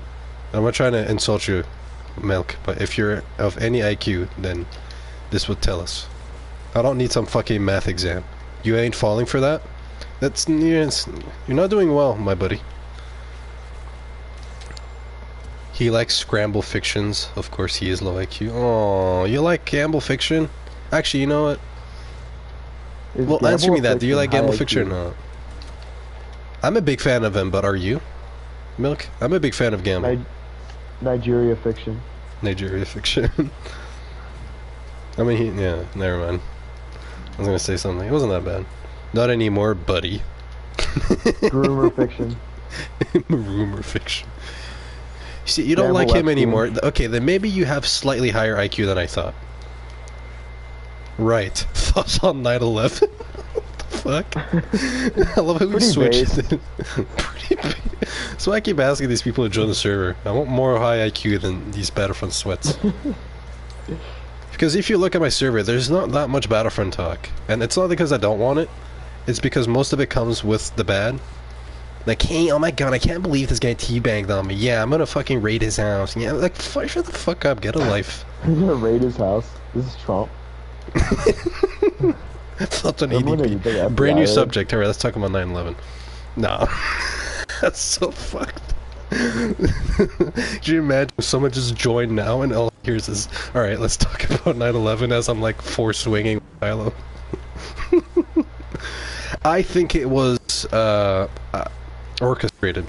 I'm not trying to insult you, Milk, but if you're of any IQ, then this would tell us. I don't need some fucking math exam. You ain't falling for that? You're not doing well, my buddy. He likes scramble fictions. Of course he is low IQ. Oh, you like gamble fiction? Actually, you know what? Well, answer me that. Do you like gamble fiction or not? I'm a big fan of him, but are you? Milk? I'm a big fan of gamble. Nigeria fiction. Nigeria fiction. I mean, yeah, never mind. I was gonna say something. It wasn't that bad. Not anymore, buddy. Rumor fiction. Rumor fiction. You see, you don't like him anymore. Okay, then maybe you have slightly higher IQ than I thought. Right. Thoughts on 9/11? What the fuck? I love how we switched it. Pretty base. So I keep asking these people to join the server. I want more high IQ than these Battlefront sweats. Because if you look at my server, there's not that much Battlefront talk. And it's not because I don't want it. It's because most of it comes with the bad. Like, hey, oh my god, I can't believe this guy teabagged on me. Yeah, I'm gonna fucking raid his house. Yeah, like, shut the fuck up, get a life. You're gonna raid his house? This is Trump. Thoughts on EDP. Brand new subject. Alright, let's talk about 9/11. Nah. That's so fucked. Could you imagine if someone just joined now and all he hears is, alright, let's talk about 9/11 as I'm like swinging Kylo. I think it was orchestrated.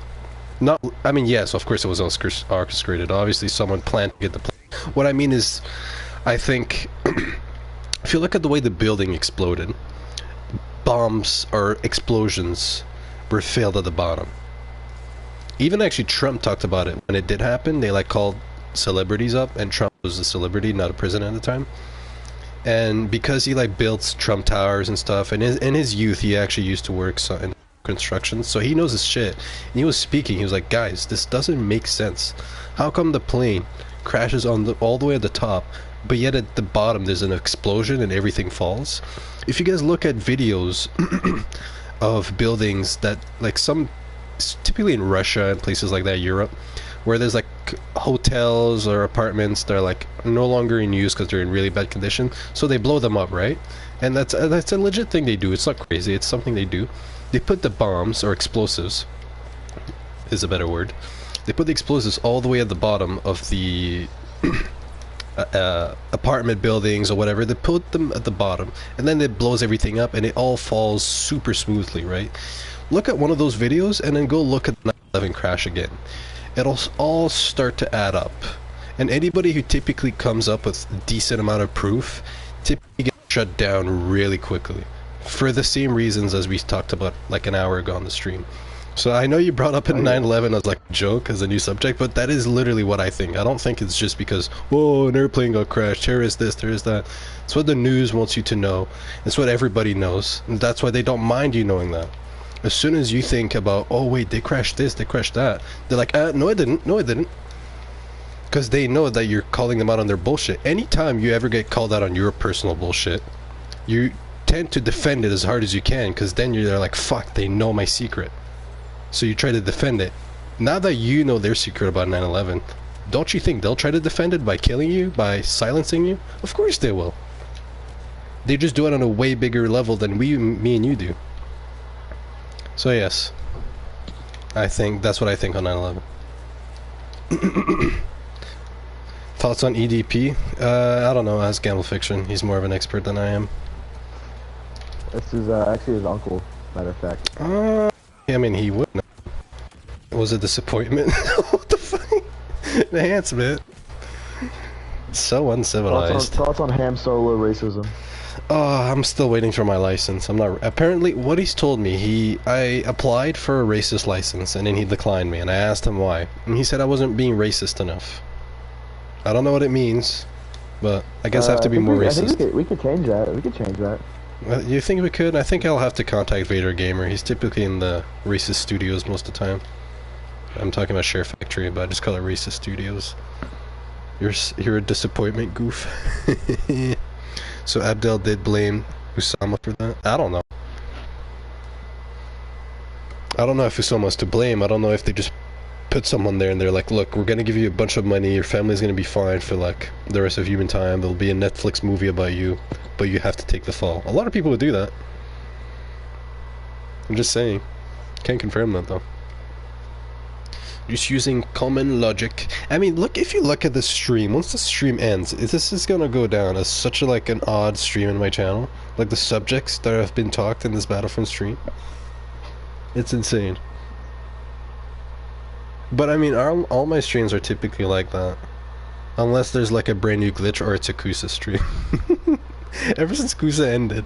Not, I mean, yes, of course it was orchestrated. Obviously someone planned to get the plane. What I mean is, I think, if you look at the way the building exploded, bombs or explosions were failed at the bottom. Even actually Trump talked about it when it did happen. They like called celebrities up, and Trump was a celebrity, not a president at the time. And because he like built Trump Towers and stuff, and in his youth he actually used to work in construction, so he knows his shit. And he was speaking. He was like, "Guys, this doesn't make sense. How come the plane crashes on all the way at the top, but yet at the bottom there's an explosion and everything falls?" If you guys look at videos of buildings that like some. Typically in Russia and places like that, Europe, where there's like hotels or apartments that are like no longer in use because they're in really bad condition, so they blow them up, right? And that's a legit thing they do. It's not crazy, it's something they do. They put the bombs, or explosives is a better word, they put the explosives all the way at the bottom of the apartment buildings or whatever. They put them at the bottom and then it blows everything up and it all falls super smoothly, right? Look at one of those videos and then go look at the 9/11 crash again. It'll all start to add up. And anybody who typically comes up with a decent amount of proof typically gets shut down really quickly. For the same reasons as we talked about like an hour ago on the stream. So I know you brought up in 9/11 as like a joke, as a new subject, but that is literally what I think. I don't think it's just because, whoa, an airplane got crashed, here is this, there is that. It's what the news wants you to know. It's what everybody knows. And that's why they don't mind you knowing that. As soon as you think about, oh wait, they crashed this, they crashed that, they're like, no I didn't, no I didn't. Because they know that you're calling them out on their bullshit. Anytime you ever get called out on your personal bullshit, you tend to defend it as hard as you can, because then you're like, fuck, they know my secret. So you try to defend it. Now that you know their secret about 9/11, don't you think they'll try to defend it by killing you, by silencing you? Of course they will. They just do it on a way bigger level than me and you do. So yes, I think that's what I think on 9/11. Thoughts on EDP? I don't know. Ask Gamble Fiction. He's more of an expert than I am. This is actually his uncle, matter of fact. I mean, he would know. It was a disappointment. What the fuck? Enhancement. So uncivilized. Thoughts on ham solo racism? Oh, I'm still waiting for my license. I'm not. Apparently, what he's told me, I applied for a racist license and then he declined me, and I asked him why, and he said I wasn't being racist enough. I don't know what it means, but I guess I have to be more racist. I think we could change that. We could change that. You think we could? I think I'll have to contact Vader Gamer. He's typically in the racist studios most of the time. I'm talking about Share Factory, but I just call it racist studios. You're a disappointment, goof. So Abdel did blame Usama for that? I don't know. I don't know if Usama's to blame. I don't know if they just put someone there and they're like, look, we're gonna give you a bunch of money, your family's gonna be fine for like the rest of human time, there'll be a Netflix movie about you, but you have to take the fall. A lot of people would do that. I'm just saying. Can't confirm that though. Just using common logic. I mean, look, if you look at the stream, once the stream ends, this is gonna go down as such a, like, an odd stream in my channel. Like the subjects that have been talked in this Battlefront stream. It's insane. But I mean, all my streams are typically like that. Unless there's like a brand new glitch or it's a Kusa stream. Ever since Kusa ended,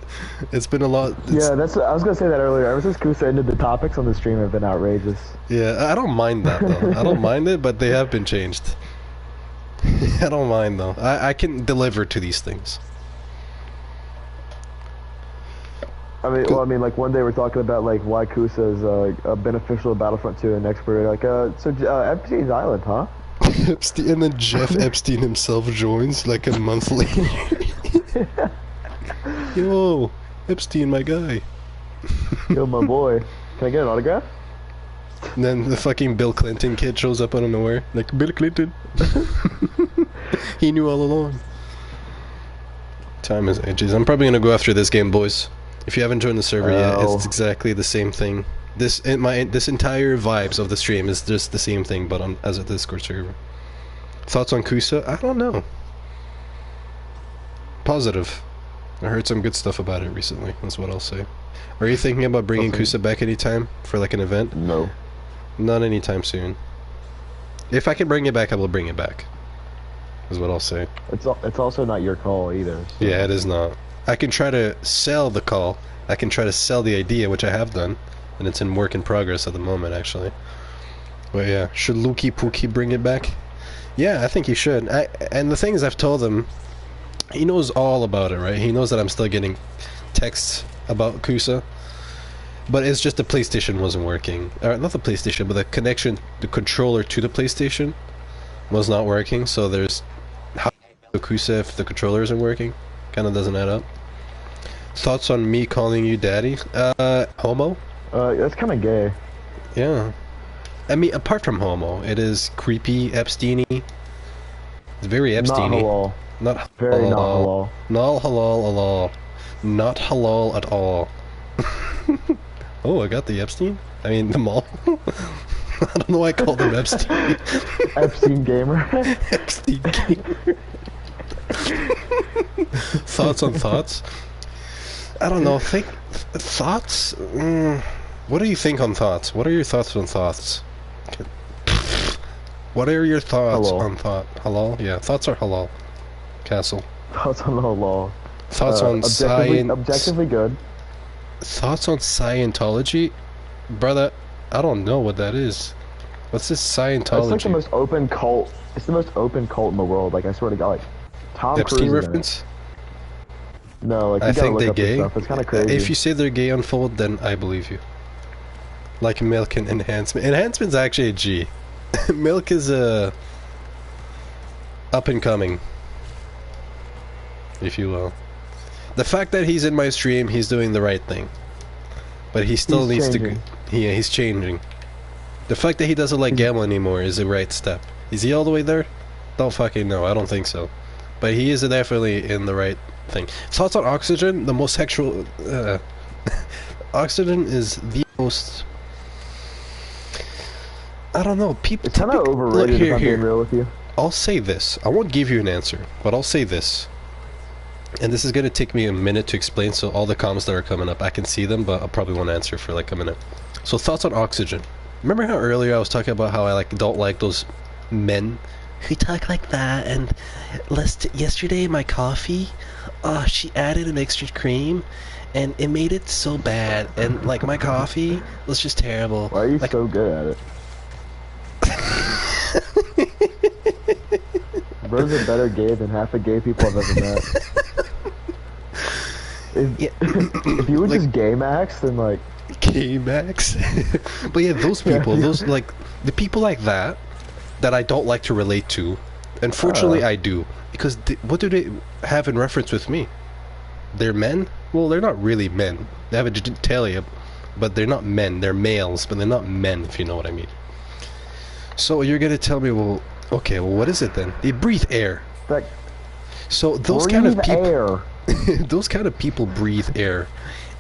it's been a lot. Yeah, I was gonna say that earlier. Ever since Kusa ended, the topics on the stream have been outrageous. Yeah, I don't mind that though. I don't mind it, but they have been changed. I don't mind though. I can deliver to these things. I mean, like one day we're talking about like why Kusa is beneficial to Battlefront 2, and next we're like, Epstein's Island, huh? Epstein, and then Jeff Epstein himself joins like a month later. Yo, Epstein, my guy. Yo, my boy. Can I get an autograph? And then the fucking Bill Clinton kid shows up out of nowhere. Like, Bill Clinton. He knew all along. Time is ages. I'm probably gonna go after this game, boys. If you haven't joined the server yet, it's exactly the same thing. This entire vibes of the stream is just the same thing, but as a Discord server. Thoughts on Kusa? I don't know. Positive. I heard some good stuff about it recently, that's what I'll say. Are you thinking about bringing Kusa back anytime for like an event? No. Not anytime soon. If I can bring it back, I will bring it back. Is what I'll say. It's also not your call either. So. Yeah, it is not. I can try to sell the call. I can try to sell the idea, which I have done. And it's in work in progress at the moment, actually. But yeah, should Luki Pookie bring it back? Yeah, I think he should. And the thing is, I've told him, he knows all about it, right? He knows that I'm still getting texts about Kusa. But it's just the PlayStation wasn't working. Or not the PlayStation, but the connection, the controller to the PlayStation was not working. So there's how to Kusa if the controller isn't working. Kind of doesn't add up. Thoughts on me calling you daddy? Homo? That's kind of gay. Yeah. I mean, apart from homo, it is creepy, Epsteiny. It's very Epsteiny. Not halal. Not very halal. not halal. Not halal at all. Not halal at all. Oh, I got the Epstein? I mean, the mall? I don't know why I called him Epstein. Epstein gamer. Epstein gamer. Thoughts on thoughts? I don't know. Thoughts? What do you think on thoughts? What are your thoughts on thoughts? What are your thoughts on thought? Halal? Yeah, thoughts are halal. Castle. Thoughts on halal. Thoughts on objectively good. Thoughts on Scientology? Brother, I don't know what that is. What's this It's like the Scientology? most open cult. It's the most open cult in the world. Like I swear to God, like Tom Cruise Epstein is in it. reference? No, like I you gotta think look they're up this gay. stuff. It's kind of crazy. If you say they're gay unfold, then I believe you. Like Milk and Enhancement. Enhancement's actually a G. Milk is a up and coming, if you will. The fact that he's in my stream, he's doing the right thing. But he still He's needs changing. to. Yeah, he's changing. The fact that he doesn't like gamble anymore is the right step. Is he all the way there? Don't fucking know. I don't think so. But he is definitely in the right thing. Thoughts on Oxygen? The most sexual. Oxygen is the most. I don't know. People. It's kind of overrated if I'm being real with you. I'll say this. I won't give you an answer, but I'll say this. And this is going to take me a minute to explain, so all the comments that are coming up, I can see them, but I probably won't answer for like a minute. So thoughts on Oxygen. Remember how earlier I was talking about how I like don't like those men who talk like that, and yesterday my coffee, she added an extra cream, and it made it so bad, and like my coffee was just terrible. Why are you like, so good at it? Bro's a better gay than half the gay people I've ever met. If you were just gay Max, then like K-Max. But yeah, those people, those like the people like that I don't like to relate to. Unfortunately, I do, because what do they have in reference with me? They're men? Well, they're not really men. They have a genitalia, but they're not men. They're males, but they're not men, if you know what I mean. So you're gonna tell me, well, okay, well, what is it then? They breathe air. like So those kind of people, air. those kind of people breathe air,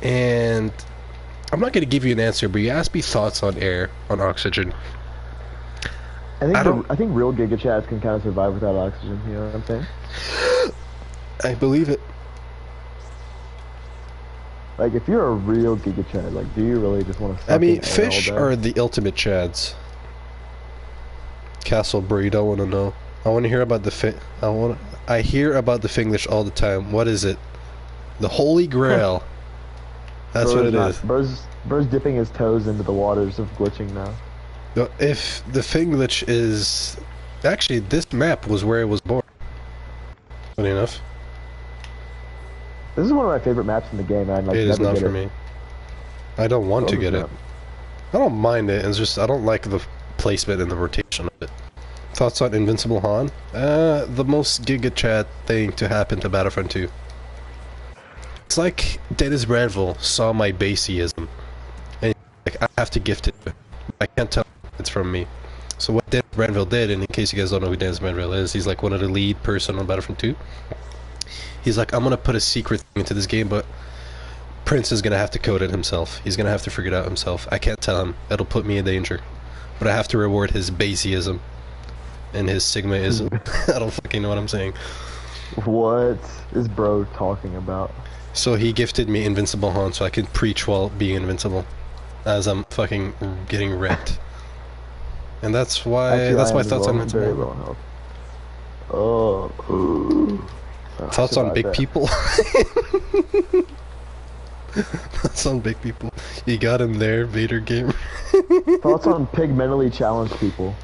and I'm not gonna give you an answer, but you asked me thoughts on air, on Oxygen. I think real Giga Chads can kind of survive without oxygen. You know what I'm saying? I believe it. Like if you're a real Giga Chad, like do you really just want to? I mean, fish are the ultimate chads. Castle Breed, I want to know. I want to hear about the I hear about the Finglish all the time. What is it? The Holy Grail. That's what it is. Bro's dipping his toes into the waters of glitching now. If the Finglish is... Actually, this map was where it was born. Funny enough. This is one of my favorite maps in the game, man. Like, It is never not get for it. me. I don't want to get it. I don't mind it, it's just I don't like the placement and the rotation of it. Thoughts on Invincible Han? The most Giga Chat thing to happen to Battlefront 2. It's like Dennis Bradville saw my baseism, and like, I have to gift it to him. I can't tell it's from me. So what Dennis Bradville did, and in case you guys don't know who Dennis Bradville is, he's like one of the lead person on Battlefront 2. He's like, I'm gonna put a secret thing into this game, but Prince is gonna have to code it himself. He's gonna have to figure it out himself. I can't tell him. That'll put me in danger. But I have to reward his baseism and his Sigmaism. I don't fucking know what I'm saying. What is bro talking about? So he gifted me Invincible Han so I can preach while being invincible, as I'm fucking getting wrecked. And that's why. Actually, that's I my am thoughts on very Invincible. low on health. Oh. Thoughts on about big that. people? Thoughts on big people? You got him there, Vader Gamer. Thoughts on pig mentally challenged people?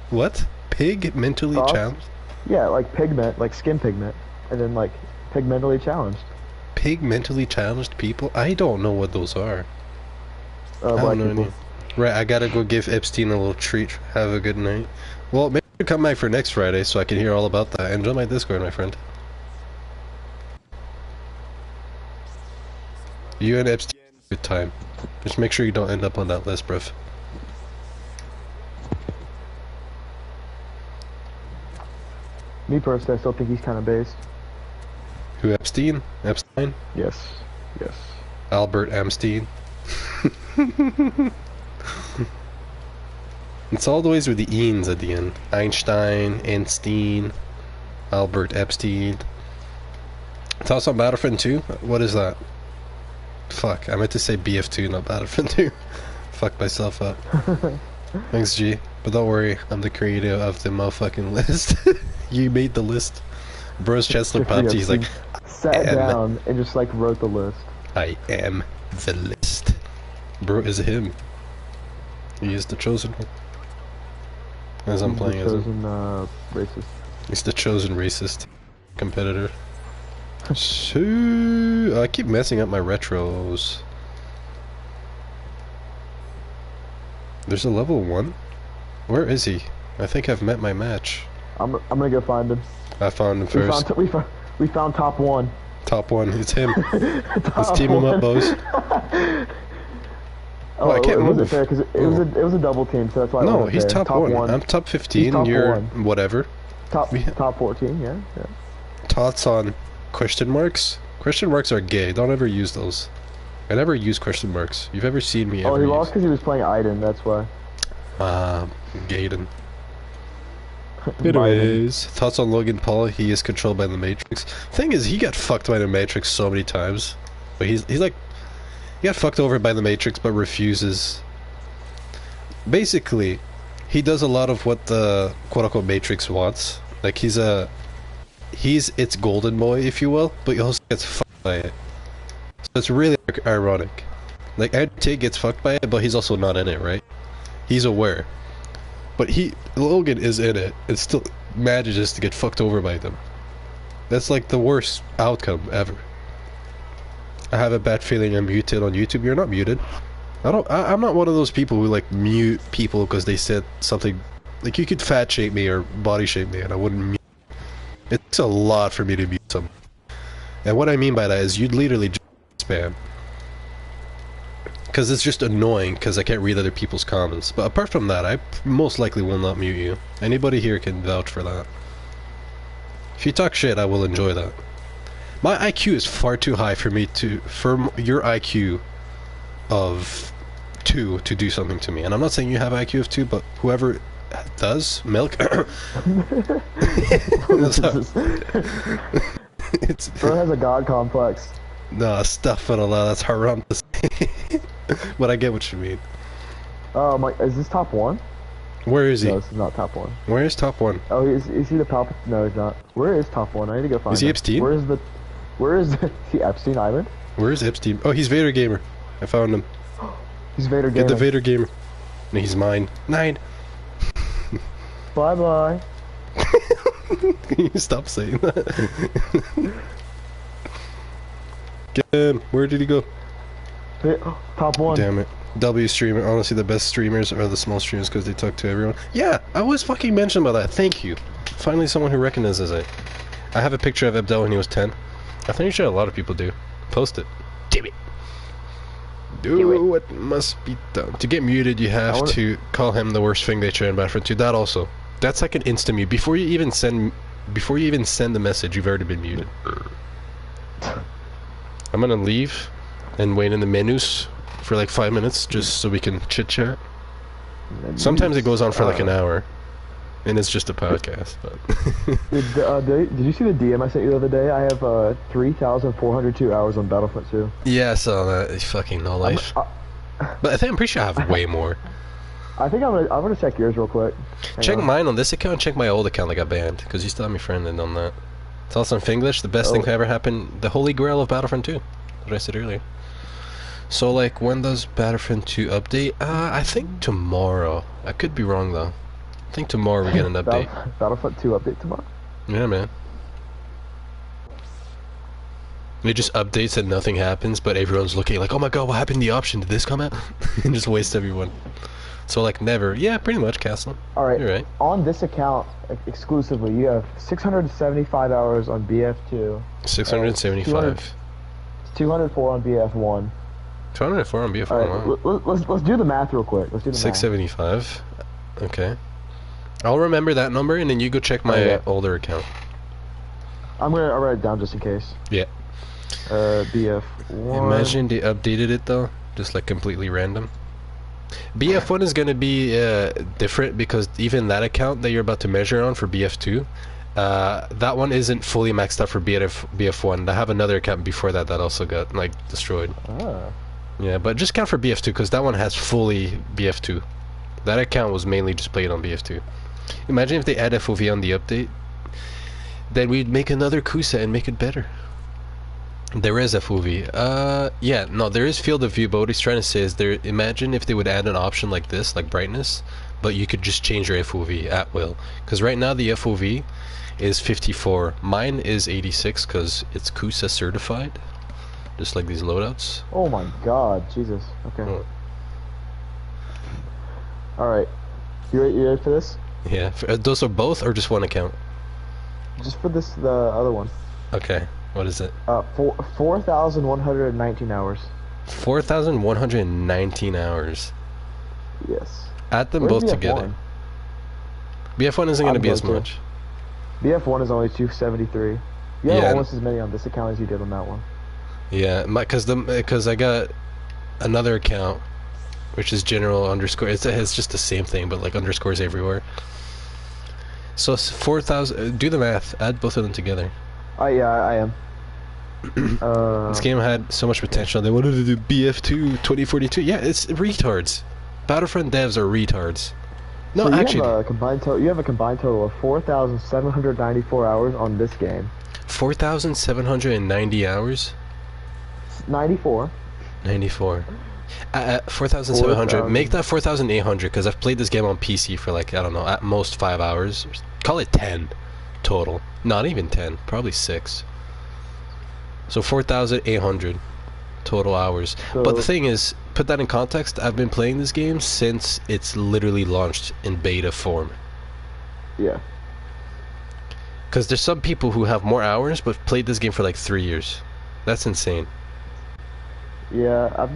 What? Pig mentally Thoughts? challenged? Yeah, like pigment, like skin pigment, and then like pig mentally challenged. Pig mentally challenged people? I don't know what those are. I Black don't know people. any. Right, I gotta go give Epstein a little treat. Have a good night. Well, maybe you come back for next Friday so I can hear all about that. And join my Discord, my friend. You and Epstein, good time. Just make sure you don't end up on that list, bruv. Me personally, I still think he's kind of based. Who, Epstein? Epstein? Yes. Yes. Albert Amstein. It's all the ways with the Eans at the end. Einstein, Einstein, Albert Epstein. Thoughts on Battlefront 2? What is that? Fuck, I meant to say BF2, not Battlefront 2. Fucked myself up. Thanks, G. But don't worry, I'm the creator of the motherfucking list. You made the list. Bro's Chancellor Popsy, he's like, sat down and just like wrote the list. I am the list. Bro is him. He is the chosen one. As I'm He's playing the as him. chosen racist. He's the chosen racist competitor. So I keep messing up my retros. There's a level 1? Where is he? I think I've met my match. I'm gonna go find him. I found him first. We found top 1. Top 1, it's him. Let's team him up, boys. Oh, I can't it move. wasn't fair because it was a double team, so that's why. No, it he's fair. top 1. I'm top 15. top You're 1. whatever. Top 14. Yeah. Thoughts on question marks? Question marks are gay. Don't ever use those. I never use question marks. You've ever seen me ever Oh, he use? lost because he was playing Aiden. That's why. Gaiden. Biden. Anyways, thoughts on Logan Paul? He is controlled by the Matrix. Thing is, he got fucked by the Matrix so many times, but he's like, he got fucked over by the Matrix, but refuses. Basically, he does a lot of what the quote-unquote Matrix wants. Like he's its golden boy, if you will, but he also gets fucked by it. So it's really ironic. Like Ted gets fucked by it, but he's also not in it, right? He's aware. But Logan is in it and still manages to get fucked over by them. That's like the worst outcome ever. I have a bad feeling I'm muted on YouTube. You're not muted. I'm not one of those people who like mute people because they said something. Like you could fat shame me or body shame me and I wouldn't mute. It takes a lot for me to mute someone. And what I mean by that is you'd literally just spam. Because it's just annoying because I can't read other people's comments. But apart from that, I most likely will not mute you. Anybody here can vouch for that. If you talk shit, I will enjoy that. My IQ is far too high for your IQ of 2 to do something to me. And I'm not saying you have IQ of 2, but whoever does, milk. Bro has a god complex. Nah, astaghfirullah, that's haram to say. But I get what you mean. Oh my, is this top 1? Where is he? No, this is not top 1. Where is top 1? Oh, is he the top? No, he's not. Where is top 1? I need to go find him. Is he Epstein? Where is is he Epstein Island? Where is Epstein? Oh, he's Vader Gamer. I found him. He's Vader Gamer. Get the Vader Gamer. No, he's mine. 9. Bye bye. Can you stop saying that? Get him. Where did he go? Top 1. Damn it. W streamer. Honestly, the best streamers are the small streamers because they talk to everyone. Yeah, I was fucking mentioned about that. Thank you. Finally, someone who recognizes it. I have a picture of Abdel when he was 10. I think you should. A lot of people do. Post it. Damn it. Do what must be done. To get muted, you have to call him the worst thing they should in Battlefront 2. That also. That's like an insta mute. Before you even send the message, you've already been muted. I'm gonna leave and wait in the menus for like 5 minutes just so we can chit chat. Sometimes it goes on for like an hour, and it's just a podcast. But did you see the DM I sent you the other day? I have 3,402 hours on Battlefront 2. yeah, I saw that. It's fucking no life. But I'm pretty sure I have way more. I think I'm gonna check yours real quick. Check mine on this account. Check my old account that got banned because you still have me friended on that. Thoughts on Finglish? The best thing to ever happen. The holy grail of Battlefront 2. What I said earlier. So like, when does Battlefront 2 update? I think tomorrow. I could be wrong though. I think tomorrow we get an update. Battlefront 2 update tomorrow? Yeah, man. It just updates and nothing happens, but everyone's looking like, oh my god, what happened to the option? Did this come out? And just waste everyone. So like never. Yeah, pretty much, Castle. Alright, You're right. On this account, exclusively, you have 675 hours on BF2. 675. 204 on BF1. 204 on BF1. Alright, Wow. let's do the math real quick. Let's do the 675. Okay. I'll remember that number, and then you go check my older account. I'll write it down just in case. Yeah. BF1. Imagine they updated it though, just like completely random. BF1 is gonna be different because even that account that you're about to measure on for BF2, that one isn't fully maxed out for BF1. I have another account before that also got like destroyed. Ah. Yeah, but just count for BF2 because that one has fully BF2. That account was mainly just played on BF2. Imagine if they add FOV on the update, then we'd make another Kusa and make it better. There is FOV. Yeah, no, there is field of view, but what he's trying to say is there. Imagine if they would add an option like this, like brightness, but you could just change your FOV at will. Because right now the FOV is 54. Mine is 86 because it's CUSA certified, just like these loadouts. Oh my God, Jesus. Okay. Oh. All right. You ready for this? Yeah, those are both or just one account? Just for this, the other one. Okay, what is it? 4,119 hours. 4,119 hours. Yes. Add them Where's both BF1? together. BF1 isn't going to I'm be as going to. much. BF1 is only 273. You have Yeah. almost as many on this account as you did on that one. Yeah, because I got another account, which is general underscore. It's just the same thing, but like underscores everywhere. So 4,000. Do the math. Add both of them together. Yeah, I am. This game had so much potential. They wanted to do BF2 2042. Yeah, it's retards. Battlefront devs are retards. No, so actually, you have a combined total of 4,794 hours on this game. 4,790 hours. 94. 94. 4,700. Make that 4,800 because I've played this game on PC for like, I don't know, at most 5 hours. Call it 10 total. Not even 10. Probably 6. So 4,800 total hours. So, but the thing is, put that in context, I've been playing this game since it's literally launched in beta form. yeah. Because there's some people who have more hours but played this game for like 3 years. That's insane. Yeah,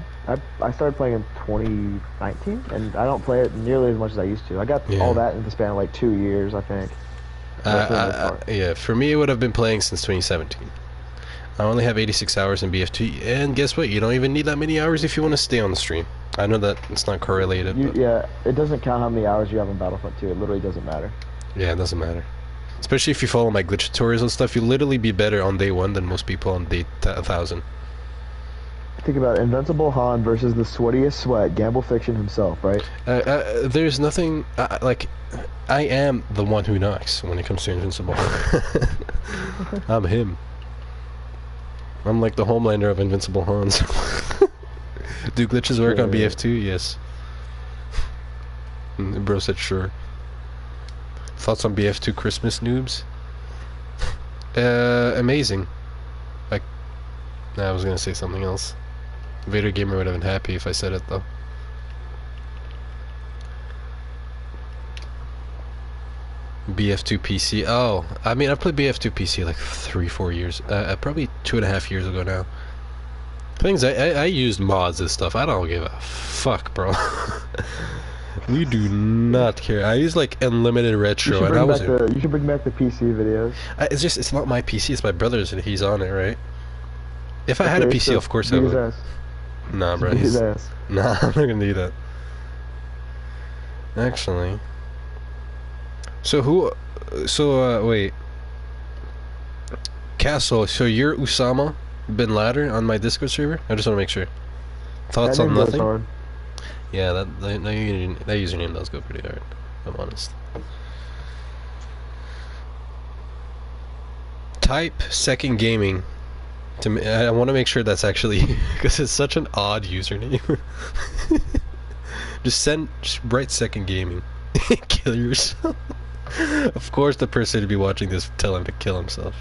I started playing in 2019, and I don't play it nearly as much as I used to. I got Yeah. all that in the span of like 2 years, I think. For the most part. Yeah, for me it would have been playing since 2017. I only have 86 hours in BF2, and guess what? You don't even need that many hours if you want to stay on the stream. I know that it's not correlated, but Yeah, it doesn't count how many hours you have in Battlefront 2. It literally doesn't matter. yeah, it doesn't matter. Especially if you follow my glitch tutorials and stuff, you'll literally be better on day 1 than most people on day 1,000. Think about it. Invincible Han versus the sweatiest sweat, Gamble Fiction himself, right? There's nothing, like, I am the one who knocks when it comes to Invincible. I'm him. I'm like the Homelander of Invincible Hans. Do glitches work on BF2? Yes. Bro said sure. Thoughts on BF2 Christmas noobs? Amazing. Like, I was gonna say something else. Vader Gamer would have been happy if I said it though. BF2 PC. Oh, I mean, I played BF2 PC like 3-4 years. Probably 2.5 years ago now. Things I used mods and stuff. I don't give a fuck, bro. We do not care. I use like unlimited retro, and I was. You should bring back the PC videos. It's not my PC. It's my brother's, and he's on it, right? If I had a PC, of course I would. Ass. Nah, bro. His ass. Nah, I'm not gonna do that. Actually. So wait. Castle, so you're Usama Bin Laden on my Discord server? I just want to make sure. Thoughts That on name goes nothing? hard. Yeah, that username does go pretty hard, if I'm honest. Type second gaming. To me, I want to make sure that's actually because it's such an odd username. just write second gaming. Kill yourself. Of course, the person to be watching this tell him to kill himself.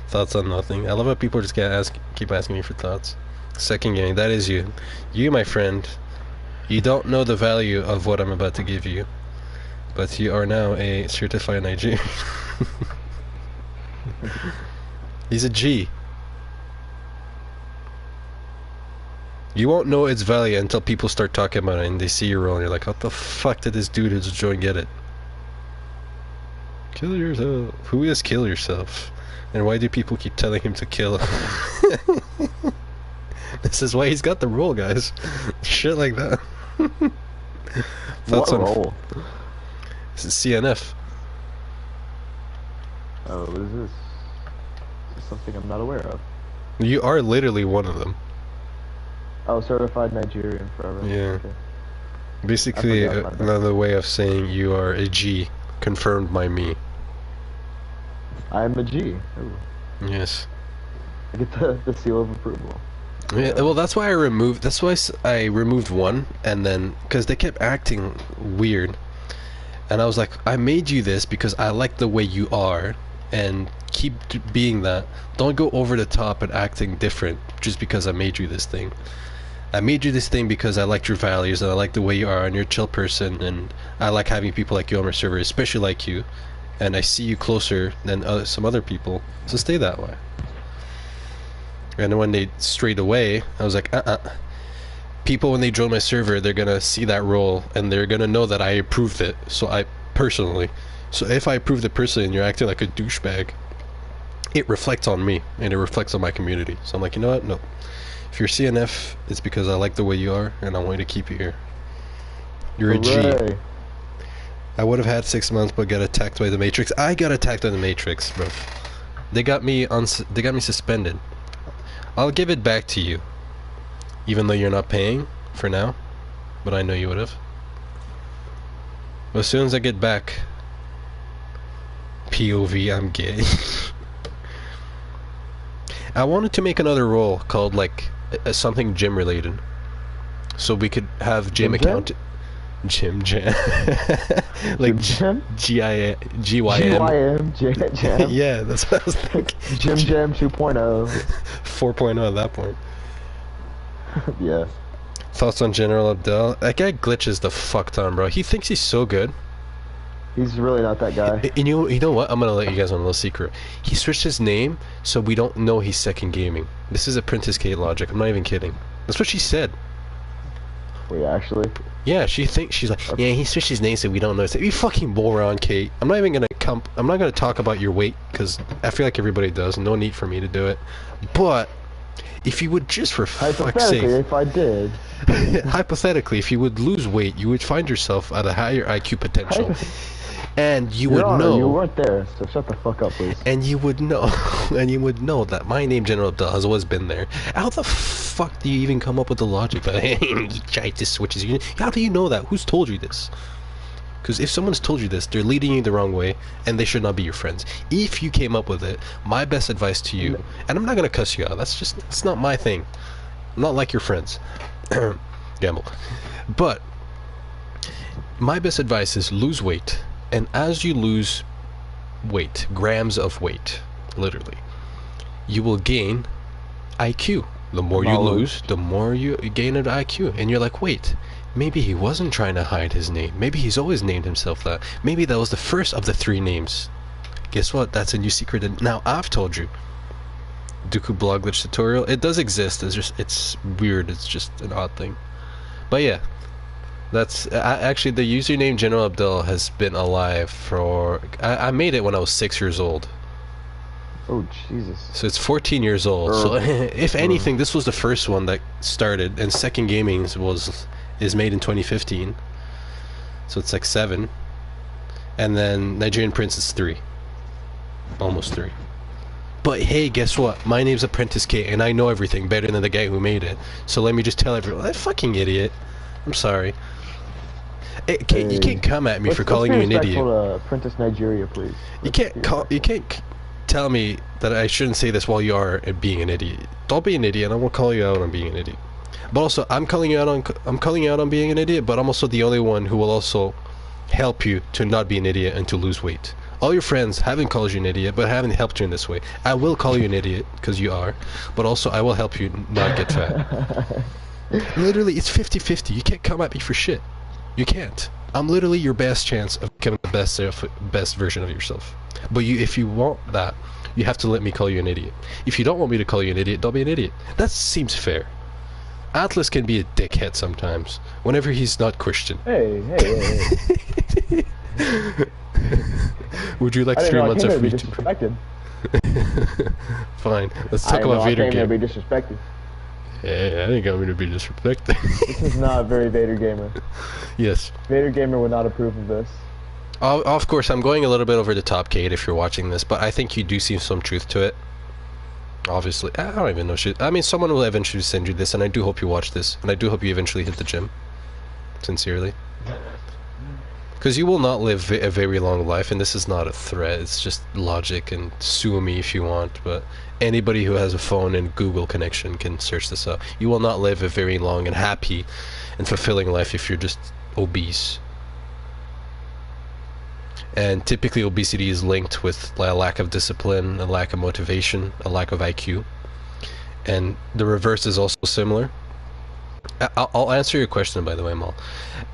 Thoughts on nothing. I love how people just keep asking me for thoughts. Second gaming, that is you. You, my friend, you don't know the value of what I'm about to give you, but you are now a certified Nigerian. He's a G. You won't know its value until people start talking about it and they see your role and you're like, what the fuck did this dude just join get it? Kill yourself. Who is kill yourself? And why do people keep telling him to kill him? This is why he's got the role, guys. Shit like that. What role? This is CNF. Oh, what is this? This is something I'm not aware of. You are literally one of them. Oh, certified Nigerian forever. Yeah. Okay. Basically, I forgot about that. another way of saying you are a G, confirmed by me. I am a G. Ooh, Yes. I get the seal of approval. Yeah, well, that's why I removed. That's why I removed one, and then because they kept acting weird, and I was like, I made you this because I like the way you are, and keep being that. Don't go over the top and acting different just because I made you this thing. I made you this thing because I liked your values and I like the way you are and you're a chill person and I like having people like you on my server, especially like you, and I see you closer than some other people, so stay that way. And then when they strayed away, I was like, people when they join my server, they're gonna see that role and they're gonna know that I approved it. So if I approved it personally and you're acting like a douchebag, it reflects on me and it reflects on my community. So I'm like, you know what? No. If you're CNF, it's because I like the way you are and I want you to keep you here. You're a G. Hooray. I would have had 6 months, but got attacked by the Matrix. I got attacked by the Matrix, bro. They got me suspended. I'll give it back to you, even though you're not paying for now, but I know you would have. But as soon as I get back, POV, I'm gay. I wanted to make another role called like something gym related, so we could have gym account. Gym jam. Like Gym GYM. Jam. Yeah, that's what I was thinking. Gym Jam 2.0. 4.0 at that point. Yeah. Thoughts on General Abdel? That guy glitches the fuck ton, bro. He thinks he's so good. He's really not that guy. And you know what? I'm gonna let you guys on a little secret. He switched his name so we don't know he's second gaming. This is Apprentice Kate logic. I'm not even kidding. That's what she said. Wait, actually? Yeah, she's like, yeah, he switched his name so we don't know. You fucking moron, Kate. I'm not even gonna I'm not gonna talk about your weight because I feel like everybody does. No need for me to do it. But if you would just for fuck's sake, if I did. hypothetically, if you would lose weight, you would find yourself at a higher IQ potential. And you would know. You weren't there, so shut the fuck up, please. And you would know, that my name, General Abdel, has always been there. How the fuck do you even come up with the logic that he tried to switch his? How do you know that? Who's told you this? Because if someone's told you this, they're leading you the wrong way, and they should not be your friends. If you came up with it, my best advice to you, and I'm not gonna cuss you out. That's not my thing. I'm not like your friends. Gamble. But my best advice is lose weight. And as you lose weight, grams of weight, literally, you will gain IQ. The more you lose, the more you gain an IQ. And you're like, wait, maybe he wasn't trying to hide his name. Maybe he's always named himself that. Maybe that was the first of the 3 names. Guess what? That's a new secret. And now I've told you. Dooku blog glitch tutorial. It does exist. It's weird. It's just an odd thing. But yeah. That's actually the username General Abdel has been alive for. I made it when I was 6 years old. Oh Jesus! So it's 14 years old. So if anything, this was the first one that started, and Second Gaming is made in 2015. So it's like 7, and then Nigerian Prince is 3, almost 3. But hey, guess what? My name's Apprentice K, and I know everything better than the guy who made it. So let me just tell everyone, that fucking idiot. I'm sorry. Hey, you can't come at me for calling you an idiot. Apprentice Nigeria, please. You can't tell me that I shouldn't say this while you are being an idiot. Don't be an idiot. I won't call you out on being an idiot. But also, I'm calling you out on being an idiot. But I'm also the only one who will also help you to not be an idiot and to lose weight. All your friends haven't called you an idiot, but haven't helped you in this way. I will call you an idiot because you are, but also I will help you not get fat. Literally, it's 50-50. You can't come at me for shit. You can't. I'm literally your best chance of becoming the best version of yourself. But if you want that, you have to let me call you an idiot. If you don't want me to call you an idiot, don't be an idiot. That seems fair. Atlas can be a dickhead sometimes, whenever he's not Christian. Hey. Would you like 3 months of free disrespected? Fine. Let's talk about Vader game. I came here to be disrespected. Yeah, I think I'm going to be disrespected. This is not very Vader Gamer. Yes. Vader Gamer would not approve of this. Of course, I'm going a little bit over the top, Kate, if you're watching this, but I think you do see some truth to it. Obviously. I don't even know shit. I mean, someone will eventually send you this, and I do hope you watch this, and I do hope you eventually hit the gym. Sincerely. Because you will not live a very long life, and this is not a threat. It's just logic, and sue me if you want. But anybody who has a phone and Google connection can search this up. You will not live a very long and happy and fulfilling life if you're just obese. And typically obesity is linked with a lack of discipline, a lack of motivation, a lack of IQ. And the reverse is also similar. I'll answer your question, by the way, Mal.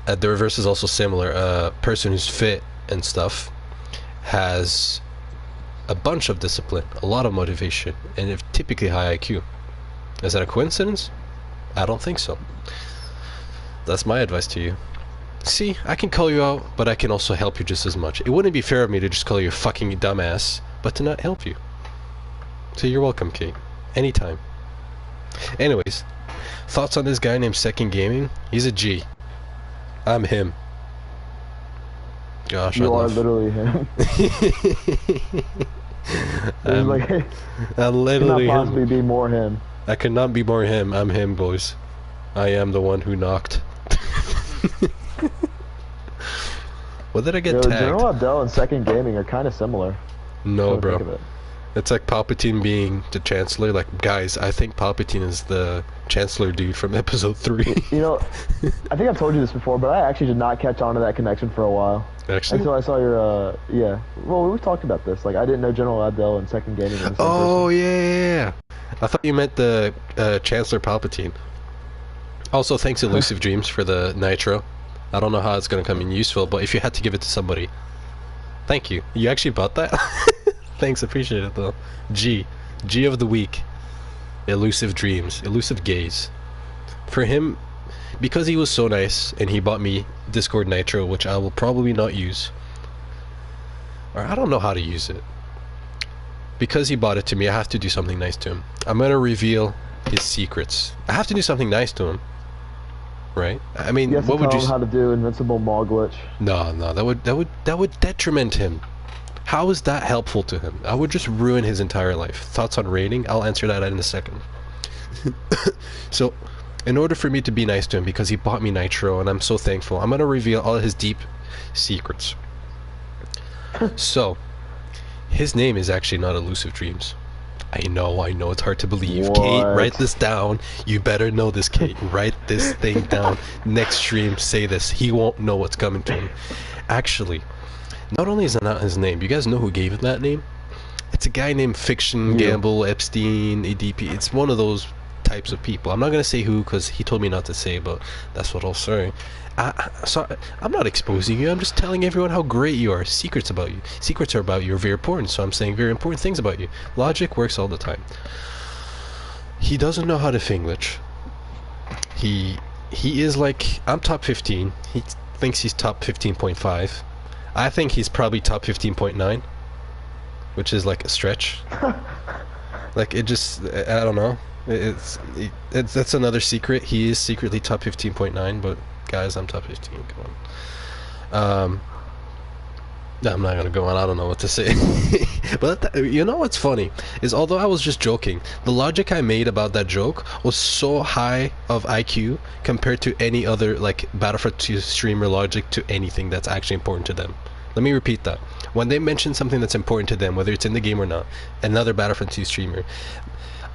The reverse is also similar. A person who's fit and stuff has a bunch of discipline, a lot of motivation, and typically high IQ. Is that a coincidence? I don't think so. That's my advice to you. See, I can call you out, but I can also help you just as much. It wouldn't be fair of me to just call you a fucking dumbass, but to not help you. So you're welcome, Kate. Anytime. Anyways, thoughts on this guy named Second Gaming? He's a G. I'm him. Gosh, You are literally him. I'm literally cannot possibly him. be more him. I cannot be more him. I'm him, boys. I am the one who knocked. What did I get tagged? General Abdel and Second Gaming are kind of similar. No, Come to think of bro. it. It's like Palpatine being the Chancellor. Like, guys, I think Palpatine is the Chancellor dude from Episode 3. You know, I think I've told you this before, but I actually did not catch on to that connection for a while. Actually? Until I saw your, yeah. Well, we've talked about this. Like, I didn't know General Abdel and Second Gaming were the same Oh, person. yeah. I thought you meant the Chancellor Palpatine. Also, thanks Elusive Dreams for the Nitro. I don't know how it's going to come in useful, but if you had to give it to somebody, thank you. You actually bought that? Thanks, appreciate it though. G of the week. Elusive Dreams. Elusive Gaze. For him, because he was so nice and he bought me Discord Nitro, which I will probably not use. Or I don't know how to use it. Because he bought it to me, I have to do something nice to him. I'm going to reveal his secrets. I have to do something nice to him. Right? I mean, You have what to would tell you him how to do Invincible Maul Glitch. No, that would detriment him. How is that helpful to him? I would just ruin his entire life. Thoughts on rating? I'll answer that in a second. So, in order for me to be nice to him, because he bought me Nitro, and I'm so thankful, I'm gonna reveal all his deep secrets. So, his name is actually not Elusive Dreams. I know, it's hard to believe. What? Kate, write this down. You better know this, Kate. Write this thing down. Next stream, say this. He won't know what's coming to him. Actually, not only is that not his name, you guys know who gave him that name? It's a guy named Fiction, You. Gamble, Epstein, ADP. It's one of those types of people. I'm not going to say who because he told me not to say, but that's what I'll say. I'm not exposing you. I'm just telling everyone how great you are. Secrets about you. Secrets are about you are very important, so I'm saying very important things about you. Logic works all the time. He doesn't know how to Finglish. He is like, I'm top 15. He thinks he's top 15.5. I think he's probably top 15.9, which is like a stretch. Like, it just, I don't know. It's that's another secret. He is secretly top 15.9, but guys, I'm top 15. Come on. I'm not gonna go on. I don't know what to say. But you know what's funny is, although I was just joking, the logic I made about that joke was so high of IQ compared to any other like Battlefront 2 streamer logic to anything that's actually important to them. Let me repeat that. When they mention something that's important to them, whether it's in the game or not, another Battlefront 2 streamer,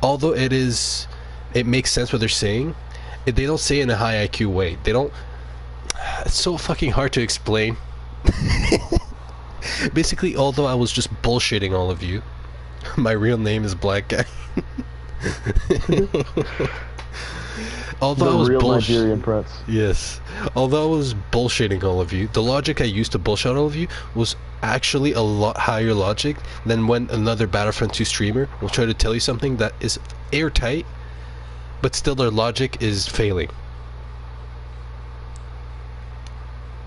although it makes sense what they're saying, they don't say it in a high IQ way. They don't. It's so fucking hard to explain. Basically, although I was just bullshitting all of you, my real name is Black Guy. Although I was real Nigerian prince. Yes. Although I was bullshitting all of you, the logic I used to bullshit all of you was actually a lot higher logic than when another Battlefront 2 streamer will try to tell you something that is airtight, but still their logic is failing.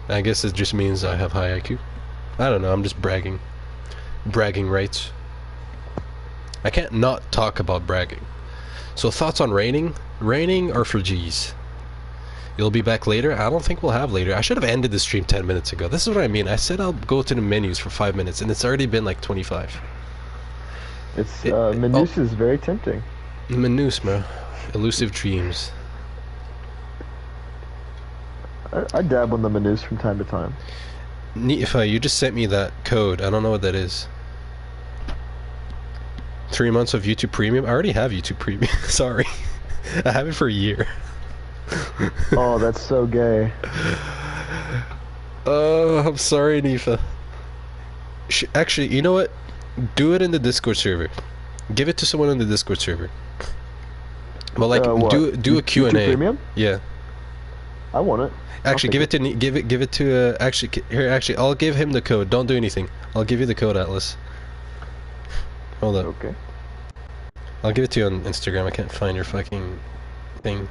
I guess it just means I have high IQ. I don't know, I'm just bragging. Bragging rights. I can't not talk about bragging. So thoughts on rating? Rating or for G's? You'll be back later? I don't think we'll have later. I should have ended the stream 10 minutes ago. This is what I mean. I said I'll go to the menus for 5 minutes, and it's already been like 25. It's Manus is very tempting. Menus, bro. Elusive Dreams. I dab on the Manus from time to time. Nifa, you just sent me that code. I don't know what that is. 3 months of YouTube Premium? I already have YouTube Premium. Sorry. I have it for a year. Oh, that's so gay. I'm sorry, Nifa. Actually, you know what? Do it in the Discord server. Give it to someone in the Discord server. Well, like, What? do a Q&A. YouTube Premium? Yeah. I want it. Actually, give it to give it to actually, I'll give him the code. Don't do anything. I'll give you the code, Atlas. Hold up. Okay. I'll give it to you on Instagram. I can't find your fucking thing.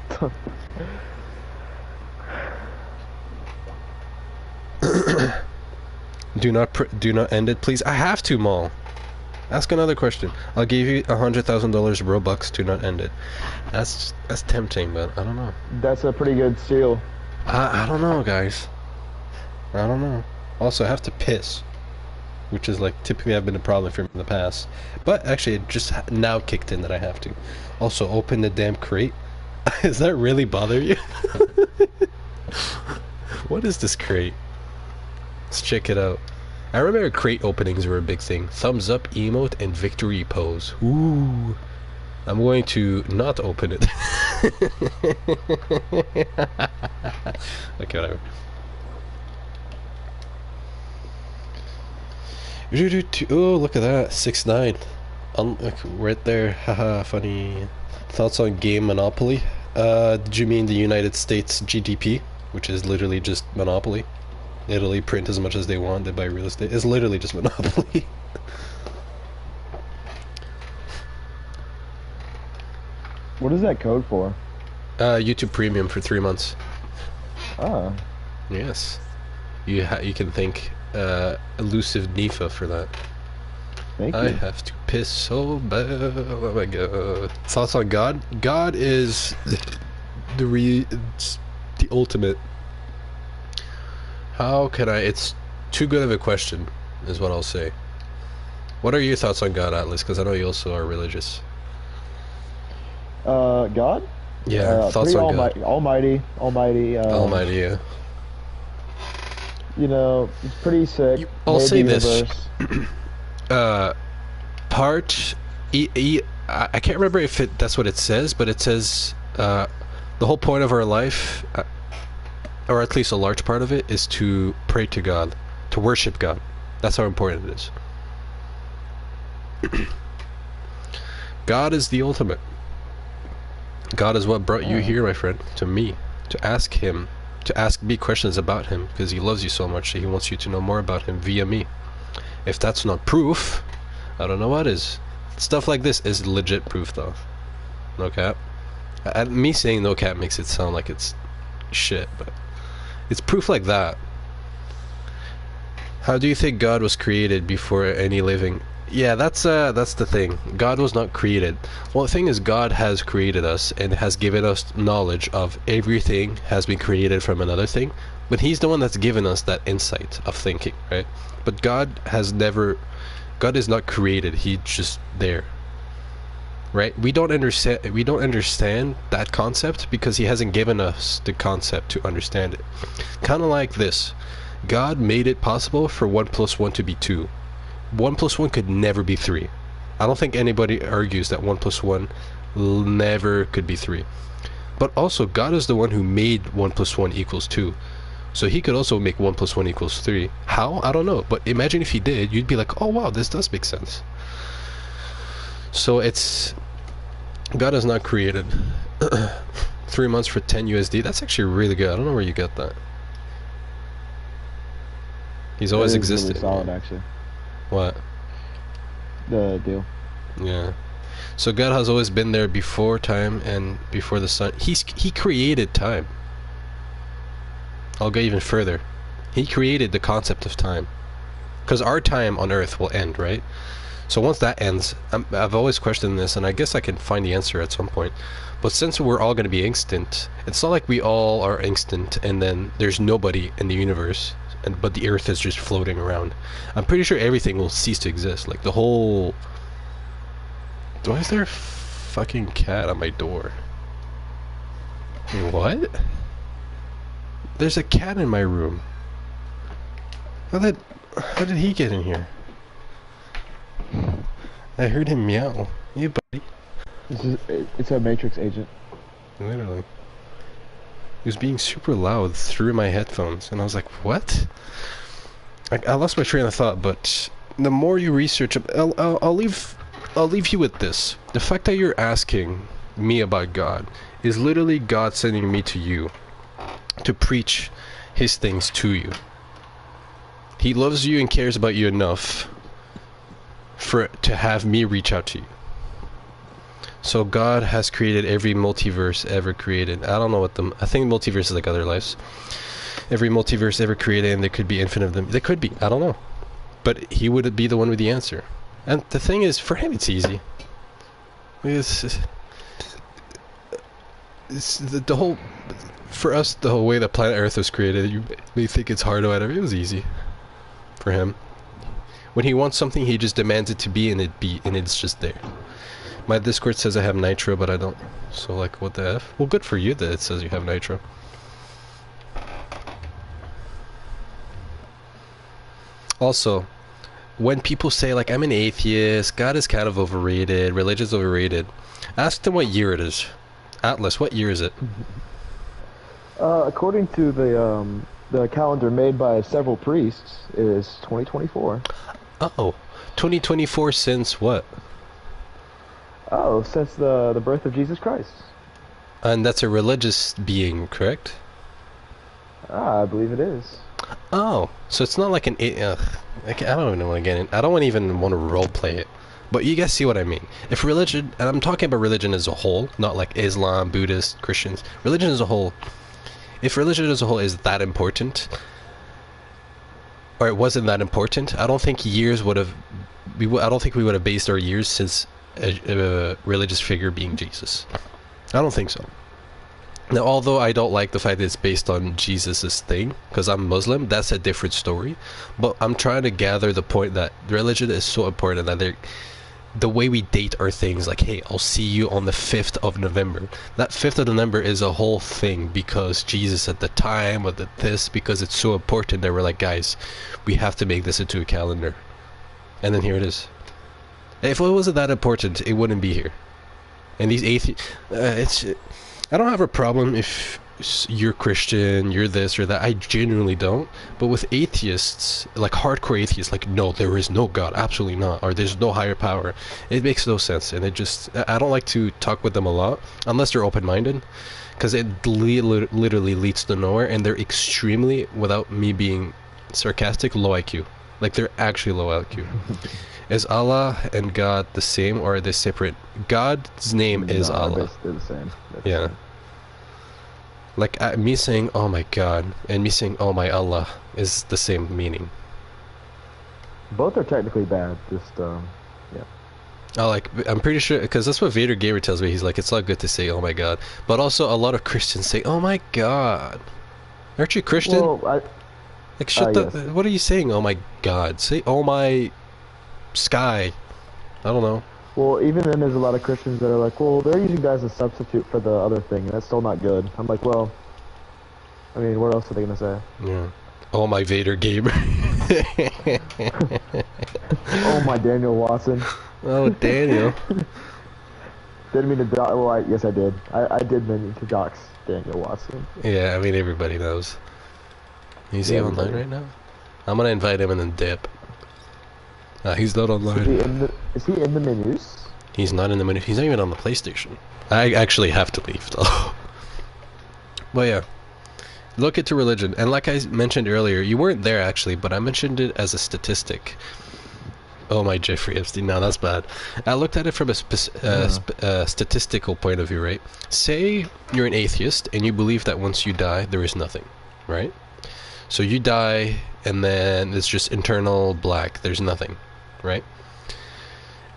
do not end it, please. I have to, Maul. Ask another question. I'll give you $100,000 Robux to not end it. That's tempting, but I don't know. That's a pretty good steal. I don't know, guys. I don't know. Also, I have to piss, which is like typically have been a problem for me in the past. But actually, it just now kicked in that I have to. Also, open the damn crate. Does that really bother you? What is this crate? Let's check it out. I remember crate openings were a big thing. Thumbs up, emote, and victory pose. Ooh. I'm going to not open it. Okay, whatever. Oh, look at that. 6'9". Right there. Haha, funny. Thoughts on game Monopoly? Did you mean the United States GDP? Which is literally just Monopoly. Italy print as much as they want, they buy real estate. It's literally just Monopoly. What is that code for? YouTube Premium for 3 months. Ah. Yes. You can thank Elusive Nifa for that. Thank you. I have to piss so bad. Oh my god. Thoughts on God? God is the ultimate. How can I? It's too good of a question, is what I'll say. What are your thoughts on God, Atlas? Because I know you also are religious. God? Yeah, thoughts on God. Almighty. Almighty, yeah. You know, it's pretty sick. I'll say this. I can't remember if that's what it says, but it says the whole point of our life, or at least a large part of it, is to pray to God, to worship God. That's how important it is. God is the ultimate. God is what brought you here, my friend, to me, to ask him, to ask me questions about him, because he loves you so much that he wants you to know more about him via me. If that's not proof, I don't know what is. Stuff like this is legit proof, though. No cap. Me saying no cap makes it sound like it's shit, but it's proof like that. How do you think God was created before any living? Yeah, that's the thing. God was not created. Well, the thing is, God has created us and has given us knowledge of everything has been created from another thing, but he's the one that's given us that insight of thinking, right? But God is not created. He's just there, right? We don't understand that concept because he hasn't given us the concept to understand it. Kind of like this. God made it possible for 1 + 1 to be 2. 1 + 1 could never be 3. I don't think anybody argues that 1 + 1 never could be 3. But also, God is the one who made 1 + 1 = 2. So he could also make 1 + 1 = 3. How? I don't know. But imagine if he did, you'd be like, oh wow, this does make sense. So it's... God is not created. 3 months for 10 USD. That's actually really good. I don't know where you get that. He's always existed. Really solid, actually. What? The deal. Yeah. So God has always been there before time and before the sun. He created time. I'll go even further. He created the concept of time. Because our time on Earth will end, right? So once that ends, I've always questioned this, and I guess I can find the answer at some point. But since we're all going to be extinct, it's not like we all are extinct and then there's nobody in the universe, but the Earth is just floating around. I'm pretty sure everything will cease to exist. Like the whole... Why is there a fucking cat on my door? What? There's a cat in my room. How did he get in here? I heard him meow. You buddy. It's a Matrix agent. Literally. He was being super loud through my headphones, and I was like, what? I lost my train of thought, but the more you research, I'll leave you with this. The fact that you're asking me about God is literally God sending me to you to preach his things to you. He loves you and cares about you enough to have me reach out to you. So God has created every multiverse ever created. I don't know what I think multiverse is like other lives. Every multiverse ever created, and there could be infinite of them. There could be. I don't know. But he would be the one with the answer. And the thing is, for him, it's easy. It's the whole... For us, the whole way that planet Earth was created, you may think it's hard or whatever. It was easy. For him. When he wants something, he just demands it to be, and it's just there. My Discord says I have nitro, but I don't. So, like, what the F? Well, good for you that it says you have nitro. Also, when people say, like, I'm an atheist, God is kind of overrated, religion's overrated, ask them what year it is. Atlas, what year is it? According to the calendar made by several priests, it is 2024. Oh, 2024 since what? Oh, since the birth of Jesus Christ. And that's a religious being, correct? I believe it is. Oh, so it's not like an... I don't even want to get in. I don't even want to roleplay it. But you guys see what I mean. If religion... And I'm talking about religion as a whole, not like Islam, Buddhist, Christians. Religion as a whole. If religion as a whole is that important, or it wasn't that important, I don't think years would have... I don't think we would have based our years since a religious figure being Jesus. I don't think so. Now, although I don't like the fact that it's based on Jesus' thing, because I'm Muslim, that's a different story. But I'm trying to gather the point that religion is so important that the way we date our things, like, hey, I'll see you on the 5th of November. That 5th of November is a whole thing because Jesus at the time, or because it's so important that we're like, guys, we have to make this into a calendar. And then here it is. If it wasn't that important, it wouldn't be here. And these atheists... I don't have a problem if you're Christian, you're this or that. I genuinely don't. But with atheists, like hardcore atheists, like, no, there is no God, absolutely not, or there's no higher power, it makes no sense. And I don't like to talk with them a lot, unless they're open-minded, because it literally leads to nowhere, and they're extremely, without me being sarcastic, low IQ. Like, they're actually low IQ. Is Allah and God the same, or are they separate? God's name is Allah. They're the same. Yeah. Like, me saying, oh my God, and me saying, oh my Allah, is the same meaning. Both are technically bad, just, yeah. I'm pretty sure, because that's what Vader Gamer tells me. He's like, it's not good to say, oh my God. But also, a lot of Christians say, oh my God. Aren't you Christian? Well, like, shut yes. What are you saying, oh my God? Say, oh my... sky. I don't know. Well, even then there's a lot of Christians that are like, well, they're using God as a substitute for the other thing, and that's still not good. I'm like, well, I mean, what else are they going to say? Yeah. Oh, my Vader Gamer. Oh, my Daniel Watson. Oh, Daniel. Didn't mean to dox. Well, yes, I did. I did mean to dox Daniel Watson. Yeah, I mean, everybody knows. Is he online right now? I'm going to invite him and then dip. He's not online. Is he in the menus? He's not in the menu. He's not even on the PlayStation. I actually have to leave, though. But yeah. Look into religion. And like I mentioned earlier, you weren't there, actually, but I mentioned it as a statistic. Oh, my Jeffrey Epstein. No, that's bad. I looked at it from a statistical point of view, right? Say you're an atheist, and you believe that once you die, there is nothing, right? So you die, and then it's just internal black. There's nothing, right?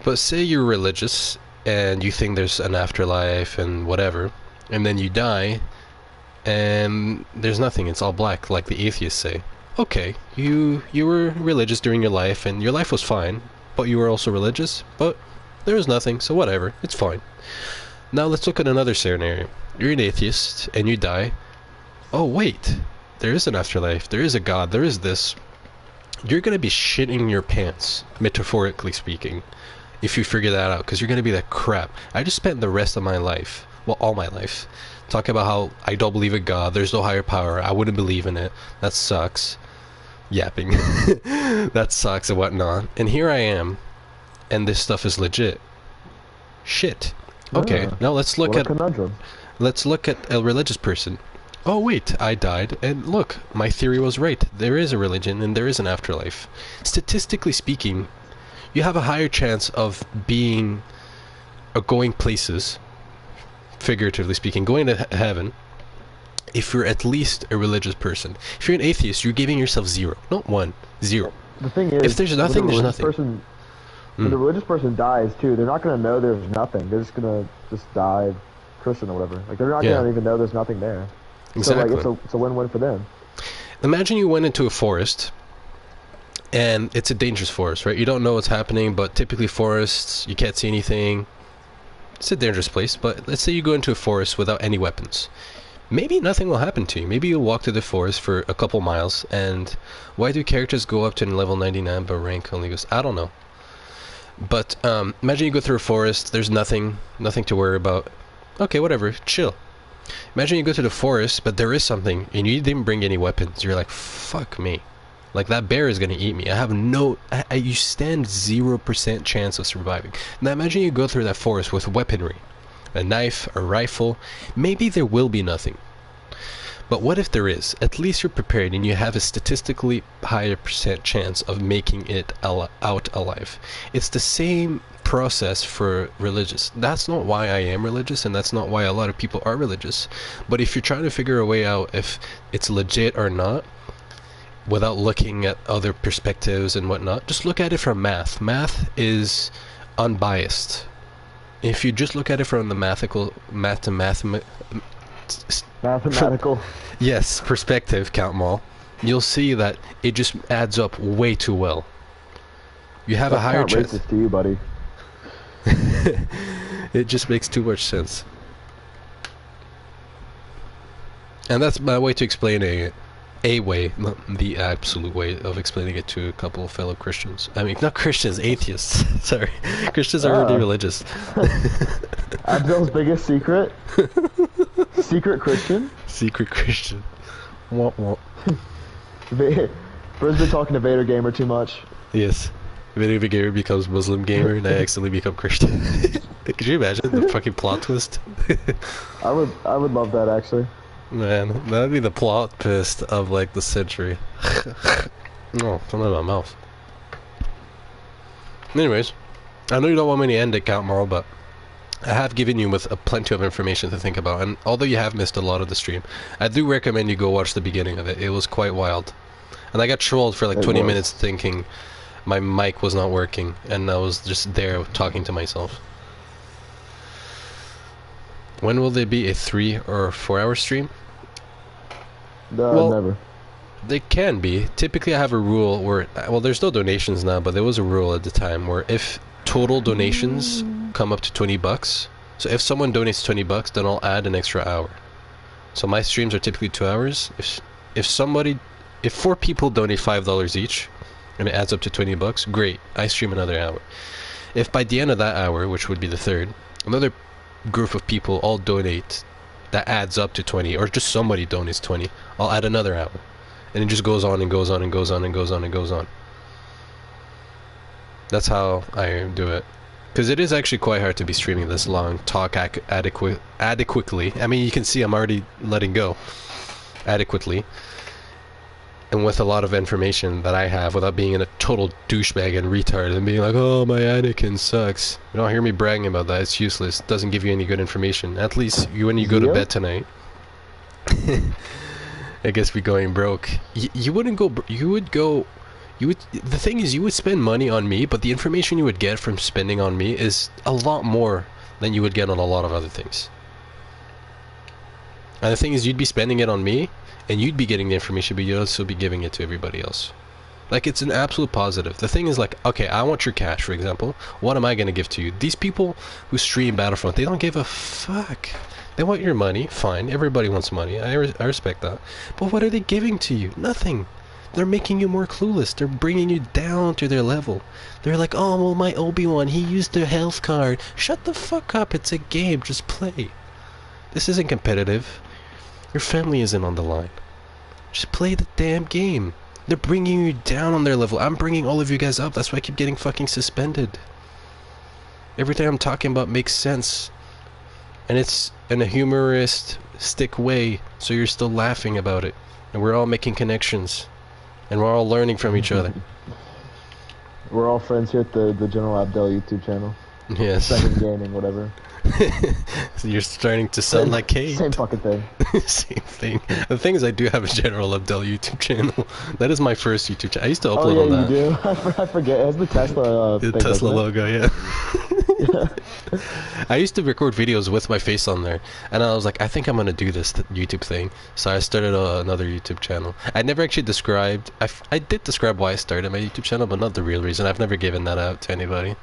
But say you're religious and you think there's an afterlife and whatever, and then you die and there's nothing, it's all black, like the atheists say. Okay, you were religious during your life and your life was fine, but you were also religious, but there was nothing, so whatever, it's fine. Now let's look at another scenario. You're an atheist and you die. Oh wait, there is an afterlife, there is a God, there is this. you're gonna be shitting your pants, metaphorically speaking, if you figure that out, because you're gonna be like, crap, I just spent the rest of my life, well, all my life, talking about how I don't believe in God, there's no higher power, I wouldn't believe in it, that sucks, yapping, that sucks and whatnot, and here I am, and this stuff is legit. Shit. Okay, Yeah. now let's look What a at conundrum. a religious person. Oh wait, I died, and look, my theory was right. There is a religion, and there is an afterlife. Statistically speaking, you have a higher chance of being, or going places, figuratively speaking, going to heaven, if you're at least a religious person. If you're an atheist, you're giving yourself 0. Not 1, 0. The thing is, If there's nothing, when a there's religious nothing. When the religious person dies too, they're not gonna know there's nothing. They're just gonna die Christian or whatever. Like they're not Yeah. gonna even know there's nothing there. Exactly. So like it's a win-win for them. Imagine you went into a forest, and it's a dangerous forest, right? You don't know what's happening, but typically forests, you can't see anything. It's a dangerous place, but let's say you go into a forest without any weapons. Maybe nothing will happen to you. Maybe you'll walk through the forest for a couple miles, and why do characters go up to level 99 but rank only goes... I don't know. But imagine you go through a forest, there's nothing to worry about. Okay, whatever, chill. Imagine you go to the forest, but there is something, and you didn't bring any weapons. You're like, fuck me. Like, that bear is gonna eat me. I have no... you stand 0% chance of surviving. Now imagine you go through that forest with weaponry. A knife, a rifle. Maybe there will be nothing. But what if there is? At least you're prepared, and you have a statistically higher percent chance of making it out alive. It's the same process for religious. That's not why I am religious, and that's not why a lot of people are religious. But if you're trying to figure a way out if it's legit or not, without looking at other perspectives and whatnot, just look at it from math. Math is unbiased. If you just look at it from the Mathematical. yes, perspective, Count Mall, you'll see that it just adds up way too well. You have a That's higher not chance. racist to you, buddy. It just makes too much sense. And that's my way to explain a way, not the absolute way of explaining it to a couple of fellow Christians. I mean, not Christians, atheists. Sorry. Christians are already religious. Abdel's biggest secret? Secret Christian? Secret Christian. Womp womp. Bro's been talking to Vader Gamer too much. Yes. Video gamer becomes Muslim gamer and I accidentally become Christian. Could you imagine the fucking plot twist? I would love that actually. Man, that'd be the plot twist of like the century. No, it's not in my mouth. Anyways, I know you don't want me to end it, Count Marl, but I have given you with plenty of information to think about, and although you have missed a lot of the stream, I do recommend you go watch the beginning of it. It was quite wild. And I got trolled for like 20 minutes thinking my mic was not working, and I was just there talking to myself. When will there be a 3 or 4 hour stream? Well, Never. They can be. Typically I have a rule where, well, there's no donations now, but there was a rule at the time where if total donations come up to $20, so if someone donates $20, then I'll add an extra hour. So my streams are typically 2 hours. If 4 people donate $5 each, and it adds up to $20, great, I stream another hour. If by the end of that hour, which would be the third, another group of people all donate, that adds up to 20, or just somebody donates 20, I'll add another hour. And it just goes on and goes on and goes on and goes on and goes on. That's how I do it. Because it is actually quite hard to be streaming this long, talk adequately. I mean, you can see I'm already letting go. Adequately. And with a lot of information that I have without being in a total douchebag and retard and being like, oh, my Anakin sucks. You don't hear me bragging about that. It's useless. It doesn't give you any good information. At least when you go to bed tonight. I guess we're going broke. You wouldn't go... The thing is, you would spend money on me, but the information you would get from spending on me is a lot more than you would get on a lot of other things. And the thing is, you'd be spending it on me, and you'd be getting the information, but you'd also be giving it to everybody else. Like, it's an absolute positive. The thing is, like, okay, I want your cash, for example. What am I going to give to you? These people who stream Battlefront, they don't give a fuck. They want your money, fine. Everybody wants money. I respect that. But what are they giving to you? Nothing. They're making you more clueless. They're bringing you down to their level. They're like, oh, well, my Obi-Wan, he used the health card. Shut the fuck up. It's a game. Just play. This isn't competitive. Your family isn't on the line. Just play the damn game. They're bringing you down on their level. I'm bringing all of you guys up. That's why I keep getting fucking suspended. Everything I'm talking about makes sense. And it's in a humoristic way, so you're still laughing about it. And we're all making connections. And we're all learning from each other. We're all friends here at the General Abdel YouTube channel. Yes. Second gaming, whatever. So you're starting to sound like Kate. Same fucking thing. Same thing. The thing is, I do have a General Abdel YouTube channel. That is my first YouTube channel. I used to upload on that. Oh yeah, you do? I forget. It has the Tesla The thing, Tesla doesn't it? logo, yeah. I used to record videos with my face on there, and I was like, I think I'm gonna do this YouTube thing. So I started another YouTube channel. I never actually described. I did describe why I started my YouTube channel, but not the real reason. I've never given that out to anybody.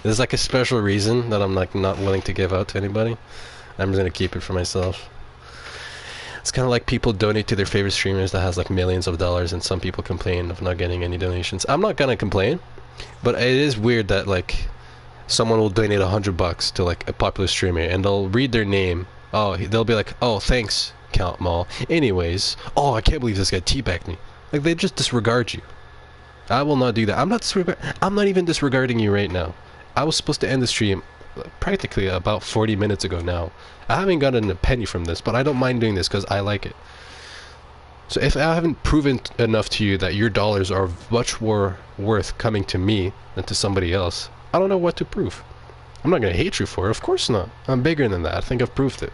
There's like a special reason that I'm like not willing to give out to anybody. I'm just gonna keep it for myself. It's kind of like people donate to their favorite streamers that has like millions of dollars, and some people complain of not getting any donations. I'm not gonna complain, but it is weird that like someone will donate $100 to like a popular streamer, and they'll read their name. Oh, they'll be like, "Oh, thanks, Count Mall. Anyways, oh, I can't believe this guy teabagged me." Like they just disregard you. I will not do that. I'm not even disregarding you right now. I was supposed to end the stream practically about 40 minutes ago now. I haven't gotten a penny from this, but I don't mind doing this because I like it. So if I haven't proven enough to you that your dollars are much more worth coming to me than to somebody else, I don't know what to prove. I'm not going to hate you for it. Of course not. I'm bigger than that. I think I've proved it.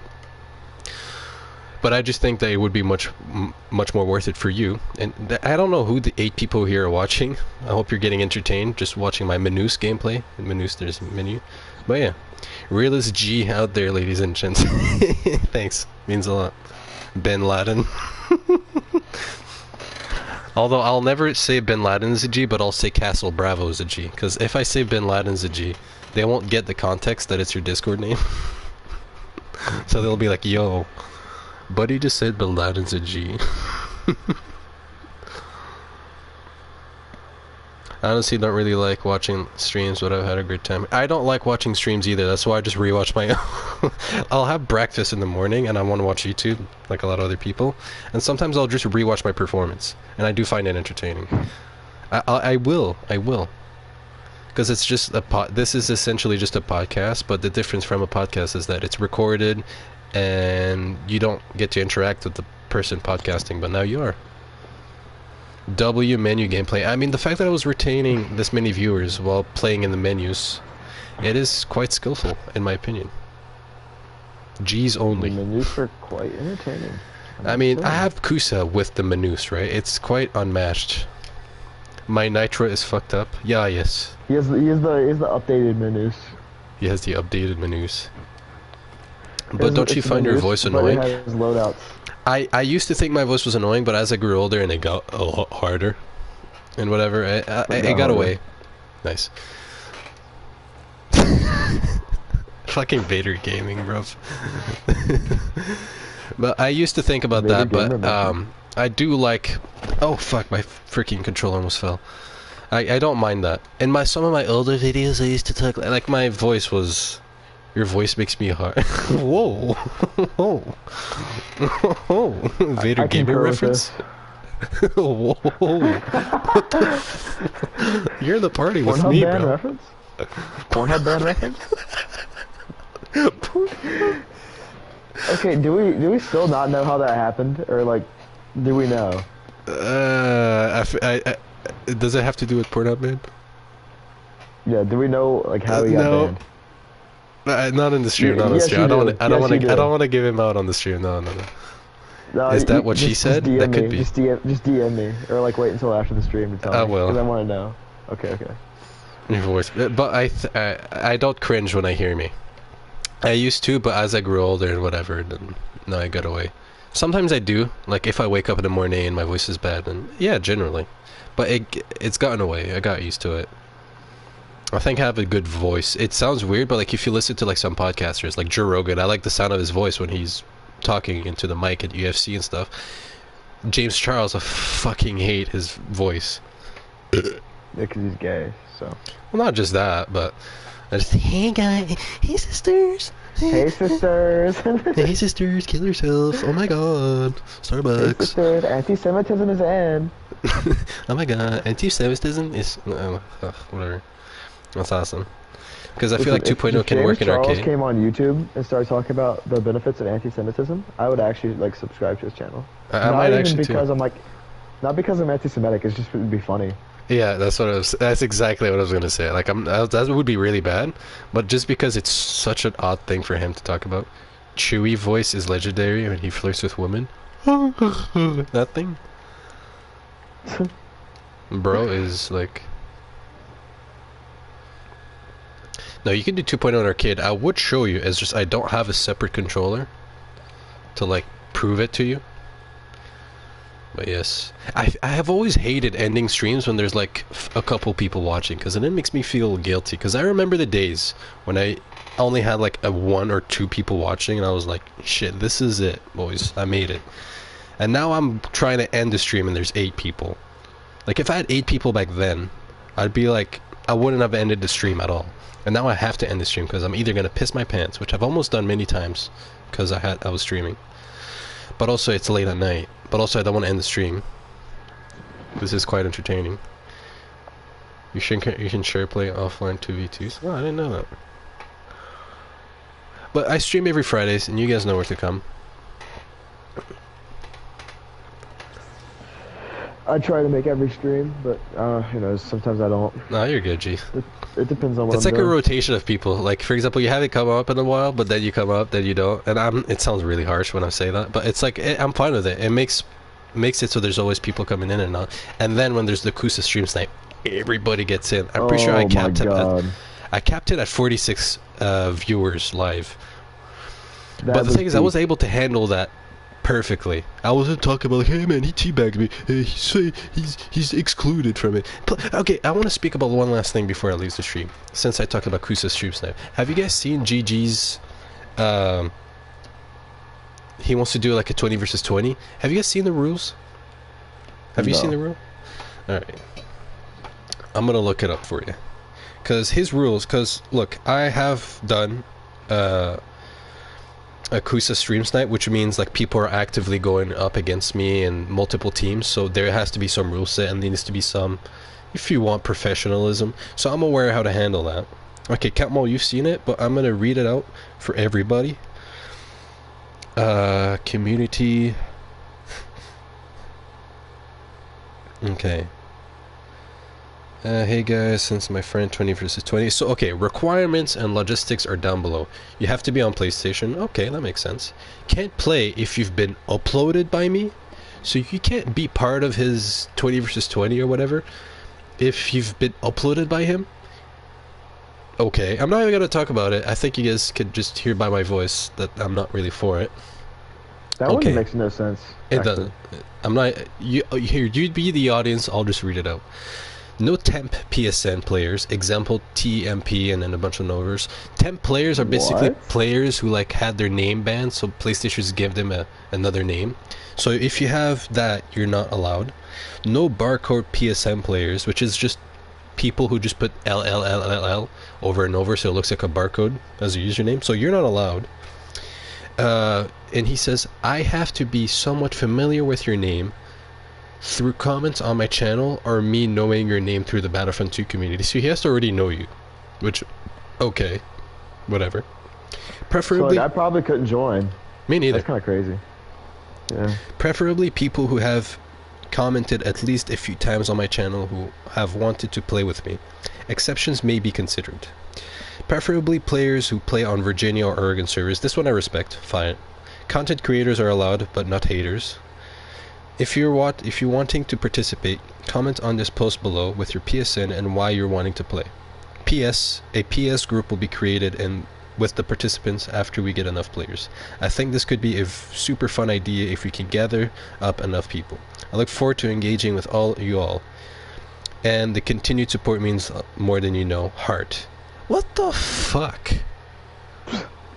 But I just think that it would be much more worth it for you. And I don't know who the 8 people here are watching. I hope you're getting entertained just watching my Manus gameplay. In Manus, there's a menu. But yeah, realist G out there, ladies and gents. Thanks. Means a lot. Bin Laden. Although I'll never say Bin Laden's a G, but I'll say Castle Bravo is a G. Because if I say Bin Laden's a G, they won't get the context that it's your Discord name. So they'll be like, yo, buddy just said Bin Laden's a G. I honestly don't really like watching streams, but I've had a great time. I don't like watching streams either. That's why I just rewatch my own. I'll have breakfast in the morning and I want to watch YouTube, like a lot of other people. And sometimes I'll just rewatch my performance. And I do find it entertaining. I will. Because it's just this is essentially just a podcast, but the difference from a podcast is that it's recorded and you don't get to interact with the person podcasting, but now you are. W menu gameplay. I mean, the fact that I was retaining this many viewers while playing in the menus, it is quite skillful, in my opinion. G's only. The menus are quite entertaining. I mean, I have Kusa with the menus, right? It's quite unmatched. My Nitro is fucked up. Yeah, yes. He has the updated menus. He has the updated menus. But don't you find your voice annoying? But it has loadouts. I used to think my voice was annoying, but as I grew older and it got a lot harder and whatever, it got away. Nice. Fucking Vader Gaming, bro. But I used to think about Vader that, but Gamer, I do like... Oh fuck, my freaking controller almost fell. I don't mind that. In some of my older videos, I used to talk... Like, my voice was... Your voice makes me hard. Whoa. Whoa. Whoa. Vader Gamer reference? Whoa. What the You're in the party with Pornhub me, band bro. reference? Pornhub band reference? Okay, do we still not know how that happened? Or, like, do we know? Does it have to do with Pornhub, man? Yeah, do we know, like, how he got no. banned? Not in the stream, not on the Yes, stream. you I don't do. want to give him out on the stream. No. No, Is that what she said? DM That me. could be. Just DM me, or like wait until after the stream to tell me. I will. Because I want to know. Okay. Your voice, but I don't cringe when I hear me. I used to, but as I grew older and whatever, then no, I got away. Sometimes I do, like if I wake up in the morning and my voice is bad, and yeah, generally, but it's gotten away. I got used to it. I think I have a good voice. It sounds weird, but like if you listen to like some podcasters, like Joe Rogan, I like the sound of his voice when he's talking into the mic at UFC and stuff. James Charles, I fucking hate his voice. Yeah, because he's gay. So. Well, not just that, but I just, hey guys, hey sisters, Hey sisters. hey sisters, kill yourself. Oh my god, Hey Starbucks. sisters. Anti-Semitism is in. Oh my god, anti-Semitism is whatever. That's awesome. Because I feel like 2.0 can work in James Charles arcade. came on YouTube and started talking about the benefits of anti-Semitism, I would actually like subscribe to his channel. I Not might even actually because too. I'm like, not because I'm anti-Semitic. It's just it would be funny. Yeah, that's what I was. That's exactly what I was gonna say. Like, that would be really bad, but just because it's such an odd thing for him to talk about. Chewy voice is legendary when he flirts with women. That thing, bro, is like. No, you can do 2.0 in arcade. I would show you. It's just I don't have a separate controller to like prove it to you. But yes, I have always hated ending streams when there's like a couple people watching, because then it makes me feel guilty. Because I remember the days when I only had like a 1 or 2 people watching, and I was like, shit, this is it, boys, I made it. And now I'm trying to end the stream and there's 8 people. Like if I had 8 people back then, I'd be like, I wouldn't have ended the stream at all. And now I have to end the stream because I'm either gonna piss my pants, which I've almost done many times, because I was streaming. But also it's late at night. But also I don't want to end the stream. This is quite entertaining. You can share play offline 2v2s. Oh, I didn't know that. But I stream every Fridays, and you guys know where to come. I try to make every stream, but you know, sometimes I don't. Nah, you're good, G. It depends on what It's I'm like a doing. rotation of people. Like, for example, you haven't come up in a while, but then you come up, then you don't. And it sounds really harsh when I say that, but it's like, I'm fine with it. It makes it so there's always people coming in and out. And then when there's the Kusa stream snipe, everybody gets in. I'm pretty sure I capped it at 46 viewers live. But the thing is, I was able to handle that perfectly. I wasn't talking about like, hey man, he teabagged me. Hey, he's excluded from it. Okay, I want to speak about one last thing before I leave the stream. Since I talked about Kusa's stream snipe, have you guys seen GG's? He wants to do like a 20 versus 20. Have you guys seen the rules? Have you seen the rule? All right, I'm gonna look it up for you. Cause his rules. Cause look, I have done a Kusa stream snipe, which means like people are actively going up against me in multiple teams, so there has to be some rule set and there needs to be some, if you want, professionalism. So I'm aware how to handle that. Okay, Catmull, you've seen it, but I'm gonna read it out for everybody. Community. Okay. Hey guys, since my friend 20 versus 20. So, okay, requirements and logistics are down below. You have to be on PlayStation. Okay, that makes sense. Can't play if you've been uploaded by me. So you can't be part of his 20 versus 20 or whatever if you've been uploaded by him. Okay, I'm not even going to talk about it. I think you guys could just hear by my voice that I'm not really for it. That one makes no sense. It doesn't. I'm not. Here, you'd be the audience. I'll just read it out. No temp PSN players, example TMP and then a bunch of novers. Temp players are basically players who like had their name banned, so PlayStation's give them another name. So if you have that, you're not allowed. No barcode PSN players, which is just people who just put LLLLL over and over so it looks like a barcode as a username, so you're not allowed. And he says, I have to be somewhat familiar with your name through comments on my channel or me knowing your name through the Battlefront 2 community. So he has to already know you, which, okay, whatever. Preferably, so like, I probably couldn't join. Me neither. That's kind of crazy. Yeah. Preferably people who have commented at least a few times on my channel who have wanted to play with me. Exceptions may be considered. Preferably players who play on Virginia or Oregon servers. This one I respect. Fine. Content creators are allowed, but not haters. If you're wanting to participate, comment on this post below with your PSN and why you're wanting to play. PS, a PS group will be created and with the participants after we get enough players. I think this could be a super fun idea if we can gather up enough people. I look forward to engaging with you all. And the continued support means more than you know. Heart. What the fuck?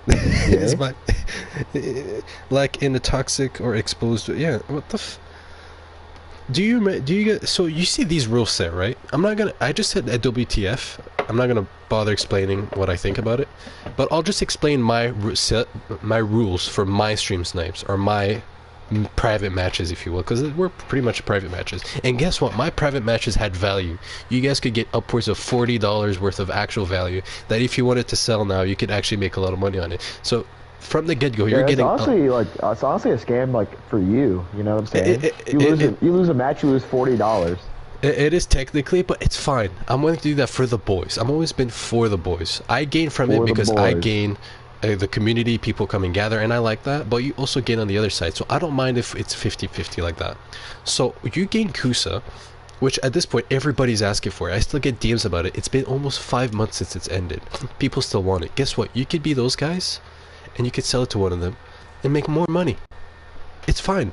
Is my like in the toxic or exposed? Yeah. What the? do you get, so you see these rules set, right? I just said WTF. I'm not gonna bother explaining what I think about it, but I'll just explain my rules for my stream snipes, or my private matches, if you will, because we're pretty much private matches. And guess what? My private matches had value. You guys could get upwards of $40 worth of actual value that if you wanted to sell now, you could actually make a lot of money on it. So from the get-go, you're getting it's honestly a scam, like, for you. You know what I'm saying? You lose a match, you lose $40. It is technically, but it's fine. I'm willing to do that for the boys. I've always been for the boys. I gain from it because I gain the community, people come and gather, and I like that, but you also gain on the other side, so I don't mind if it's 50-50 like that. So you gain Kusa, which at this point everybody's asking for. I still get DMs about it. It's been almost 5 months since it's ended. People still want it. Guess what? You could be those guys, and you could sell it to one of them and make more money. It's fine.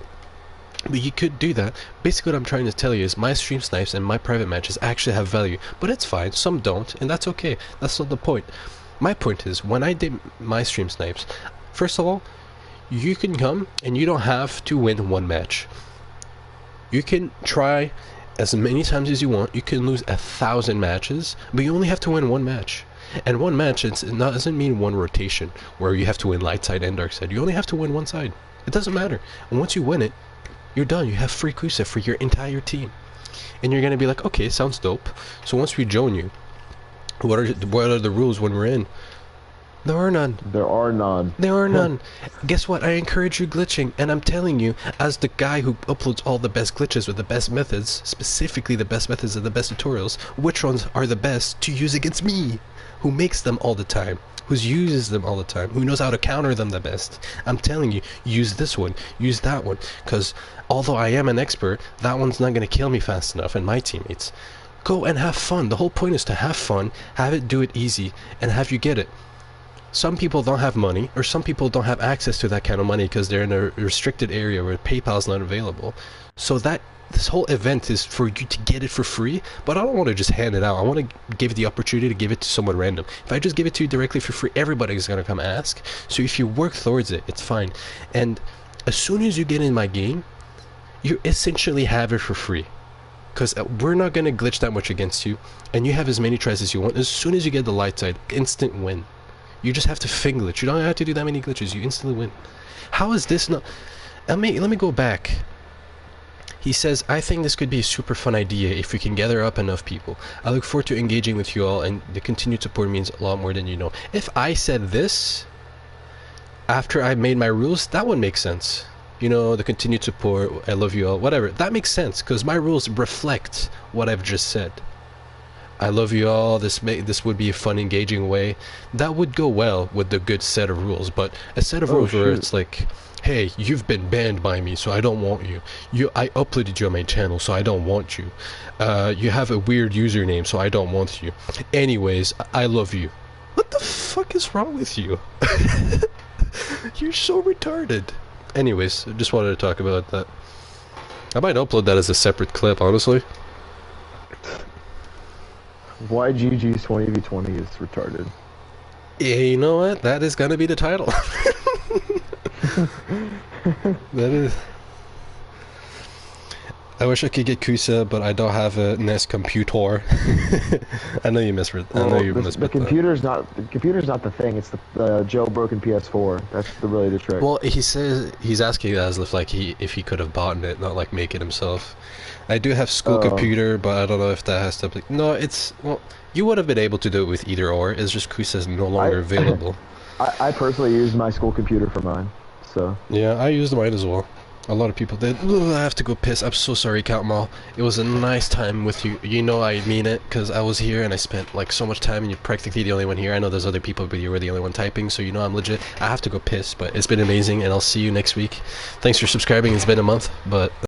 But you could do that. Basically what I'm trying to tell you is my stream snipes and my private matches actually have value, but it's fine. Some don't, and that's okay. That's not the point. My point is, when I did my stream snipes, first of all, you can come and you don't have to win one match. You can try as many times as you want. You can lose 1,000 matches, but you only have to win one match. And one match doesn't mean one rotation where you have to win light side and dark side. You only have to win one side. It doesn't matter. And once you win it, you're done. You have free Kusa for your entire team. And you're going to be like, okay, sounds dope. So once we join you, what are the rules when we're in? There are none. There are none. There are none. Guess what? I encourage you glitching, and I'm telling you, as the guy who uploads all the best glitches with the best methods, specifically the best methods and the best tutorials, which ones are the best to use against me, who makes them all the time, who uses them all the time, who knows how to counter them the best. I'm telling you, use this one, use that one, because although I am an expert, that one's not going to kill me fast enough, and my teammates. Go and have fun. The whole point is to have fun, have it, do it easy, and have you get it. Some people don't have money, or some people don't have access to that kind of money because they're in a restricted area where PayPal's not available. So this whole event is for you to get it for free, but I don't want to just hand it out. I want to give the opportunity to give it to someone random. If I just give it to you directly for free, everybody's going to come ask. So if you work towards it, it's fine. And as soon as you get in my game, you essentially have it for free. Because we're not going to glitch that much against you, and you have as many tries as you want. As soon as you get the light side, instant win. You just have to fin glitch. You don't have to do that many glitches. You instantly win. How is this not... let me go back. He says, I think this could be a super fun idea if we can gather up enough people. I look forward to engaging with you all, and the continued support means a lot more than you know. If I said this after I made my rules, that would make sense. You know, the continued support, I love you all, whatever. That makes sense, because my rules reflect what I've just said. I love you all, this would be a fun, engaging way. That would go well with the good set of rules, but a set of rules where it's like, hey, you've been banned by me, so I don't want you. I uploaded you on my channel, so I don't want you. You have a weird username, so I don't want you. Anyways, I love you. What the fuck is wrong with you? You're so retarded. Anyways, I just wanted to talk about that. I might upload that as a separate clip, honestly. Why GG's 20v20 is retarded. Yeah, you know what? That is gonna be the title. That is... I wish I could get Kusa, but I don't have a NES computer. I know you misread. I know you misread. The computer's not the thing. It's the jailbroken PS4. That's really the trick. Well, he says he's asking as if like if he could have bought it, not like make it himself. I do have school computer, but I don't know if that has to. No, it's well. You would have been able to do it with either or. It's just Kusa's no longer available. I personally use my school computer for mine. So. Yeah, I used mine as well. A lot of people did. Ugh, I have to go piss. I'm so sorry, Count Mall. It was a nice time with you. You know I mean it, because I was here and I spent like so much time and you're practically the only one here. I know there's other people, but you were the only one typing, so you know I'm legit. I have to go piss, but it's been amazing, and I'll see you next week. Thanks for subscribing. It's been a month, but...